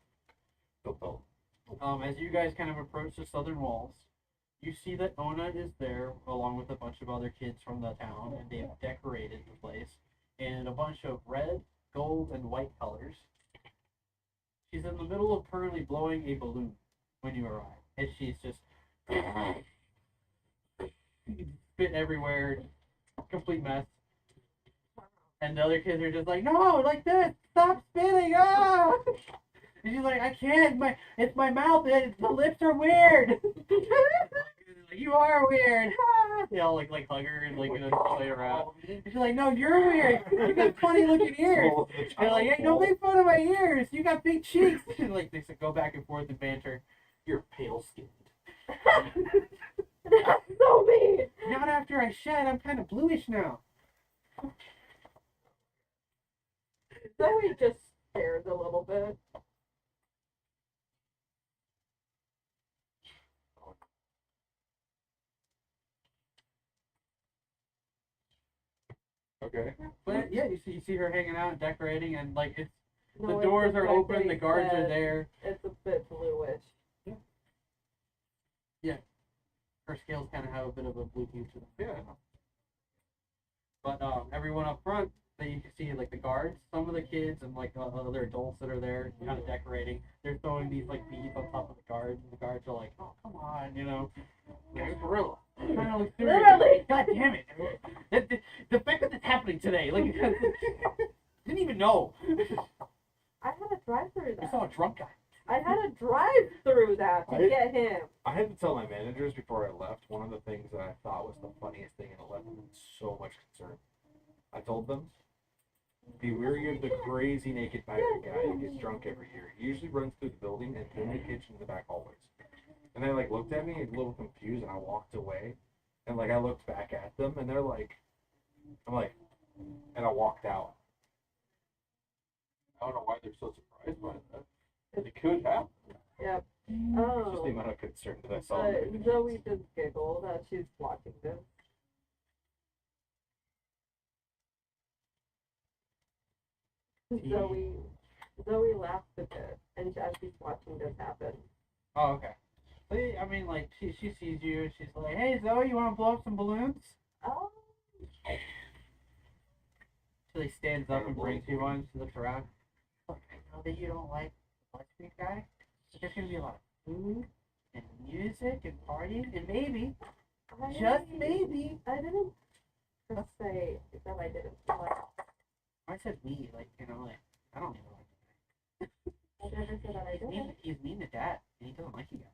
As you guys kind of approach the southern walls, you see that Ona is there along with a bunch of other kids from the town, and they've decorated the place in a bunch of red, gold, and white colors. She's in the middle of currently blowing a balloon when you arrive, and she's just spit everywhere, complete mess. And the other kids are just like, no, like this, stop spitting, ah! And she's like, I can't, it's my mouth, the lips are weird. You are weird. They all like hug her and like play around. And she's like, no, you're weird. You got funny looking ears. And they're like, hey, don't make fun of my ears. You got big cheeks. And like they go back and forth and banter. You're pale skinned. That's so mean. Not after I shed. I'm kind of bluish now. Zoe just stares a little bit. Okay. But yeah, you see her hanging out and decorating, and like it's No, the it's doors just are like open, they the guards are said, there. It's a bit bluish. Yeah, her scales kind of have a bit of a blue hue to them. Yeah. But everyone up front, that you can see like the guards, some of the kids and like other adults that are there, kind of decorating. They're throwing these like beads on top of the guards, and the guards are like, "Oh, come on, you know, there's a gorilla." I'm trying to look serious. Literally. God damn it! The fact that it's happening today, like, didn't even know. I had to drive through I that. saw a drunk guy. I had to drive through that to get him. I had to tell my managers before I left, one of the things that I thought was the funniest thing, and it left them in so much concern. I told them, be wary of the crazy naked pirate guy who gets drunk every year. He usually runs through the building and in the kitchen in the back hallways. And they like looked at me a little confused, and I walked away. And like I looked back at them, and they're like, I'm like, and I walked out. I don't know why they're so surprised by that. It could happen. Yep. Just the Oh. amount of concern that I saw. in But them. Zoe just giggled that she's watching this. Zoe laughed a bit, and as she's watching this happen. Oh, okay. See, I mean, like she sees you, and she's like, "Hey, Zoe, you want to blow up some balloons?" Oh. She like stands up and brings you one. She looks around. Look, I know that you don't like the Blood Street guy, but there's gonna be a lot of food and music and partying, and maybe, just maybe, I didn't to say that I didn't like. I said we, like, you know, like, I don't even like him. I never said that I did. He's mean to Dad, and he doesn't like you guys.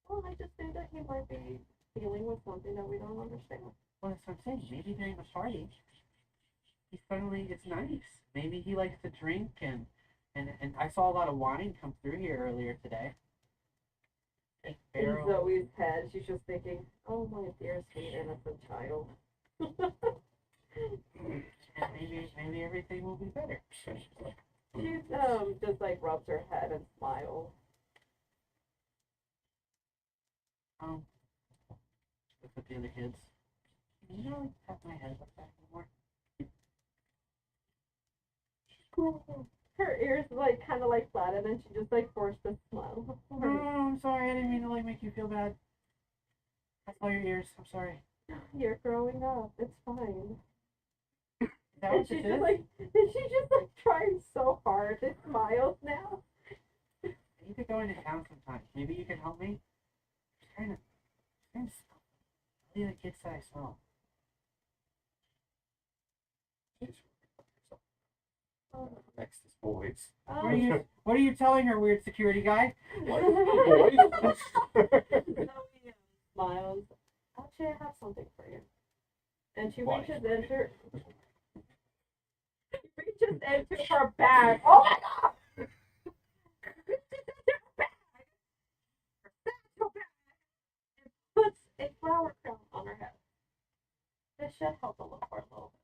Well, I just think that he might be dealing with something that we don't understand. Well, that's what I'm saying. Maybe during the party, he suddenly gets nice. Maybe he likes to drink, and I saw a lot of wine come through here earlier today. In Zoe's head, she's just thinking, oh, my dear sweet innocent child. Maybe everything will be better. She's just like rubs her head and smiles. Look at the other kids. Can you really tap my head like that anymore? Her ears like kind of like flattened, and she just like forced a smile. Oh, I'm sorry. I didn't mean to like make you feel bad. I saw your ears. I'm sorry. You're growing up. It's fine. Is that And what she's this just is? like, and she's just like trying so hard to smile now. I need to go into town sometime. Maybe you can help me. I'm trying to smell the other kids that I smell. Next is boys. What are you telling her, weird security guy? Smiles. Actually, I have something for you. And she What? reaches into her bag. Oh my god! Reaches into her bag. Her satchel bag. And puts a flower crown on her head. This should help a little for a little bit.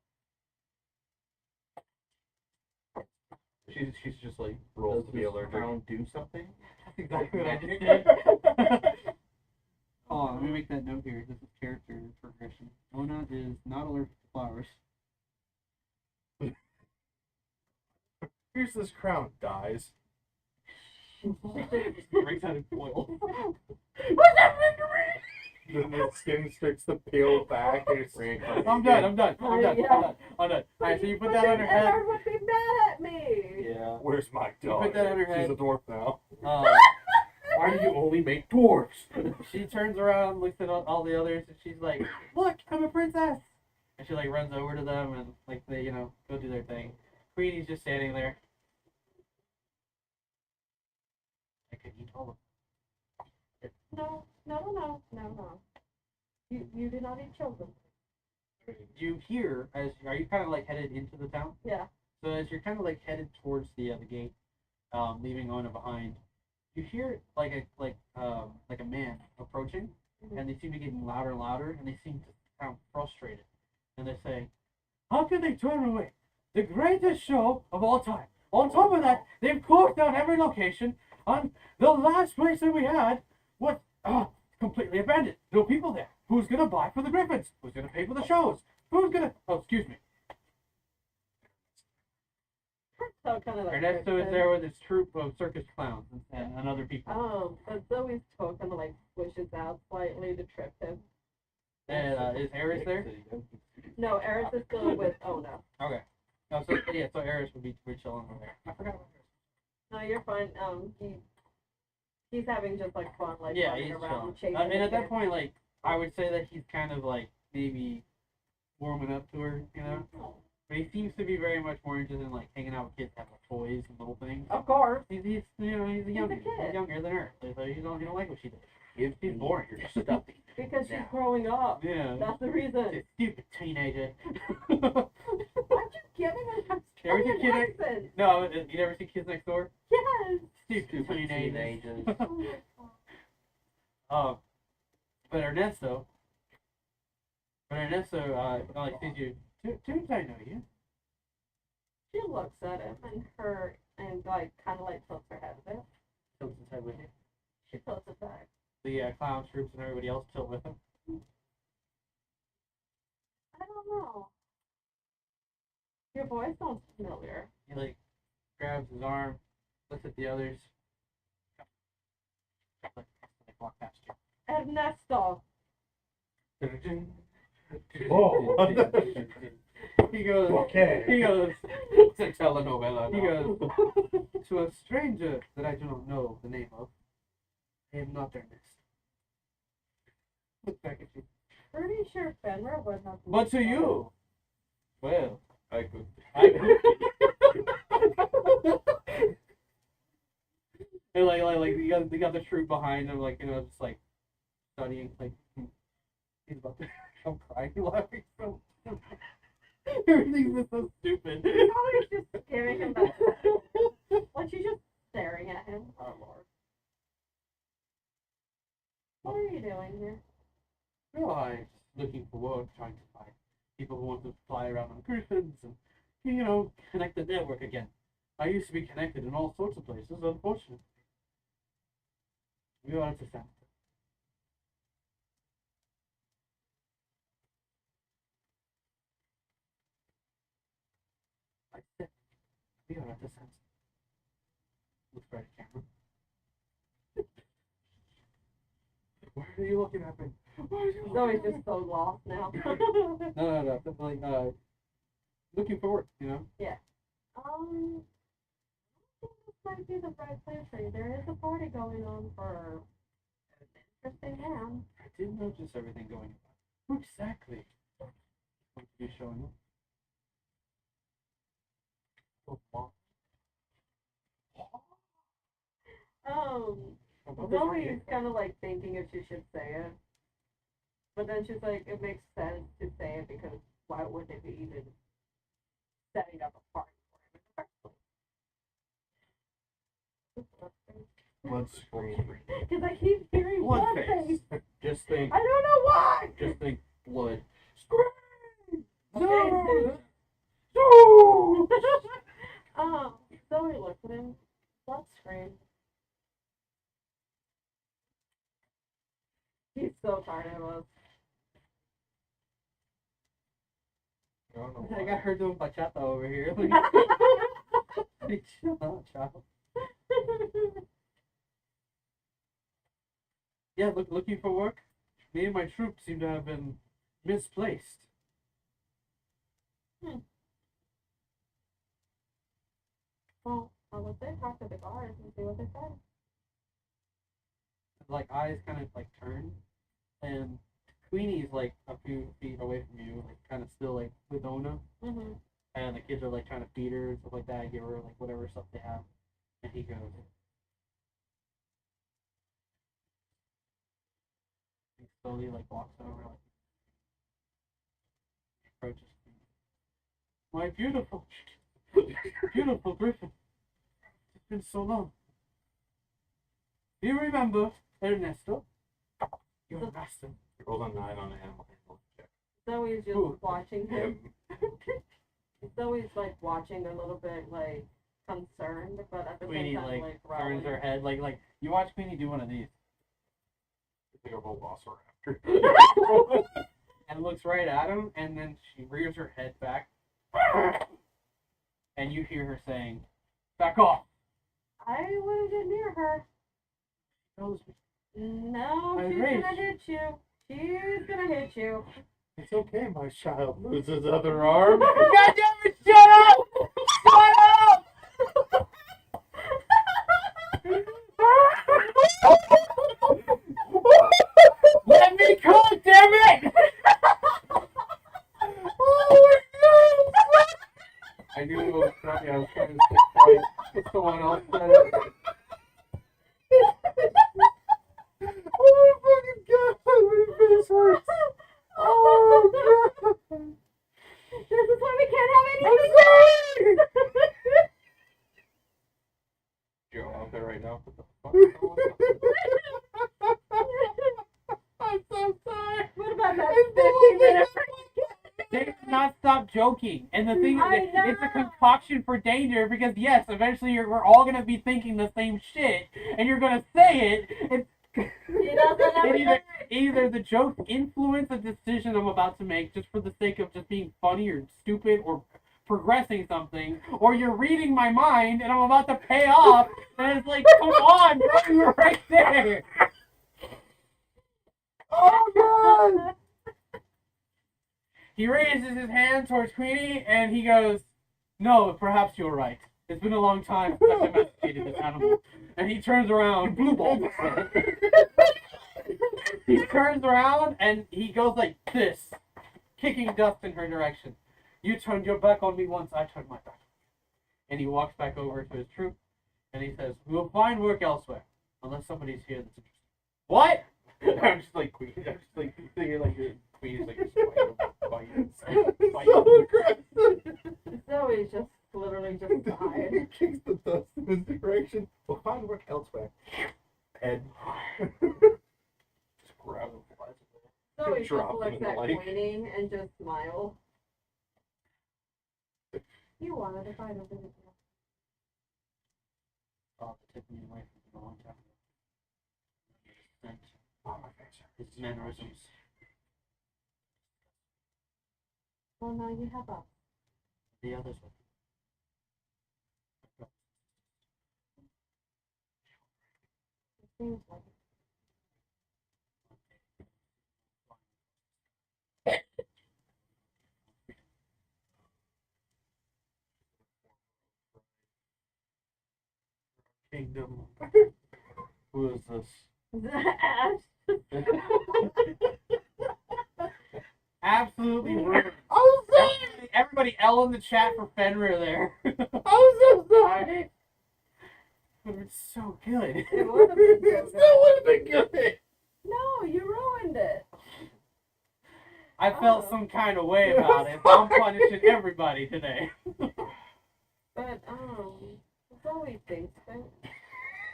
She's just like rolls to be allergic. Crown do something? That's exactly what I just did. Oh, let me make that note here. This is character progression. Ona is not allergic to flowers. Here's this crown, dies. Breaks out in foil. What's happening to me? Then the skin starts to peel back and it's I'm done. Alright, so you put that on her head. Everyone would be mad at me. Yeah. Where's my You dog? put that on her head. She's a dwarf now. Why do you only make dwarfs? She turns around, looks at all the others, and she's like, "Look, I'm a princess!" And she like runs over to them and like they, go do their thing. Queenie's just standing there. I could eat all of No. You do not eat children. You hear are you kind of like headed into the town? Yeah. So as you're kind of like headed towards the gate, leaving Ona behind, you hear like a man approaching, and they seem to be getting louder and louder, and they seem to sound frustrated, and they say, "How can they turn away the greatest show of all time? On top of that, they've closed down every location, and the last place that we had was completely abandoned. No people there. Who's gonna buy for the Griffins? Who's gonna pay for the shows? Who's gonna? Oh, excuse me." So kind of like Ernesto is there with his troupe of circus clowns and other people. But Zoe's toe kind of like pushes out slightly to trip him. And is Eris there? No, Eris is still with Ona. Okay. No, so Eris would be chilling over there. I forgot about Eris. No, you're fine. He's having just like fun, like Yeah, running he's around, chilling. chasing. I mean, the at that kids. point, like, I would say that he's kind of like maybe warming up to her, But he seems to be very much more interested in like hanging out with kids, having toys and little things. Of course. He's a younger, kid. he's younger than her, so he don't like what she does. He's boring. You're just stuffy. Because she's growing up. Yeah. That's the reason. This stupid teenager. I'm just kidding. I'm You ever see an Kids accent. No, you never see Kids Next Door? Yes. Stupid teenagers. Oh But Ernesto, like, sees you. Tunes, I know you. She looks at him and like kind of like tilts her head a bit. Tilts his head with you. She tilts it back. The clown troops and everybody else tilt with him. I don't know. Your voice sounds familiar. He like grabs his arm, looks at the others. Like walk past you. Ernesto. Oh. He goes. Okay. He goes. It's a telenovela. He now. goes to a stranger that I do not know the name of. I am not Ernest. Look back at you. pretty sure Fenrir would have. But to you, well, I could. and like you got the troop behind him, like, you know, just like studying, like he's about to come crying, laughing. So everything's just so stupid. Probably just giving him that. Like she's just staring at him. Oh Lord. What are you doing here? No, I'm looking for work, trying to find people who want to fly around on griffins and, you know, connect the network again. I used to be connected in all sorts of places, unfortunately. We are to Santa. I said, we are at the Santa. Look right at camera. Why are you looking at me? Why are you Zoe's just so lost now. No. Definitely, looking for work, you know? Yeah. I think this might be the right place for you. There is a party going on for an interesting man. I didn't notice everything going on. Who exactly going to be showing up? Oh, Mom. Zoe's kind of like thinking if she should say it. But then she's like, it makes sense to say it because why would they be even setting up a party for him? Blood scream. Because I keep hearing Blood blood face. face. Just think. I don't know why. Just think blood. Okay, Zoe looks at him. Blood scream. He's so tired of us. I don't know I why. got her doing bachata over here. Like, chill out, child. Yeah, looking for work. Me and my troop seem to have been misplaced. Well, I would say talk to the guards and see what they say. Like, eyes kind of like turn, and Queenie's like a few feet away from you, like kind of still like with Ona, Mm-hmm. and the kids are like trying to feed her and stuff like that, give her like whatever stuff they have, and he goes. He slowly like walks over, like approaches Queenie. My beautiful, beautiful Griffin. It's been so long. Do you remember Ernesto? Your master. It rolls a 9 on an animal handling check. Zoe's just Ooh. watching him. Zoe's like watching a little bit like concerned, but at the Queenie same time like growling. turns her head, like you watch Queenie do one of these, It's like a velociraptor. and looks right at him, and then she rears her head back, and you hear her saying, "Back off." I wouldn't get near her. Knows me. No, I'm she's raged. gonna hit you. She's gonna hit you. It's okay, my child loses his other arm. God damn it! Shut up! Shut up! Let me cook, damn it! Oh my God! I knew it was funny. I was trying to stay quiet, but someone else said it. Oh my fucking God! My face hurts. Oh God! This is why we can't have I'm anything. sorry! Joe out there right now. What the fuck is going on? I'm so sorry. What about that 15-minute They did not stop joking, and the thing is, I know. it's a concoction for danger because yes, eventually we're all gonna be thinking the same shit, and you're gonna say it. He doesn't have And either the joke influence the decision I'm about to make just for the sake of just being funny or stupid or progressing something, or you're reading my mind and I'm about to pay off, and it's like, come on, bro, you're right there. Oh God! He raises his hand towards Queenie and he goes, "No, perhaps you're right. It's been a long time since I've domesticated this animal." And he turns around, blue ball. He turns around and he goes like this, kicking dust in her direction. You turned your back on me once, I turned my back. And he walks back over to his troop and he says, "We'll find work elsewhere, unless somebody's here that's interested." What? I'm just like Queen. I'm just like thinking like the Queen is like just fighting. So aggressive. Zoe just literally just died. He kicks the dust in his direction. We'll find work elsewhere. Head. Just grab him. Zoe just Drop him looks in the at lake. Queenie and just smiles. You wanted to fight over the Oh, the tip me away from him a long time ago. Oh, my face. His mannerisms. Well, now you have us. The others were. It seems like it. Kingdom. Who is this? Ash. Absolutely ruined. I'm sorry. Everybody L in the chat for Fenrir there. I'm so sorry. It's so good. It would have been so It still would have been good. No, you ruined it. I felt some kind of way about it. I'm punishing everybody today. But Zoe thinks that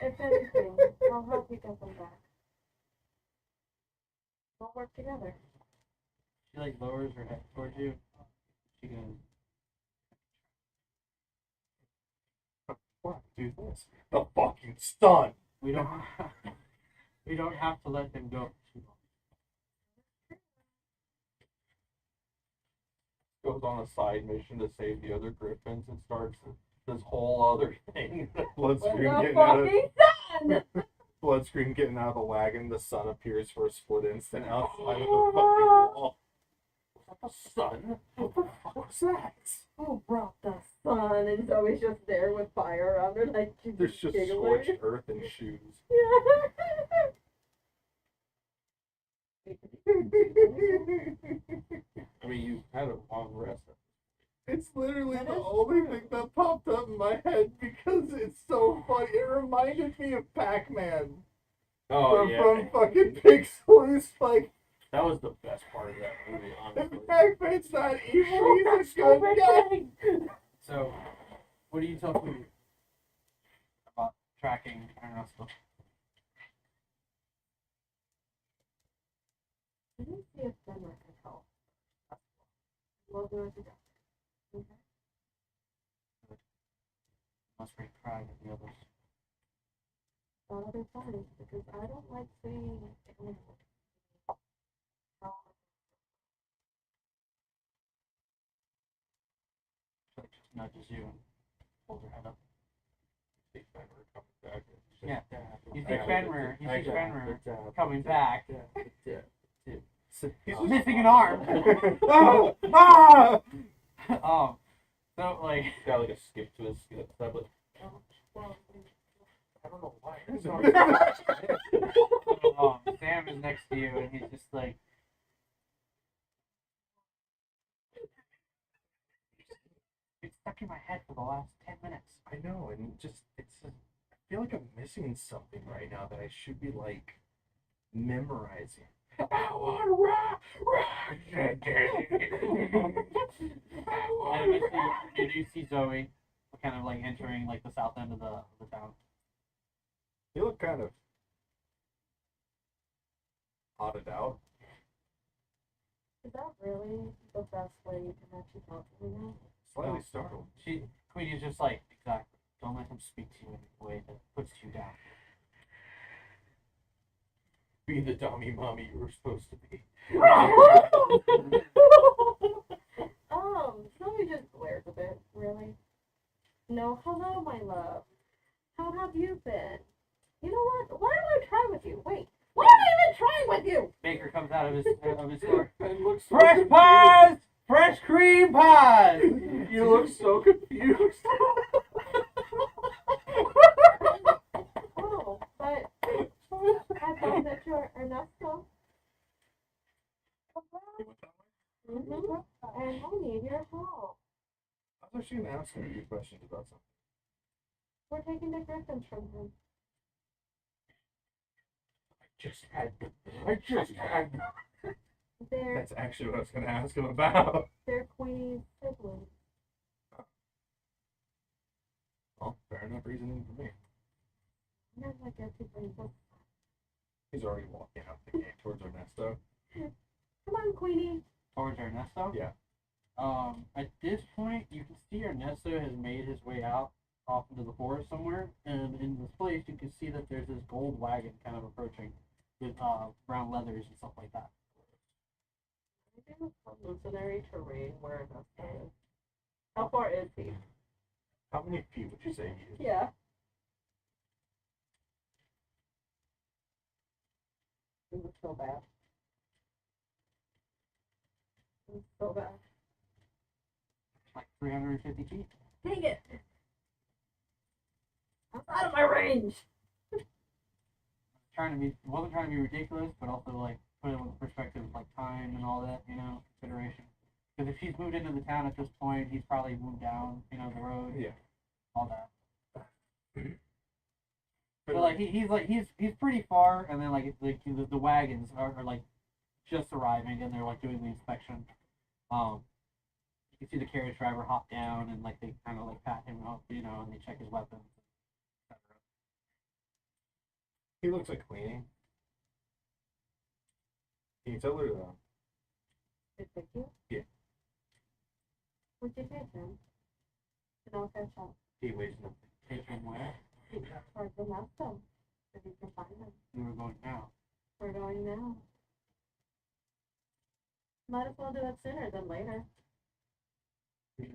if anything, I'll help you get them back. We'll work together. She like lowers her head towards you. She goes, What? Do this. The fucking stun. we don't have to let them go. Goes on a side mission to save the other griffins and starts this whole other thing. Bloodstream getting out of Bloodstream getting out of the wagon. The sun appears for a split instant outside of the fucking wall. Was that the sun? What the fuck was that? Who brought the sun? And Zoe's just there with fire around her, like she's There's just giggling. scorched earth and shoes. I mean, you had a long rest. It's literally That the is only true. thing that popped up in my head because it's so funny. It reminded me of Pac-Man from fucking Pixels. Like, That was the best part of that movie, honestly. if Pac-Man's not evil, he's a good guy. So, what do you tell me about tracking Ernesto? I didn't see if Fenrir could help. We'll do it together. Okay? Must be proud of the others. That'll be fine, because I don't like seeing anyone. So it just nudges you and holds her head up. See Fenrir coming back. Yeah, you see I- Fenrir. You I- see Fenrir I- coming back. He's Missing an arm. Ah! So like. He's got like a skip to his skip. That was. I don't know why. Sam is next to you, and he's just like. It's stuck in my head for the last 10 minutes. I know, and I feel like I'm missing something right now that I should be like memorizing. I want to rock. And eventually, you do see Zoe kind of like entering like the south end of the town. You look kind of odded out. Is that really the best way you can actually talk to me now? Slightly startled. Queenie's just like, exactly. Don't let him speak to you in a way that puts you down. Be the dummy mommy you were supposed to be. Zoe just glares a bit, really. No, hello, my love. How have you been? You know what? Why don't I try with you? Wait, why am I even trying with you? Baker comes out of his store. And looks so Fresh pies! Fresh cream pies! You look so confused. Oh, but I thought that you're Ernesto. she gonna ask him a few questions about something? We're taking the griffins from him. I just had. They're That's actually what I was gonna ask him about. they're Queenie's siblings. Well, fair enough reasoning for me. There's like a people. He's already walking out the gate towards Ernesto. Come on, Queenie. Towards Ernesto? Yeah. At this point, you can see Ernesto has made his way out off into the forest somewhere, and in this place, you can see that there's this gold wagon kind of approaching with brown leathers and stuff like that. I think it's hallucinatory terrain where Ernesto is. How far is he? How many feet would you say he is? Yeah. It was so bad. It was so bad. Like 350 feet. Dang it! I'm out of my range! Wasn't trying to be ridiculous, but also like put it with perspective of like time and all that, consideration. Because if he's moved into the town at this point, he's probably moved down, the road. Yeah. All that. So like he's pretty far, and then like the wagons are like just arriving, and they're like doing the inspection. You can see the carriage driver hop down, and like they kind of like pat him up, and they check his weapons, etc. He looks like Queenie. Can you tell her that? It's like you? Yeah. What'd you say, Tim? To know if shop. He waits nothing. Take him where? Towards the Ernesto. If you can find them. We're going now. We're going now. Might as well do it sooner than later.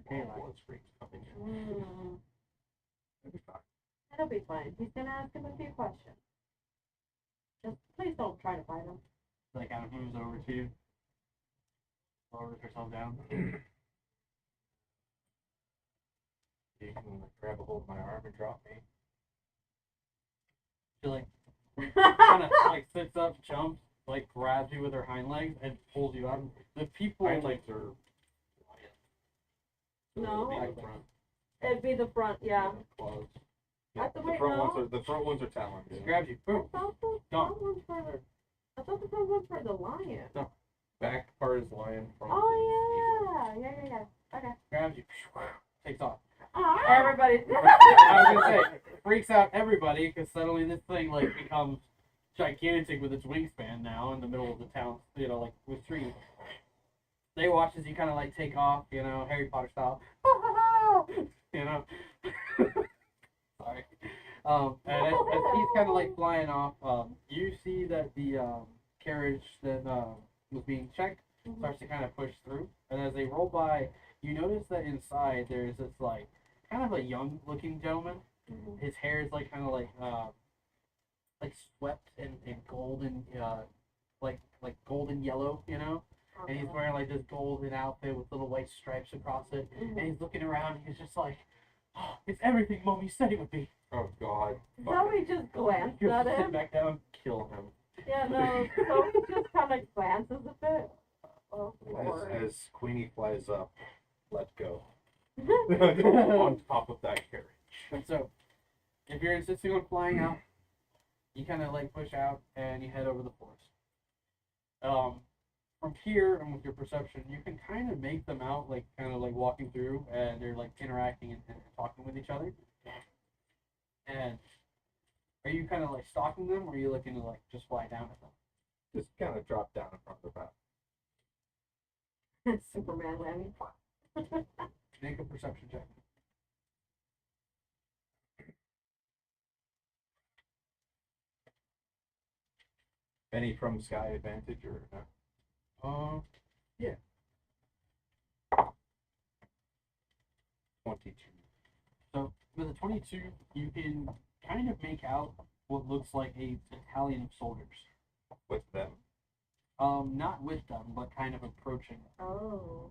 Blood springs coming in. It'll be fine. It'll be fine. He's gonna ask him a few questions. Just please don't try to fight him. Like kind of moves over to you. Lowers herself down. You can grab a hold of my arm and drop me. She like kind of like sits up, jumps, like grabs you with her hind legs and pulls you out. The people Hind legs are No. the front. It'd be the front, yeah. Claws. I Yeah, thought- wait, the front ones are talons. She grabs you. Boom. I thought the Gone. front one's for I thought the front one's for the lion. No. Back part is lion. Front Oh yeah. Okay. Grabs you. Takes off. Everybody's I was gonna say, freaks out everybody because suddenly this thing like becomes gigantic with its wingspan now in the middle of the town, like with trees. They watch as you kind of like take off, Harry Potter style, Sorry. And as he's kind of like flying off, you see that the carriage that was being checked starts to kind of push through, and as they roll by, you notice that inside there's this like kind of a young looking gentleman. His hair is like kind of like swept and golden, like golden yellow, and he's wearing like this golden outfit with little white stripes across it, and he's looking around, and he's just like, oh, it's everything Mommy said it would be. Oh God. Zoe just glanced Just at sit him. back down, kill him. Yeah, no. Zoe just kind of glances a bit. Oh, Lord. As Queenie flies up, let go. On top of that carriage. And so, if you're insisting on flying out, you kind of like push out and you head over the forest. From here and with your perception, you can kind of make them out, like kind of like walking through, and they're like interacting and talking with each other. And are you kind of like stalking them, or are you looking to like just fly down at them? Just kind of drop down in front of the path. Superman landing. Make a perception check. Any from Sky Advantage or no? Yeah. 22. So with a 22, you can kind of make out what looks like a battalion of soldiers. With them? Not with them, but kind of approaching them. Oh.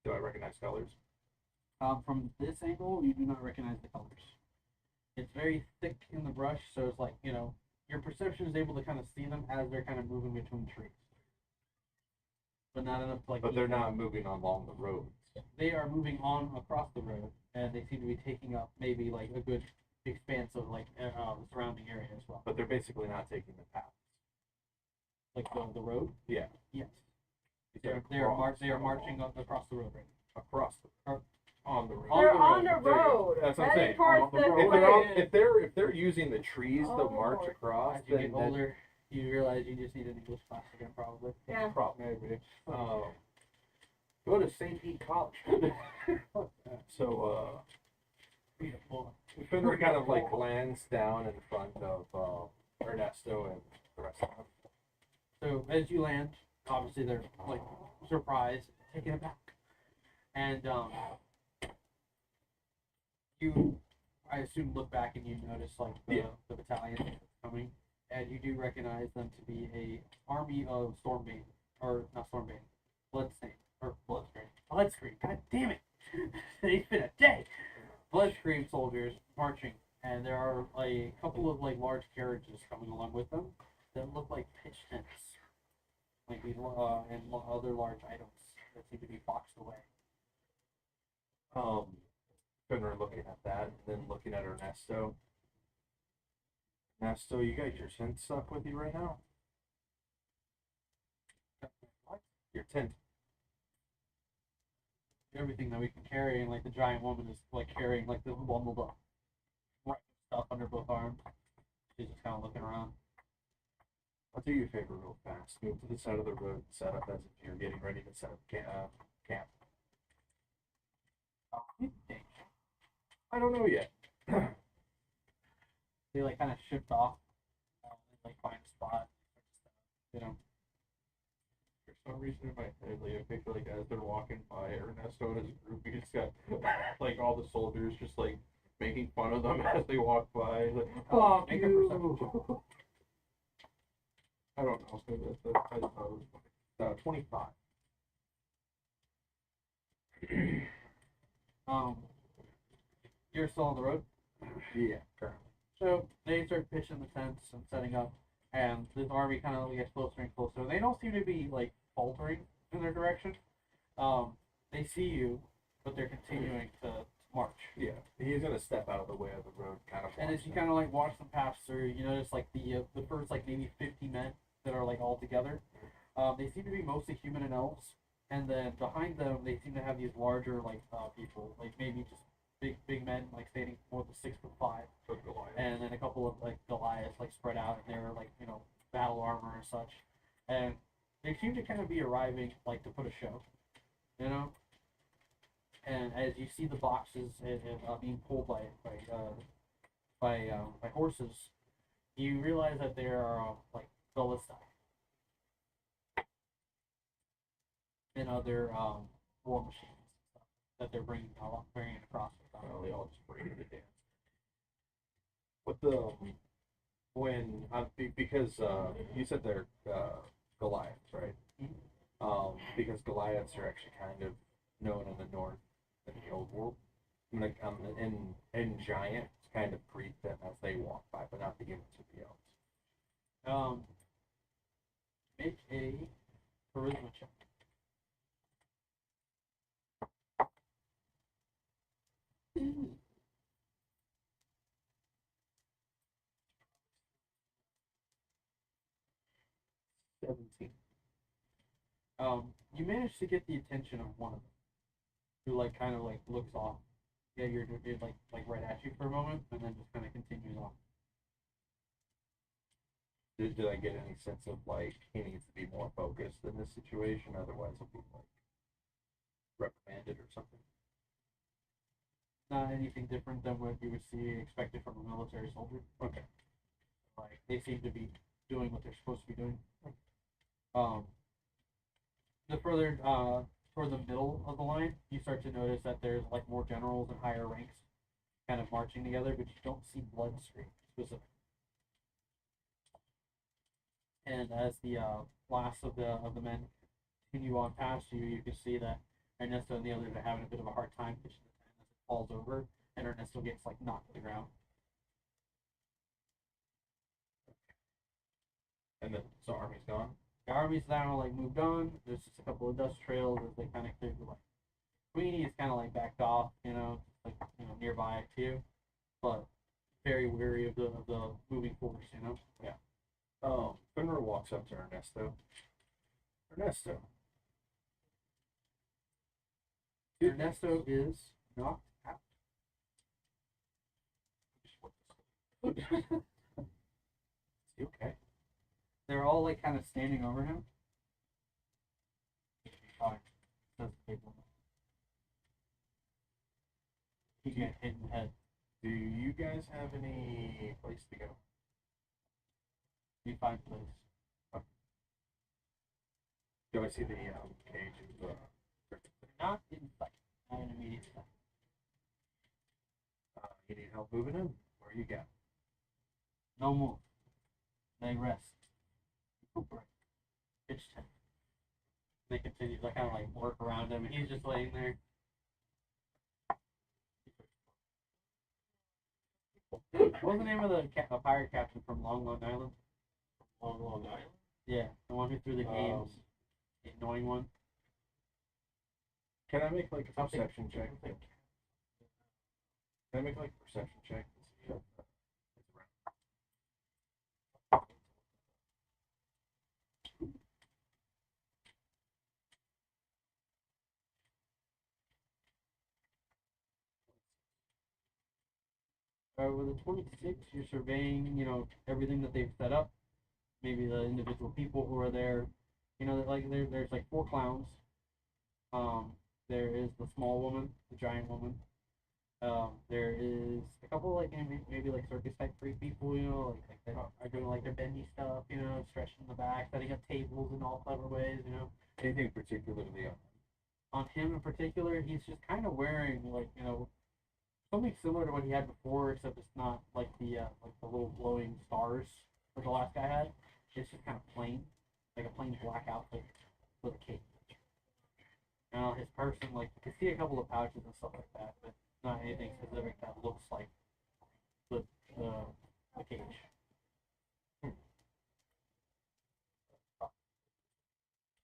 Do I recognize colors? From this angle, you do not recognize the colors. It's very thick in the brush, so it's like, your perception is able to kind of see them as they're kind of moving between trees. but not enough to like. But they're not moving along the roads. They are moving on across the road, and they seem to be taking up maybe like a good expanse of like surrounding area as well. But they're basically not taking the path. Like the road. Yeah. Yes. They're They are marching across the road right now. across the on the road. They're on the road. That's what I'm heading saying. towards the If they're using the trees to march Oh. across, As you then get older, you realize you just need an English class again, probably. Yeah. Maybe. Go to St. E. College. So Finner kind of like lands down in front of Ernesto and the rest of them. So as you land, obviously they're like surprised, taken aback, and you, I assume, look back and you notice like the battalion that's coming, and you do recognize them to be a army of Stormbane, or not Stormbane, Bloodstain, or Bloodscream. God damn it! It's been a day. Bloodscream soldiers marching, and there are a couple of like large carriages coming along with them that look like pitch tents, like and other large items that seem to be boxed away. Finner looking at that, and then looking at Ernesto. Ernesto, you got your tent stuck with you right now? What? Your tent. Everything that we can carry, and like the giant woman is like carrying like the bundled up stuff under both arms. She's just kind of looking around. I'll do you a favor real fast. Move to the side of the road, set up as if you're getting ready to set up camp. Oh, you think? I don't know yet. They like kind of shift off, and like find a spot, you know. For some reason in my head, like I picture like as they're walking by Ernesto and his group, he just got like all the soldiers just like making fun of them as they walk by. Like, oh, make a perception. I don't know. Maybe that's I just thought it was 25. You're still on the road? Yeah, currently. So they start pitching the tents and setting up, and this army kind of gets closer and closer. They don't seem to be like faltering in their direction. They see you, but they're continuing to march. Yeah, he's gonna step out of the way of the road, kind of. And as you kind of like watch them pass through, you notice like the first like maybe 50 men that are like all together. They seem to be mostly human and elves, and then behind them they seem to have these larger like people, like maybe just big men like standing more than 6'5", and then a couple of like Goliaths like spread out in their like battle armor and such, and they seem to kind of be arriving like to put a show, you know. And as you see the boxes and being pulled by horses, you realize that there are like ballista and other war machines that they're bringing across. They all just bring it down. What the when because you said they're Goliaths, right? Mm-hmm. Because Goliaths are actually kind of known in the North in the old world. Like in giants kind of greet them as they walk by, but not the humans or the elves. Make a charisma check. Mm. 17. You manage to get the attention of one of them, who like kind of like looks off. Yeah, you're like right at you for a moment, and then just kind of continues on. Did I get any sense of like he needs to be more focused in this situation, otherwise he'll be like reprimanded or something? Not anything different than what you would see expected from a military soldier. Okay. Like they seem to be doing what they're supposed to be doing. The further toward the middle of the line, you start to notice that there's like more generals and higher ranks kind of marching together, but you don't see Bloodscream specifically. And as the last of the men continue on past you, you can see that Ernesto and the others are having a bit of a hard time pitching the tent as it falls over, and Ernesto gets like knocked to the ground. And then the army's gone. The army's now like moved on. There's just a couple of dust trails as they kind of cleared the way. Queenie is kind of like backed off, like nearby too, but very wary of the moving force, Yeah. Finra walks up to Ernesto. Ernesto. Ernesto is knocked out. Is he okay? They're all like kind of standing over him. Fine. Says the big woman. He got hit in the head. Do you guys have any place to go? You find place. Okay. Do I see the cage? Not in sight. Not in immediate sight. You need help moving him? Where you got? No move. They rest. Recuperate. Pitch tent. They continue to kind of like work around him, and he's just laying there. What was the name of the pirate captain from Long Island? Long Island? Yeah, the one who threw the games. The annoying one. Can I make like a perception check? Can I make like a perception check? With the 26, you're surveying, everything that they've set up. Maybe the individual people who are there. There's like 4 clowns. There is the small woman, the giant woman. There is a couple like maybe like circus type freak people, like they are doing like their bendy stuff, stretching in the back, setting up tables in all clever ways, Anything particularly on him in particular, he's just kind of wearing like something similar to what he had before, except it's not like the little glowing stars that the last guy had. It's just kind of plain, like a plain black outfit with a cape. His person, like you can see a couple of pouches and stuff like that, but not anything specific that looks like the cage.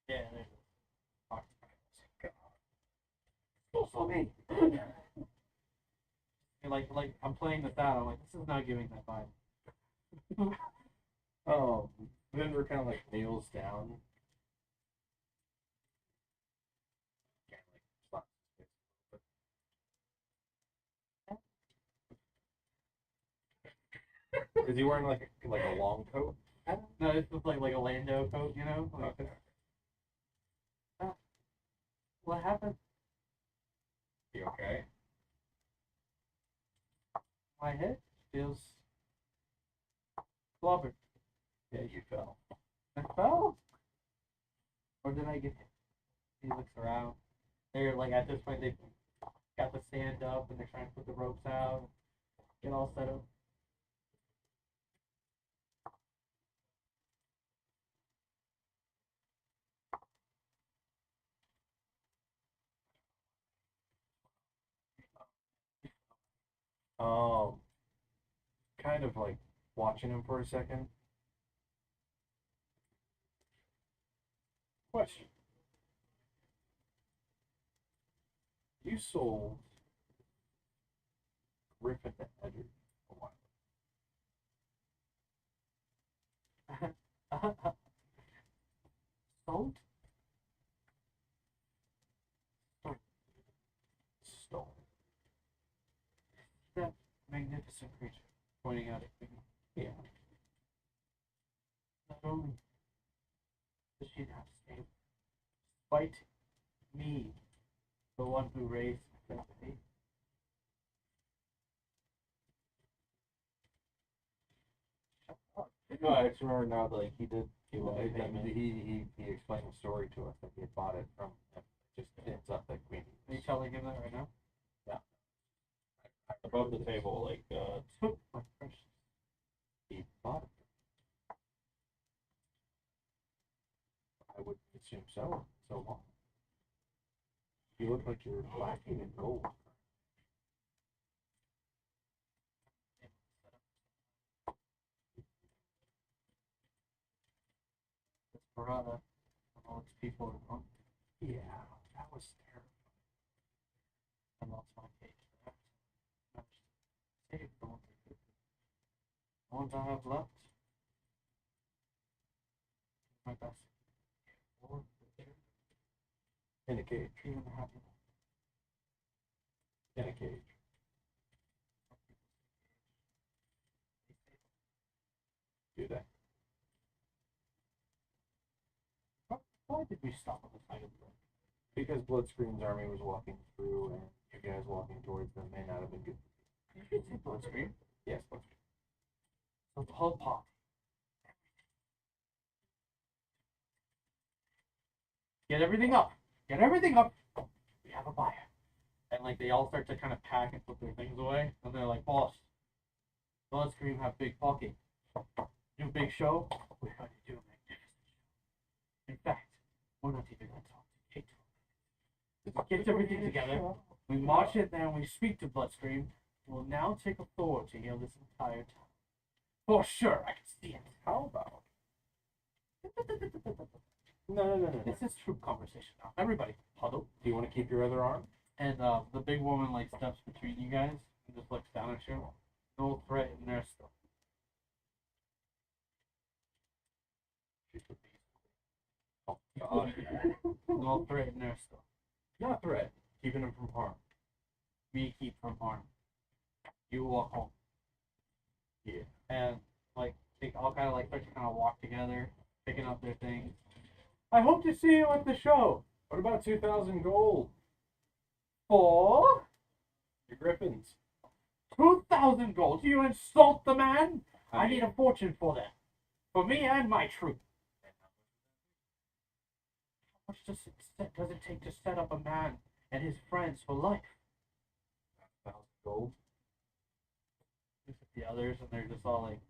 Yeah, there's also me. Like I'm playing this out. I'm like, this is not giving that vibe. Vinver kind of like kneels down. Is he wearing like a long coat? No, it's just like a Lando coat, Like, Okay. What happened? You okay? My head feels clobbered. Yeah, you fell. I fell? Or did I get hit? He looks around. They're like at this point they've got the stand up and they're trying to put the ropes out, get all set up. Kind of like watching him for a second. Question. You sold Griffin to Edward a while Sold? Stolen. That magnificent creature, pointing out at me. Yeah. Not only does she not stay, despite me, the one who raised my family. No, I just remember now that like he did give away payment. He explained the story to us that he had bought it from him. It just ends up that Queenie. Are you telling him that right now? Yeah. Above the table, like, My precious. He bought it. I would assume so. So long. You look like you're lacking in gold. brother. All its people are gone. Yeah, that was terrible. I lost my cage for that. Save the ones the ones I have left. My best. In a cage. Even the happy In a cage. Do that. Why did we stop on the side of the road? Because Bloodscreen's army was walking through, and you guys walking towards them may not have been good. Did you say Bloodscreen? Yes, Bloodscreen. So the whole pot. Get everything up. Get everything up. We have a buyer. And like they all start to kind of pack and put their things away. And they're like, boss, Bloodscreen have big pocket. Do big show. We're going to do a magnificent show. In fact, we're not even going to talk to Kate. Gets everything together. We march it down. We speak to Bloodscreen. We'll now take a Thor to heal this entire town. For sure, I can see it. How about? No. This is troop conversation now. Everybody, huddle. Do you want to keep your other arm? And the big woman like steps between you guys and just looks down at you. No threat in there still. Oh God. No threat in there still. Not threat. Keeping him from harm. Me keep from harm. You walk home. Yeah. And like they all kind of like start to kind of walk together, picking up their things. I hope to see you at the show. What about 2,000 gold? For Your griffins. 2,000 gold. You insult the man. I need a fortune for that. For me and my troop. How much does it take to set up a man and his friends for life? 1,000 gold. Look at the others, and they're just all like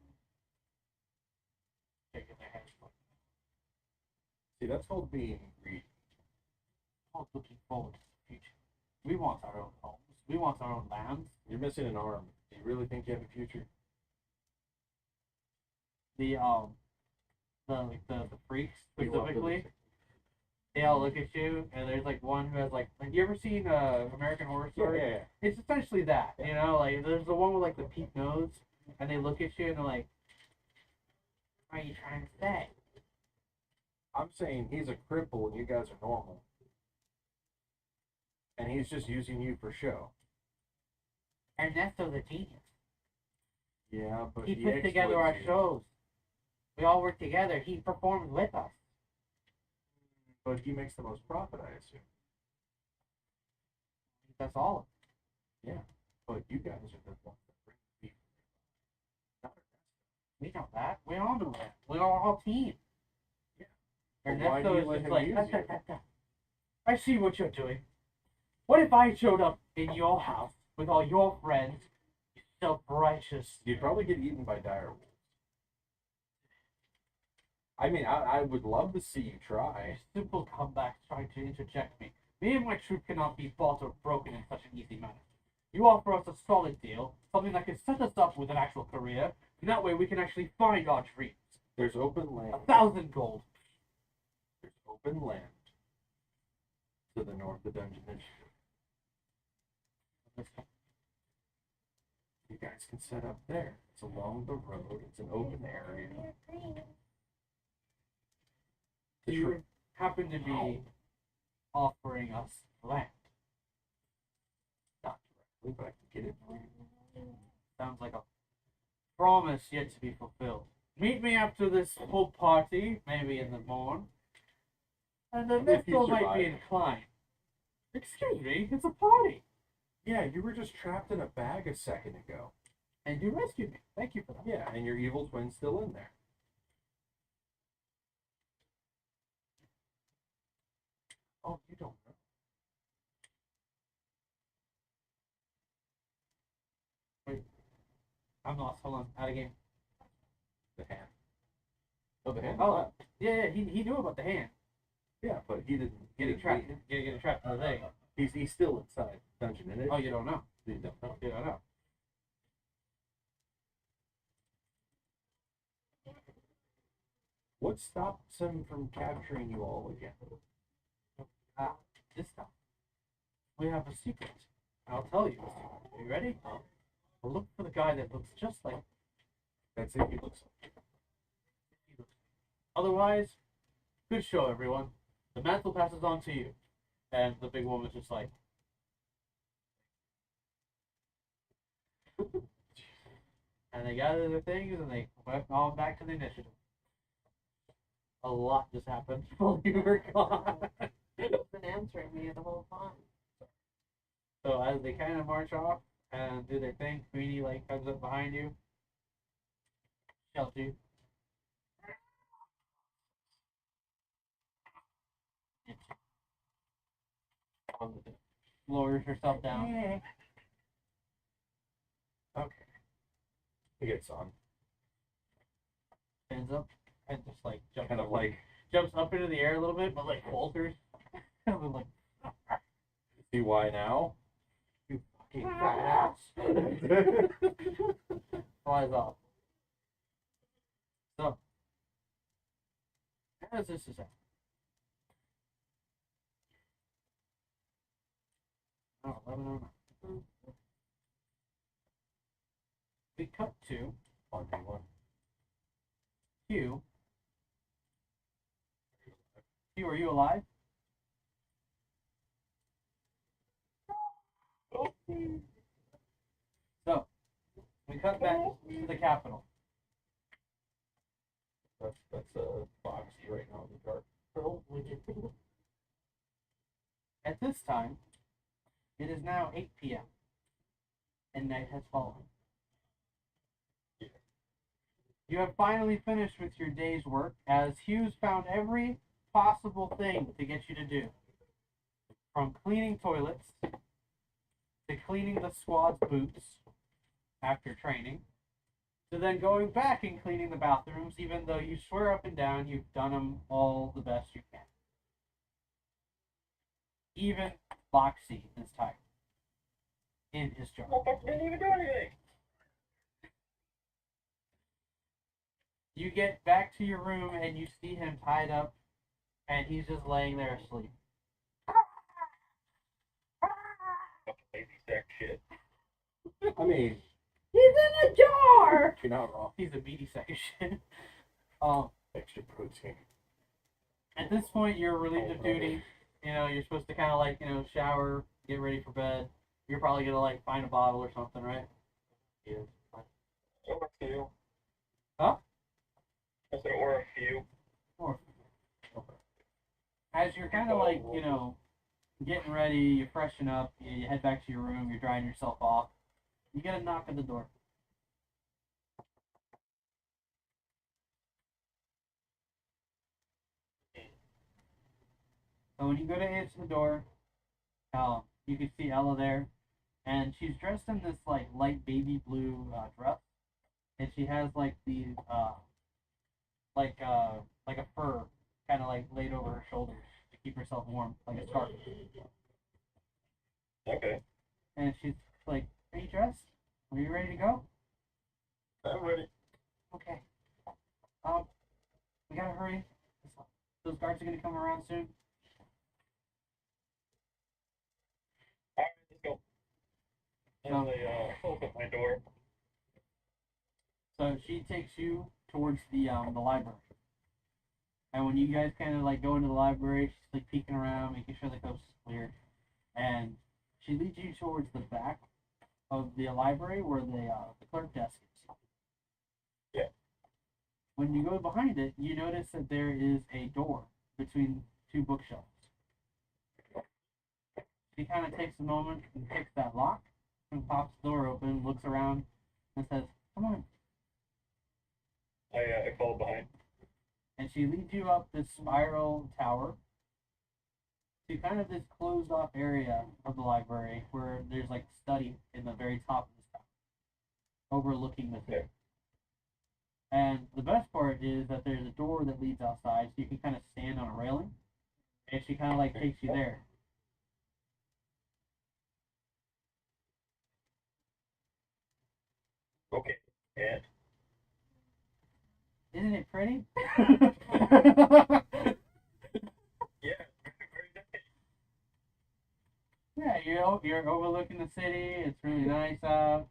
shaking their heads. See, that's called being greedy. All looking forward to the future. We want our own homes. We want our own lands. You're missing an arm. Do you really think you have a future? The freaks specifically, they all look at you, and there's like one who has like you ever seen American Horror Story? Yeah. It's essentially that, you know, like there's the one with like the peak nose, and they look at you and they're like, "What are you trying to say?" I'm saying he's a cripple and you guys are normal. And he's just using you for show. Ernesto's a genius. Yeah, but He puts together our exploits you. shows. We all work together. He performs with us. But he makes the most profit, I assume. That's all. Yeah, but you guys are the ones that bring people. Not Ernesto. We know that. We all know that. We're all team. Yeah. But why do Ernesto you is let just him like, use you? I see what you're doing. What if I showed up in your house with all your friends, you self-righteous? You'd probably get eaten by dire wolves. I mean, I would love to see you try. Simple comebacks trying to interject me. Me and my troop cannot be bought or broken in such an easy manner. You offer us a solid deal, something that can set us up with an actual career, and that way we can actually find our dreams. There's open land. 1,000 gold. There's open land to the north of Dungeon Initiative. You guys can set up there. It's along the road. It's an open area. Do you happen to be offering us land? Not directly, but I can get it for you. Sounds like a promise yet to be fulfilled. Meet me after this whole party, maybe in the morn. And then If you Mithil might be survive. inclined. Excuse me, it's a party. Yeah, you were just trapped in a bag a second ago. And you rescued me. Thank you for that. Yeah, and your evil twin's still in there. Oh, you don't know. Wait. I'm lost. Hold on. Out of game. The hand. Oh, the hand? Oh, yeah, he knew about the hand. Yeah, but he didn't Getting trapped. Getting trapped in the thing. He's still inside Dungeon Initiative. Oh, you don't know. You don't know. You don't know. What stops him from capturing you all again? This time, we have a secret. I'll tell you. Are you ready? We'll look for the guy that looks just like. That's it. He looks like. Otherwise, good show, everyone. The mantle passes on to you. And the big woman's just like. And they gather their things and they went on back to the initiative. A lot just happened while you were gone. He's been answering me the whole time. So as they kind of march off and do their thing, Queenie like comes up behind you, shouts you. Lowers herself down. Okay. He gets on. Stands up and just like jumps Kind of like. jumps up into the air a little bit, but like falters. And then, like, See why now? you fucking fat ass. Flies off. So, as this is happening. Oh, 11:09. We cut to 1v1. Hugh. Hugh, are you alive? So, we cut back to the Capitol. That's Foxy right now in the dark. At this time, it is now 8 p.m. and night has fallen. You have finally finished with your day's work as Hughes found every possible thing to get you to do. From cleaning toilets, to cleaning the squad's boots after training, to then going back and cleaning the bathrooms, even though you swear up and down you've done them all the best you can. Even Foxy is tired in his job. Didn't even do anything. You get back to your room and you see him tied up and he's just laying there asleep. Baby sex shit. I mean, He's in a jar! you're not wrong. He's a beady section. Extra protein. At this point, you're relieved of duty. You know, you're supposed to kind of like, shower, get ready for bed. You're probably going to like find a bottle or something, right? Yeah. Or a few. Huh? I said, or a few. As you're kind of like, getting ready, you freshen up, you head back to your room, you're drying yourself off. You get a knock at the door. So when you go to answer the door, you can see Ella there, and she's dressed in this like light baby blue dress, and she has like the like a fur kind of like laid over her shoulders to keep herself warm, like a scarf. Okay. And she's like, "Are you dressed? Are you ready to go?" I'm ready. Okay. We gotta hurry. Those guards are gonna come around soon. Alright, let's go. And they open my door. So she takes you towards the library. And when you guys kind of like go into the library, she's like peeking around, making sure the coast is clear. And she leads you towards the back of the library where the clerk desk is. Yeah. When you go behind it, you notice that there is a door between two bookshelves. She kind of takes a moment and picks that lock and pops the door open, looks around, and says, "Come on." I fall behind. And she leads you up this spiral tower to kind of this closed off area of the library where there's like study in the very top of this tower, overlooking the thing. And the best part is that there's a door that leads outside, so you can kind of stand on a railing, and she kind of like takes you there. Okay. And Isn't it pretty? Yeah. Yeah, you're overlooking the city. It's really nice out.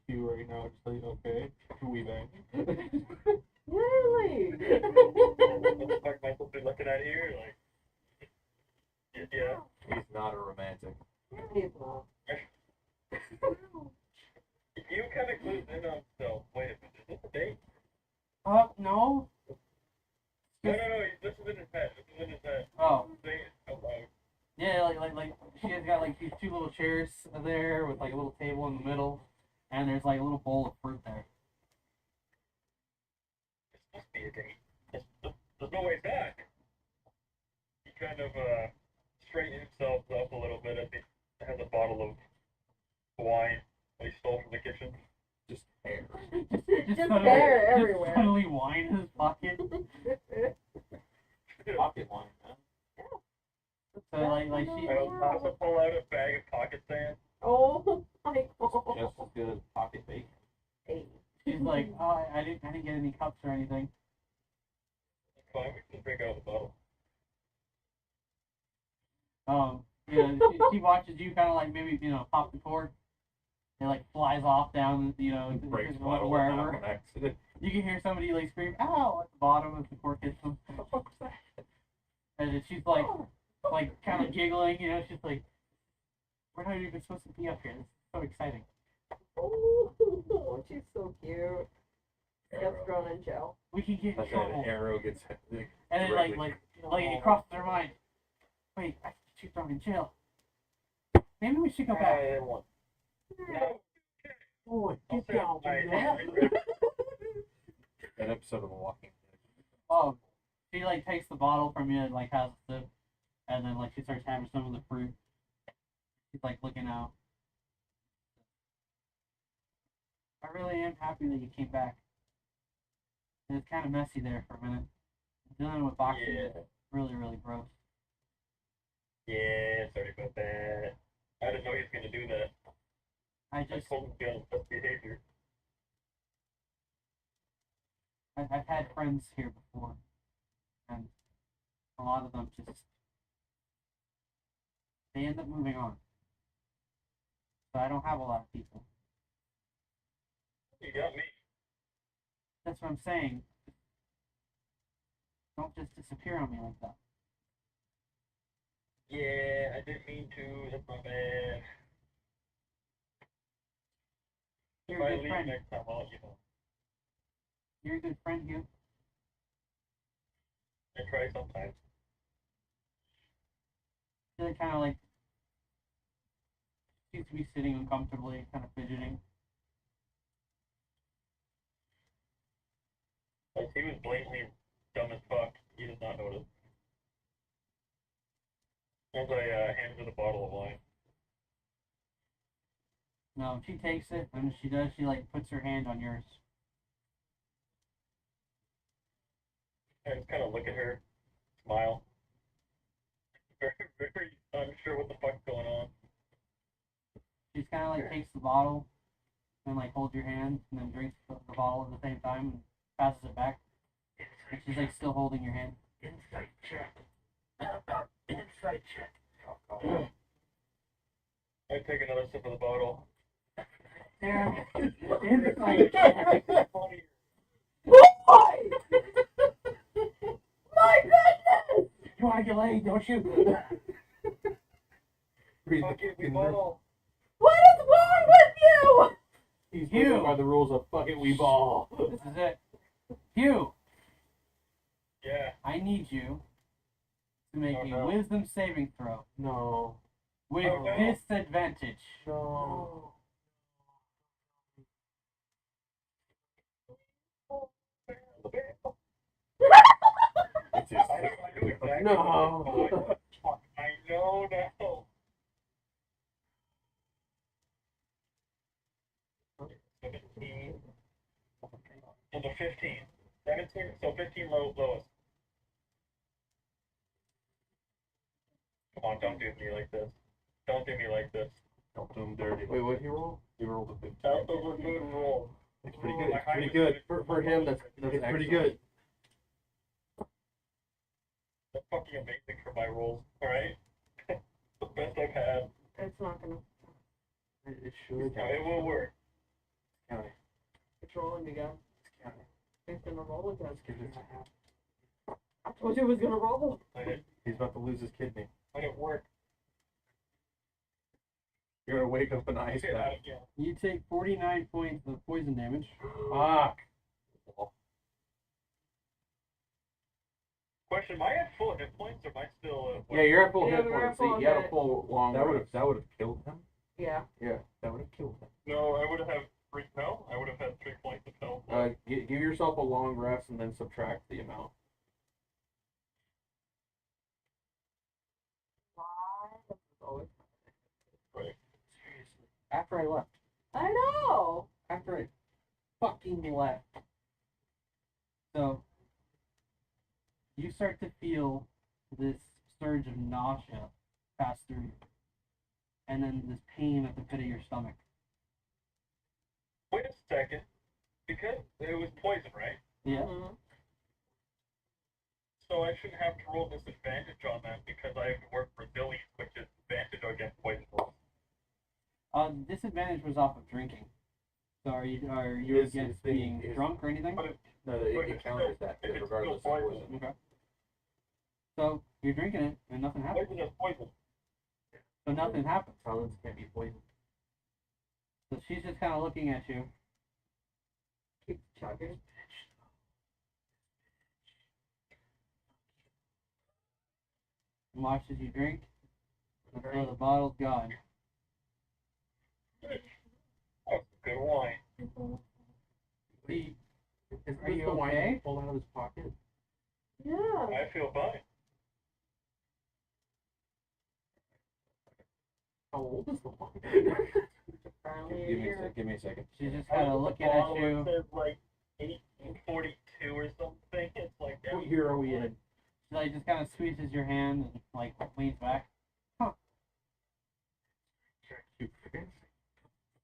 You right now, just like, okay, we bang. Really? What the fuck am I supposed to be looking at here? Like, yeah. He's not a romantic. He's not. You kind of clued in on. So, wait a minute. Is this a date? No. No. This is in his head. This is in his head. Oh. Say it out loud. Yeah, like she has got like these 2 little chairs there with like a little table in the middle, and there's like a little bowl of fruit there. This must be a date. There's no way back. He kind of straightened himself up a little bit as he has a bottle of wine that he stole from the kitchen. Just hair. Just hair everywhere. Just suddenly wine in his pocket. Pocket wine, man. So like she. I also pull out a bag of pocket sand. Oh my god. Just as good as pocket bacon. Hey. She's like, oh, I didn't get any cups or anything. Fine, we can drink out of the bottle. Yeah, she watches you kind of like maybe pop the cork. It like flies off down, Breaks bottle wherever. on accident. You can hear somebody like scream, "Ow!" at the bottom as the cork hits them. And then she's like kind of giggling, she's like, "We're not even supposed to be up here. This is so exciting." Oh, she's so cute. Gets thrown in jail. We can get in But then trouble. Arrow gets And then like it crosses their mind. Wait, I can get you thrown in jail. Maybe we should go back. No. Oh, get Also, down, man. That episode of The Walking Dead. Oh, she like takes the bottle from you and like has a sip, and then like she starts having some of the fruit. She's like looking out. I really am happy that you came back. And it's kind of messy there for a minute. Dealing with boxing is really, really gross. Yeah, sorry about that. I didn't know he was gonna do that. I I told him to be on his best behavior. I've had friends here before, and a lot of them just they end up moving on. So I don't have a lot of people. You got me. That's what I'm saying. Don't just disappear on me like that. Yeah, I didn't mean to. That's my bad. If You're I a good leave friend. next time, I'll let you know. You're a good friend, Hugh. I try sometimes. They're kind of like seems to be sitting uncomfortably, kind of fidgeting. Like, he was blatantly dumb as fuck. He did not notice. Once I handed her the bottle of wine. No, she takes it, and she does. She like puts her hand on yours. I just kind of look at her, smile. Very, very unsure what the fuck's going on. She's kind of like takes the bottle and like holds your hand, and then drinks the bottle at the same time and passes it back. And she's like still holding your hand. Insight check. Insight check. I take another sip of the bottle. There. Insight check. My goodness! You want to get laid, don't you? Fucking we ball. What is wrong with you? He's Hugh. living by the rules of fucking we ball. This is it. Hugh, Yeah. I need you to make Oh, a no. wisdom saving throw No. with Oh, no. disadvantage. No. It's his I knew exactly. No. I know now. 17. And the 15. 17, so 15 lowest. Come on, don't do me like this. Don't do me like this. Don't do him dirty. Wait, what did he roll? He rolled a 15. That's a good roll. It's pretty good. My It's pretty height good. is For him, that's It's pretty excellent. good. That's fucking amazing for my rolls, alright? The best I've had. It's not gonna. It should. It will work. Count it. It's rolling again. Count it. It's gonna roll again. Give it a half. I told you it was gonna roll. He's about to lose his kidney. Let it work. You're gonna wake up an ice bath. You take 49 points of poison damage. Fuck. Question, am I at full hit points or am I still Yeah, you're at full Yeah, hit we're at points. full See, you had a hit. full long That rest. would have killed him. Yeah. Yeah, that would have killed him. No, I would have had 3 health. I would have had 3 points of health. Give yourself a long rest and then subtract the amount. Right. Seriously. After I left. I know. After I fucking left. So, you start to feel this surge of nausea pass through you. And then this pain at the pit of your stomach. Wait a second. Because it was poison, right? Yeah. Mm-hmm. So I shouldn't have to roll disadvantage on that because I have to work for Billy's, which is advantage against poison rolls. Disadvantage was off of drinking. So are you against being drunk or anything? No, it counters that regardless of poison. Okay. So you're drinking it and nothing happens. Poison is poison. So nothing happens. Talons can't be poisoned. So she's just kind of looking at you. Keep chugging. And watches you drink until the bottle's gone. That's good wine. See, Is Are you the wine okay? he pulled out of his pocket? Yeah. I feel fine. How old is the wine? Give me a second. she's just kind of looking at you. It says like 1842 or something. It's like What year are we in? She like just kind of squeezes your hand and like leans back. Huh.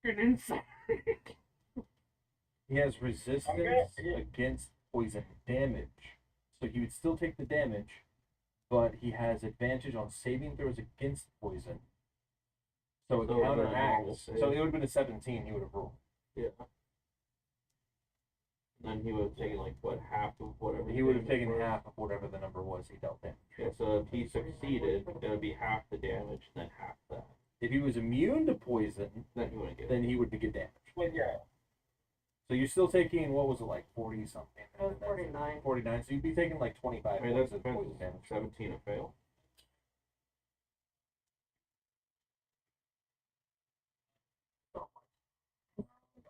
You're inside. He has resistance against poison damage. So he would still take the damage, but he has advantage on saving throws against poison. So it So then counteracts. save. So it would have been a 17 he would have rolled. Yeah. Then he would have taken like what, half of whatever. He would have damage taken was. half of whatever the number was he dealt in. Yeah, so if he succeeded, it would be half the damage, then half that. If he was immune to poison, Then he wouldn't get then he would get damage. well, yeah. So you're still taking, what was it, like 40 something? It was 49. 49. So you'd be taking like 25 I mean, points that's of poison damage. 17 a fail.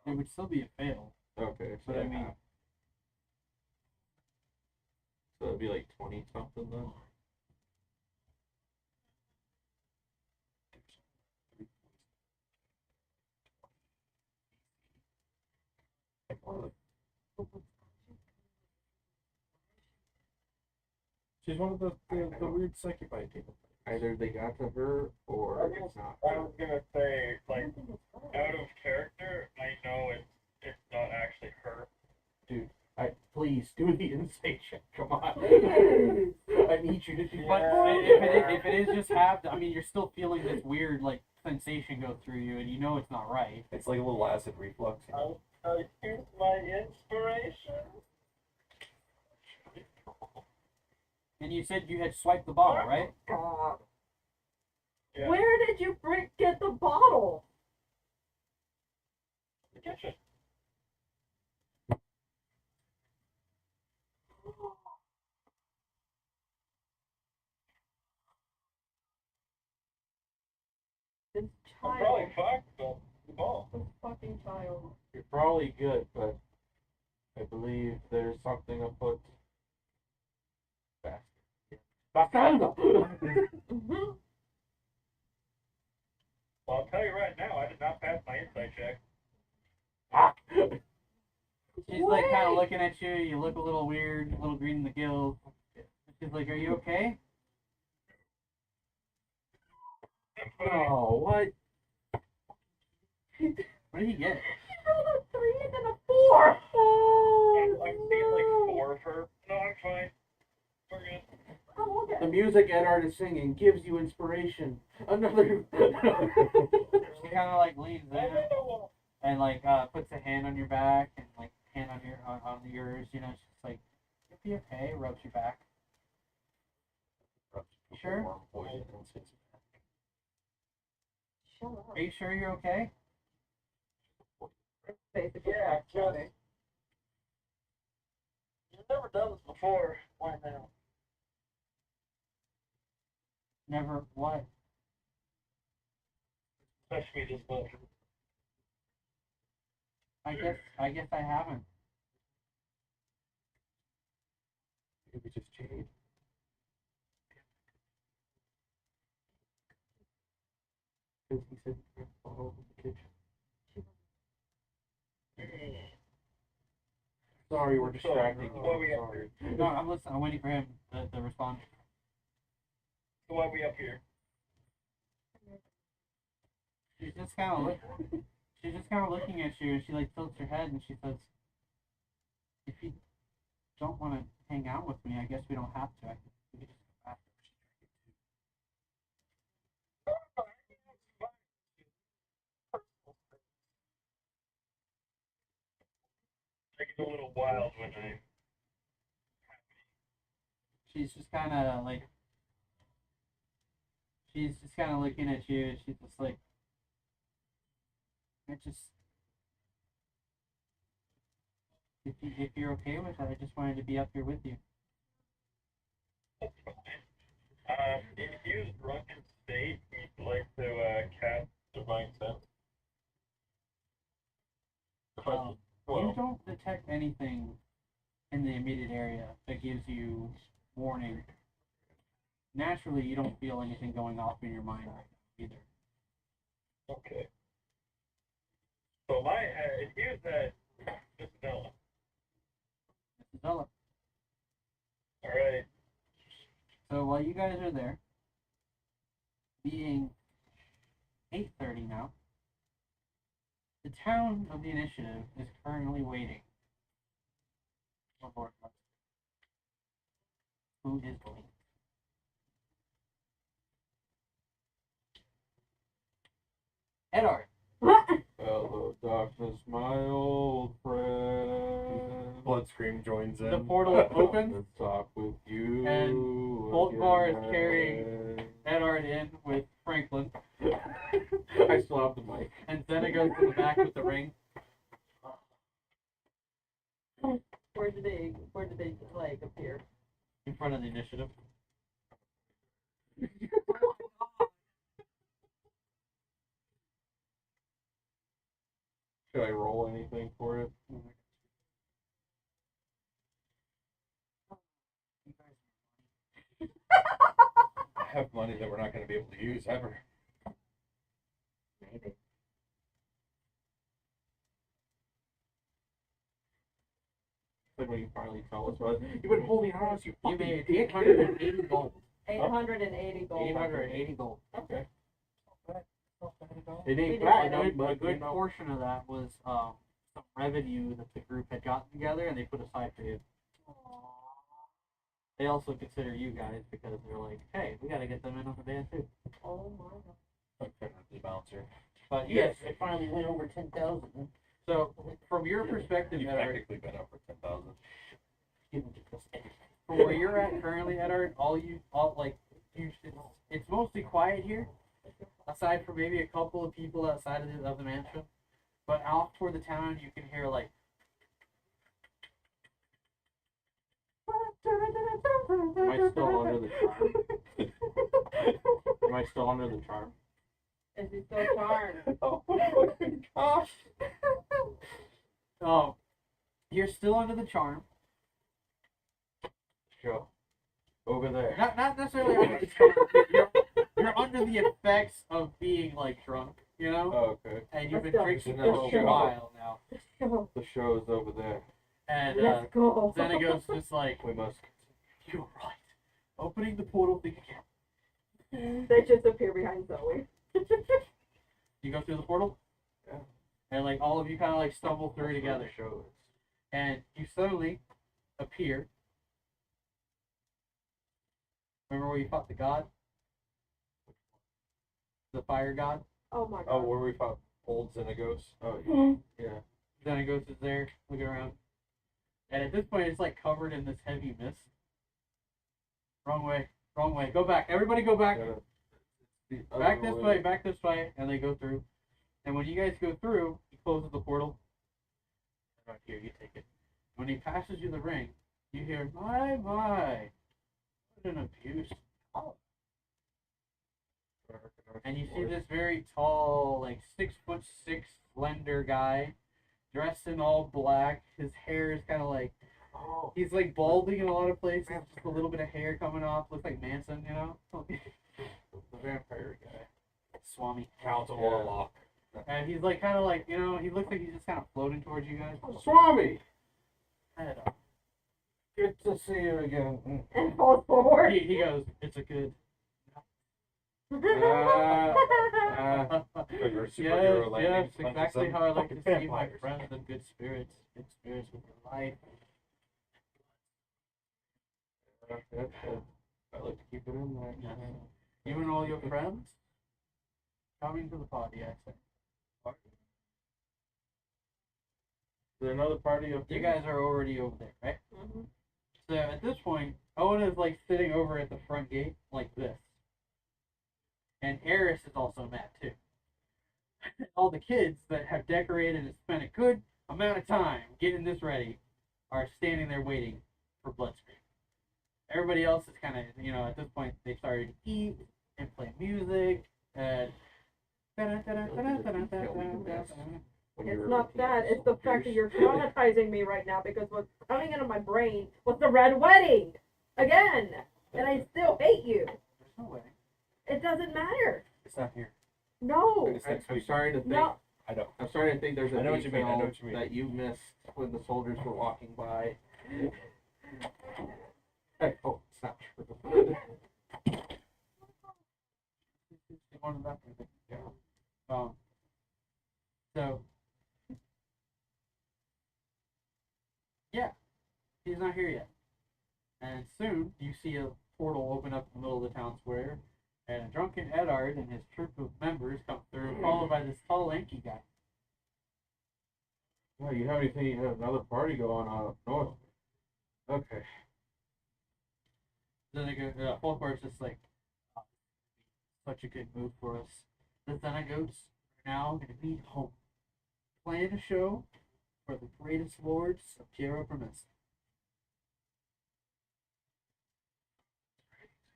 It would still be a fail. Okay, so But I yeah, mean- half. So it'd be like 20 something then. She's one of the weird succubite people. Either they got to her or it's not. I was gonna say, like, out of character, I know it's not actually her. Dude, please do the insight check. Come on. I need you to do But Yeah. if it is just half, I mean, you're still feeling this weird like sensation go through you, and you know it's not right. It's like a little acid reflux. You know? I use my inspiration. And you said you had swiped the bottle, right? God. Yeah. Where did you get the bottle? The kitchen. This I'm probably child. fucked, but the ball. This fucking child. You're probably good, but I believe there's something afoot. Mm-hmm. Well, I'll tell you right now, I did not pass my insight check. She's like kind of looking at you. You look a little weird, a little green in the gills. She's like, "Are you okay?" Oh, what? What did he get? He rolled a 3 and then a 4. Oh, I've seen like 4 of her. No, I'm fine. We're good. Oh, okay. The music Edard is singing gives you inspiration. Another. She kind of like leans in and like puts a hand on your back and like hand on your on yours. You know, she's like, "You'll be okay." Rubs your back. Sure. Shut up. Are you sure you're okay? Basically, Yeah, just. You've never done this before. Why now? Never what? Touch me this much. I guess I haven't. Maybe just Jade. Because he said he can't follow the kitchen. Sorry, we're distracting you. Why we up Sorry. No, I'm listening. I'm waiting for him to respond. So why we up here? She's just kind of looking at you, and she like tilts her head, and she says, "If you don't want to hang out with me, I guess we don't have to. We can just go back." I get a little wild when I. She's just kind of like, she's just kind of looking at you, and she's just like, if you're okay with that, I just wanted to be up here with you. In Hugh's drunken state, he'd like to cast Divine Sense. You don't detect anything in the immediate area that gives you warning. Naturally, you don't feel anything going off in your mind right now either. Okay. So if Hugh's that Isabella. Isabella. Alright. So while you guys are there, being 8:30 now, the town of the initiative is currently waiting for Vortex. Who is going? Edard. Hello, darkness, my old friend. Bloodscream joins in. The portal opens. Let's talk with you. And Boltvar is carrying Edard in with Franklin. I still have the mic. And Zena goes to the back with the ring. Where did they like appear? In front of the initiative. Should I roll anything for it? I have money that we're not going to be able to use ever. Maybe. Like when you finally tell us about it. You've been holding on us, you made dick. 880 gold. 880 gold. 880 gold. Okay. It ain't We bad, did. but a good portion of that was some revenue that the group had gotten together and they put aside for you. They also consider you guys because they're like, hey, we gotta get them in on the band too. Oh my god. The bouncer. But Yes, I finally went over 10,000. So from your perspective, You've Edard, technically been over 10,000. from where you're at currently, Edard, it's mostly quiet here, aside from maybe a couple of people outside of the mansion. But out toward the town, you can hear like. Am I still under the charm? Am I still under the charm? Is he so charmed? Oh my gosh. Oh, you're still under the charm. Sure. Over there. Not necessarily under the charm. You're under the effects of being like drunk, you know? Oh, okay. And you've been Let's go. drinking Let's for a go. while now. Go. The show is over there. And Let's go. Xenago's just like, We must. you're right. Opening the portal thing again. They just appear behind Zoe. You go through the portal? Yeah. And like all of you kind of like stumble through together. The show is. And you suddenly appear Remember where you fought the god? The fire god? Oh my Oh, god. where we fought old Xenagos. Oh yeah. Xenagos is there, looking around. And at this point, it's like covered in this heavy mist. Wrong way. Wrong way. Go back. Everybody go back. Back this way. Back this way. And they go through. And when you guys go through, he closes the portal. Right here, you take it. When he passes you the ring, you hear, my. What an abuse. And you see this very tall, like 6'6", slender guy, dressed in all black. His hair is kind of like, he's like balding in a lot of places. Just a little bit of hair coming off. Looks like Manson, you know? The vampire guy. Swami. Count Orlok. And he's like kind of like, you know, he looks like he's just kind of floating towards you guys. Swami! Head up. Good to see you again. And falls forward. He goes, it's a good. Yes, exactly how I like to see my friends in good spirits with your life. I like to keep it in there. Yes. You and all your friends coming to the party, I say. Is there another party up You there? guys are already over there, right? Mm-hmm. So at this point, Owen is like sitting over at the front gate like this. And Eris is also mad too. All the kids that have decorated and spent a good amount of time getting this ready are standing there waiting for Bloodscream. Everybody else is kind of, you know, at this point they started to eat and play music and It's not that. It's the fact that you're traumatizing me right now because what's coming into my brain was the Red Wedding again, and I still hate you. There's no way. It doesn't matter. It's not here. No. I'm sorry to think. No. I know. I'm sorry to think there's a I know what you mean, I know detail what you mean. that you missed when the soldiers were walking by. I hope it's not true. So, yeah, he's not here yet. And soon you see a portal open up in the middle of the town square, and a drunken Eddard and his troop of members come through, followed by this tall, lanky guy. Well, you have anything? You have another party going on up north. Okay. Then they go, Folkwart's just like, oh, such a good move for us. The Xenagoats are now going to be home. Plan a show for the greatest lords of Tierra Promesa.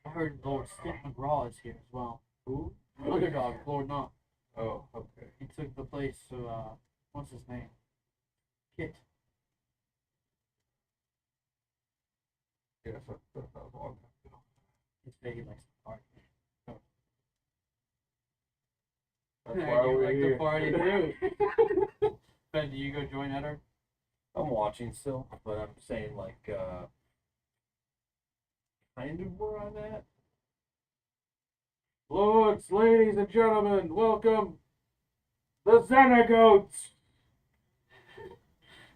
I heard Lord Skip McGraw is here as well. Who? Underdog, Lord Not. Oh, okay. He took the place of, what's his name? Kit. Yes, that's a long time ago. It's big, he likes to party. That's Yeah, why you we're like here. to party too. Ben, do you go join Eddard? I'm watching still, but I'm saying like kind of where I'm at. Lords, ladies, and gentlemen, welcome the Xenagoats.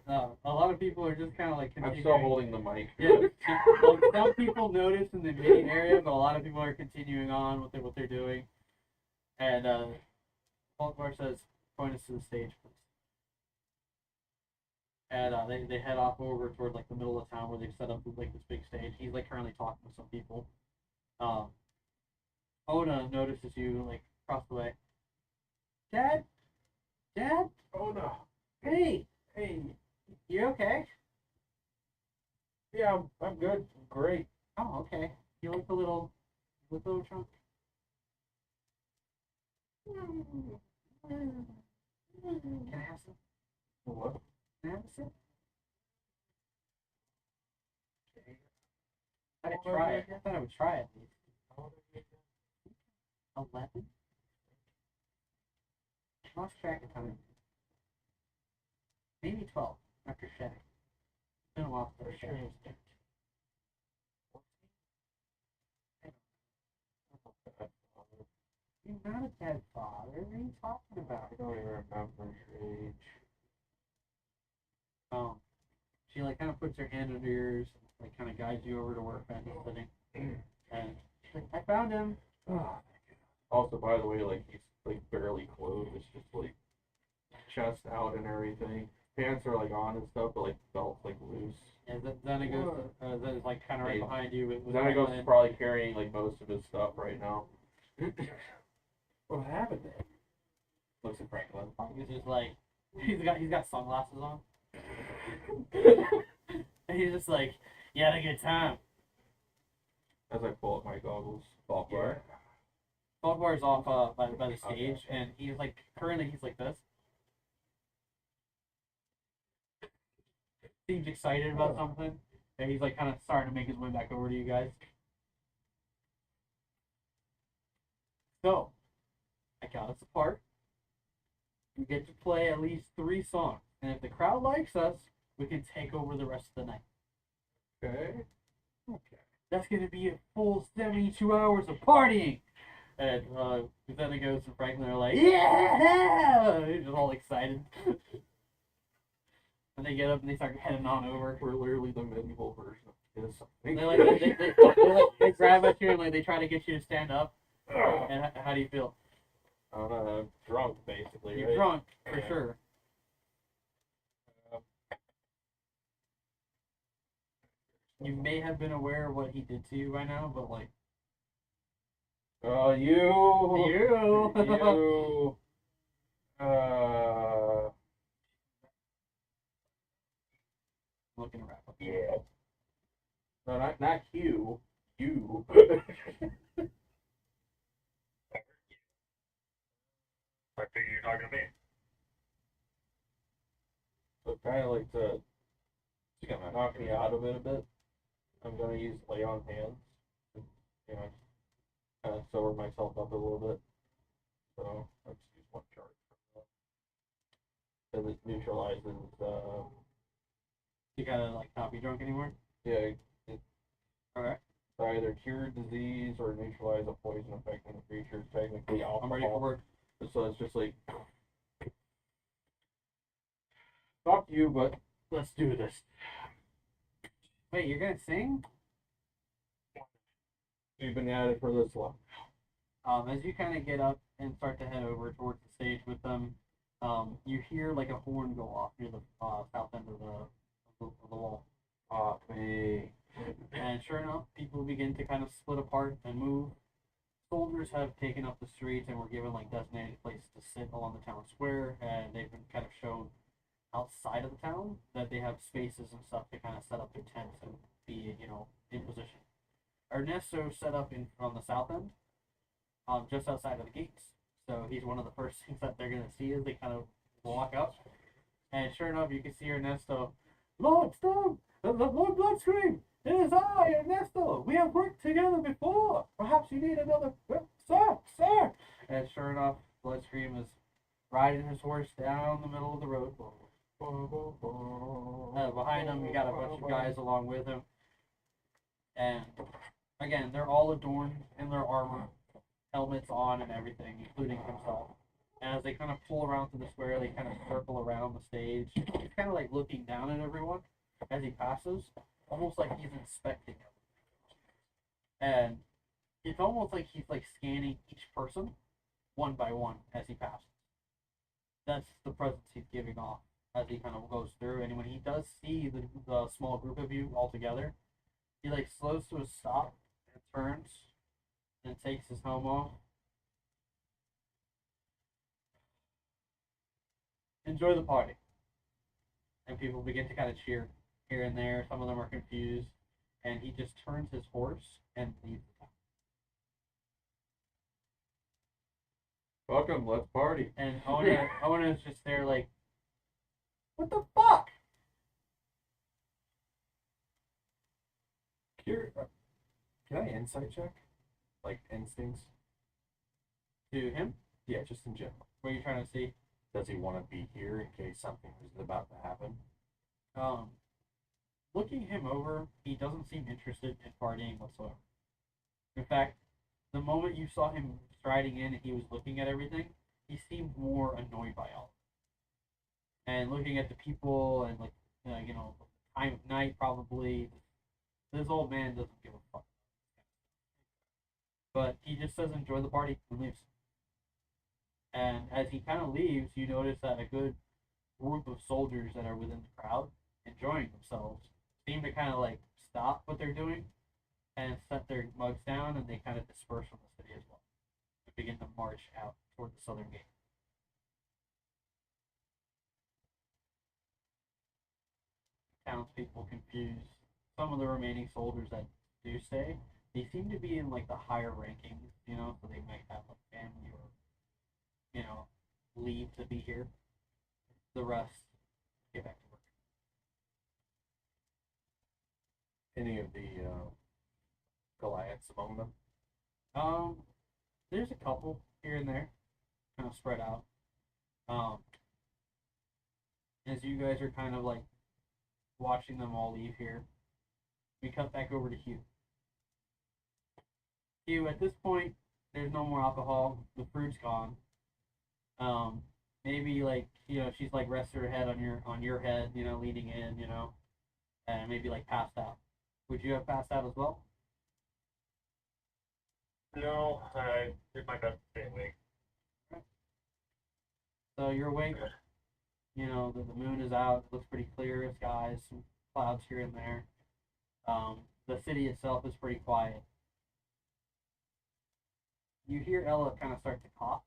A lot of people are just kind of like continuing. I'm still holding the mic. Yeah, like some people notice in the meeting area, but a lot of people are continuing on with what they're doing. And Falkvar says, "Point us to the stage, please." And they head off over toward like the middle of town where they've set up like this big stage. He's like currently talking with some people. Ona notices you like across the way. Dad, Ona, hey, you okay? yeah, I'm good. Great. Oh, okay. You look a little drunk. Can I have some? What? Can I have a sip? Okay. I thought I would try at least. 11? Lost track of time. Maybe 12 after shedding. It's been a while for shedding. You're not a dead father. What are you talking about? I don't even remember your age. She like kind of puts her hand under yours, like kind of guides you over to where Ben is sitting, And she's like, I found him. Also, by the way, like he's like barely clothed. It's just like chest out and everything. Pants are like on and stuff, but like belt's like loose. And then it goes. Then it's like kind of right behind you. With Xenagos is probably carrying like most of his stuff right now. What happened there? Looks at Franklin. He's just like he's got sunglasses on. And he's just like, you had a good time. As I pull up my goggles, Balkbar. Balkbar's off by the stage, and he's like currently he's like this. Seems excited about something, and he's like kind of starting to make his way back over to you guys. So, I got us a part. We get to play at least 3 songs, and if the crowd likes us, we can take over the rest of the night. Okay. That's gonna be a full 72 hours of partying. And Xenagos and Franklin are like, yeah! They're just all excited. And they get up and they start heading on over. We're literally the medieval version of this. They grab at you and like they try to get you to stand up. And how do you feel? I don't know, I'm drunk basically. You're right? drunk for sure. You may have been aware of what he did to you by now, but like. You. You. Looking around. Yeah. No, not Hugh. You. I figure you're not gonna be. So kind of like to knock me out of it a bit. I'm gonna use lay on hands. You know, kind of sober myself up a little bit. So I'll just use 1 charge. And it neutralizes. You gotta like not be drunk anymore. Yeah. Okay. So either cure disease or neutralize a poison effect on the creature. Technically, alcohol. I'm ready for work. So it's just like. Fuck you, but let's do this. Wait, you're gonna sing? We've been at it for this long. As you kind of get up and start to head over towards the stage with them, you hear like a horn go off near the south end of the wall. Me. And sure enough, people begin to kind of split apart and move. Soldiers have taken up the streets and were given like designated places to sit along the town square, and they've been kind of shown outside of the town that they have spaces and stuff to kind of set up their tents and be, in position. Ernesto set up on the south end, just outside of the gates. So he's one of the first things that they're gonna see as they kind of walk up. And sure enough, you can see Ernesto. Lord Stone, Lord Bloodscream, it is I, Ernesto. We have worked together before. Perhaps you need another, sir. And sure enough, Bloodscream is riding his horse down the middle of the road. Behind him, you got a bunch of guys along with him. And again, they're all adorned in their armor, helmets on and everything, including himself. And as they kind of pull around through the square, they kind of circle around the stage. He's kind of like looking down at everyone as he passes, almost like he's inspecting everything. And it's almost like he's like scanning each person one by one as he passes. That's the presence he's giving off as he kind of goes through. And when he does see the small group of you all together, he like slows to a stop and turns and takes his helm off. Enjoy the party. And people begin to kind of cheer here and there. Some of them are confused. And he just turns his horse and leaves the town. Welcome, let's party. And Ona's just there like, what the fuck? Can I insight check? Like instincts? To him? Yeah, just in general. What are you trying to see? Does he want to be here in case something is about to happen? Looking him over, he doesn't seem interested in partying whatsoever. In fact, the moment you saw him striding in and he was looking at everything, he seemed more annoyed by all. And looking at the people and like, time of night probably, this old man doesn't give a fuck. But he just says enjoy the party and leaves. And as he kind of leaves, you notice that a good group of soldiers that are within the crowd, enjoying themselves, seem to kind of like stop what they're doing and set their mugs down, and they kind of disperse from the city as well and begin to march out toward the southern gate. Townspeople confuse some of the remaining soldiers that do stay. They seem to be in like the higher rankings, you know, so they might have like family or, you know, leave to be here. The rest get back to work. Any of the Goliaths among them? There's a couple here and there, kind of spread out. As you guys are kind of like watching them all leave here, we cut back over to Hugh. Hugh, at this point, there's no more alcohol. The fruit's gone. Maybe like, you know, she's like rested her head on your head, you know, leaning in, you know, and maybe like passed out. Would you have passed out as well? No, I did my best to stay awake. So you're awake. You know, the moon is out. It looks pretty clear. Skies, some clouds here and there. The city itself is pretty quiet. You hear Ella kind of start to cough.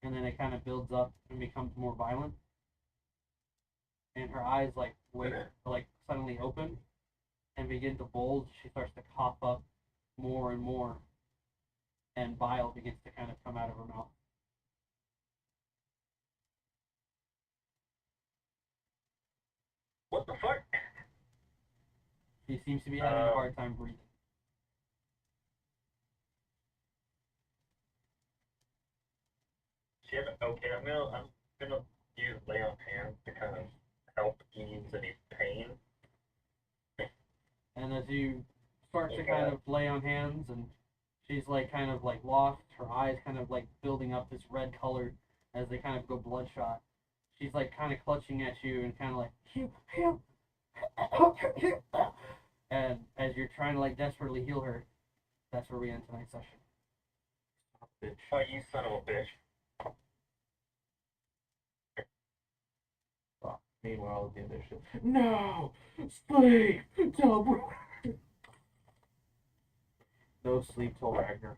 And then it kind of builds up and becomes more violent. And her eyes like suddenly open and begin to bulge. She starts to cough up more and more. And bile begins to kind of come out of her mouth. What the fuck? She seems to be having a hard time breathing. Okay, I'm gonna use lay on hands to kind of help ease any pain. And as you start to kind of lay on hands, and she's like kind of like lost, her eyes kind of like building up this red color as they kind of go bloodshot. She's like kind of clutching at you and kind of like, Hugh. And as you're trying to like desperately heal her, that's where we end tonight's session. Oh, you son of a bitch. Meanwhile, the initiative. No! Sleep! Tell Ragnar! No sleep till Ragnar.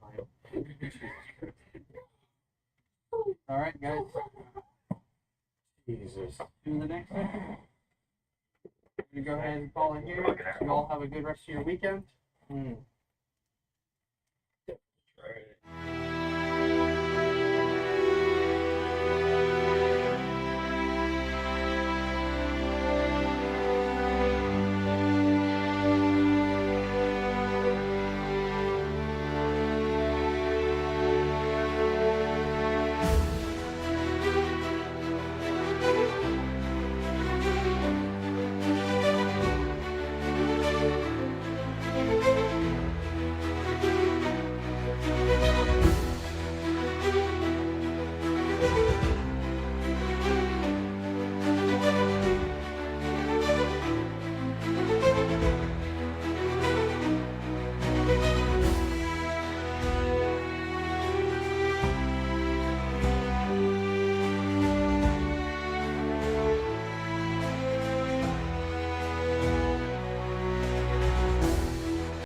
Alright, guys. Jesus. Do the next session. We go ahead and call it here. You all have a good rest of your weekend.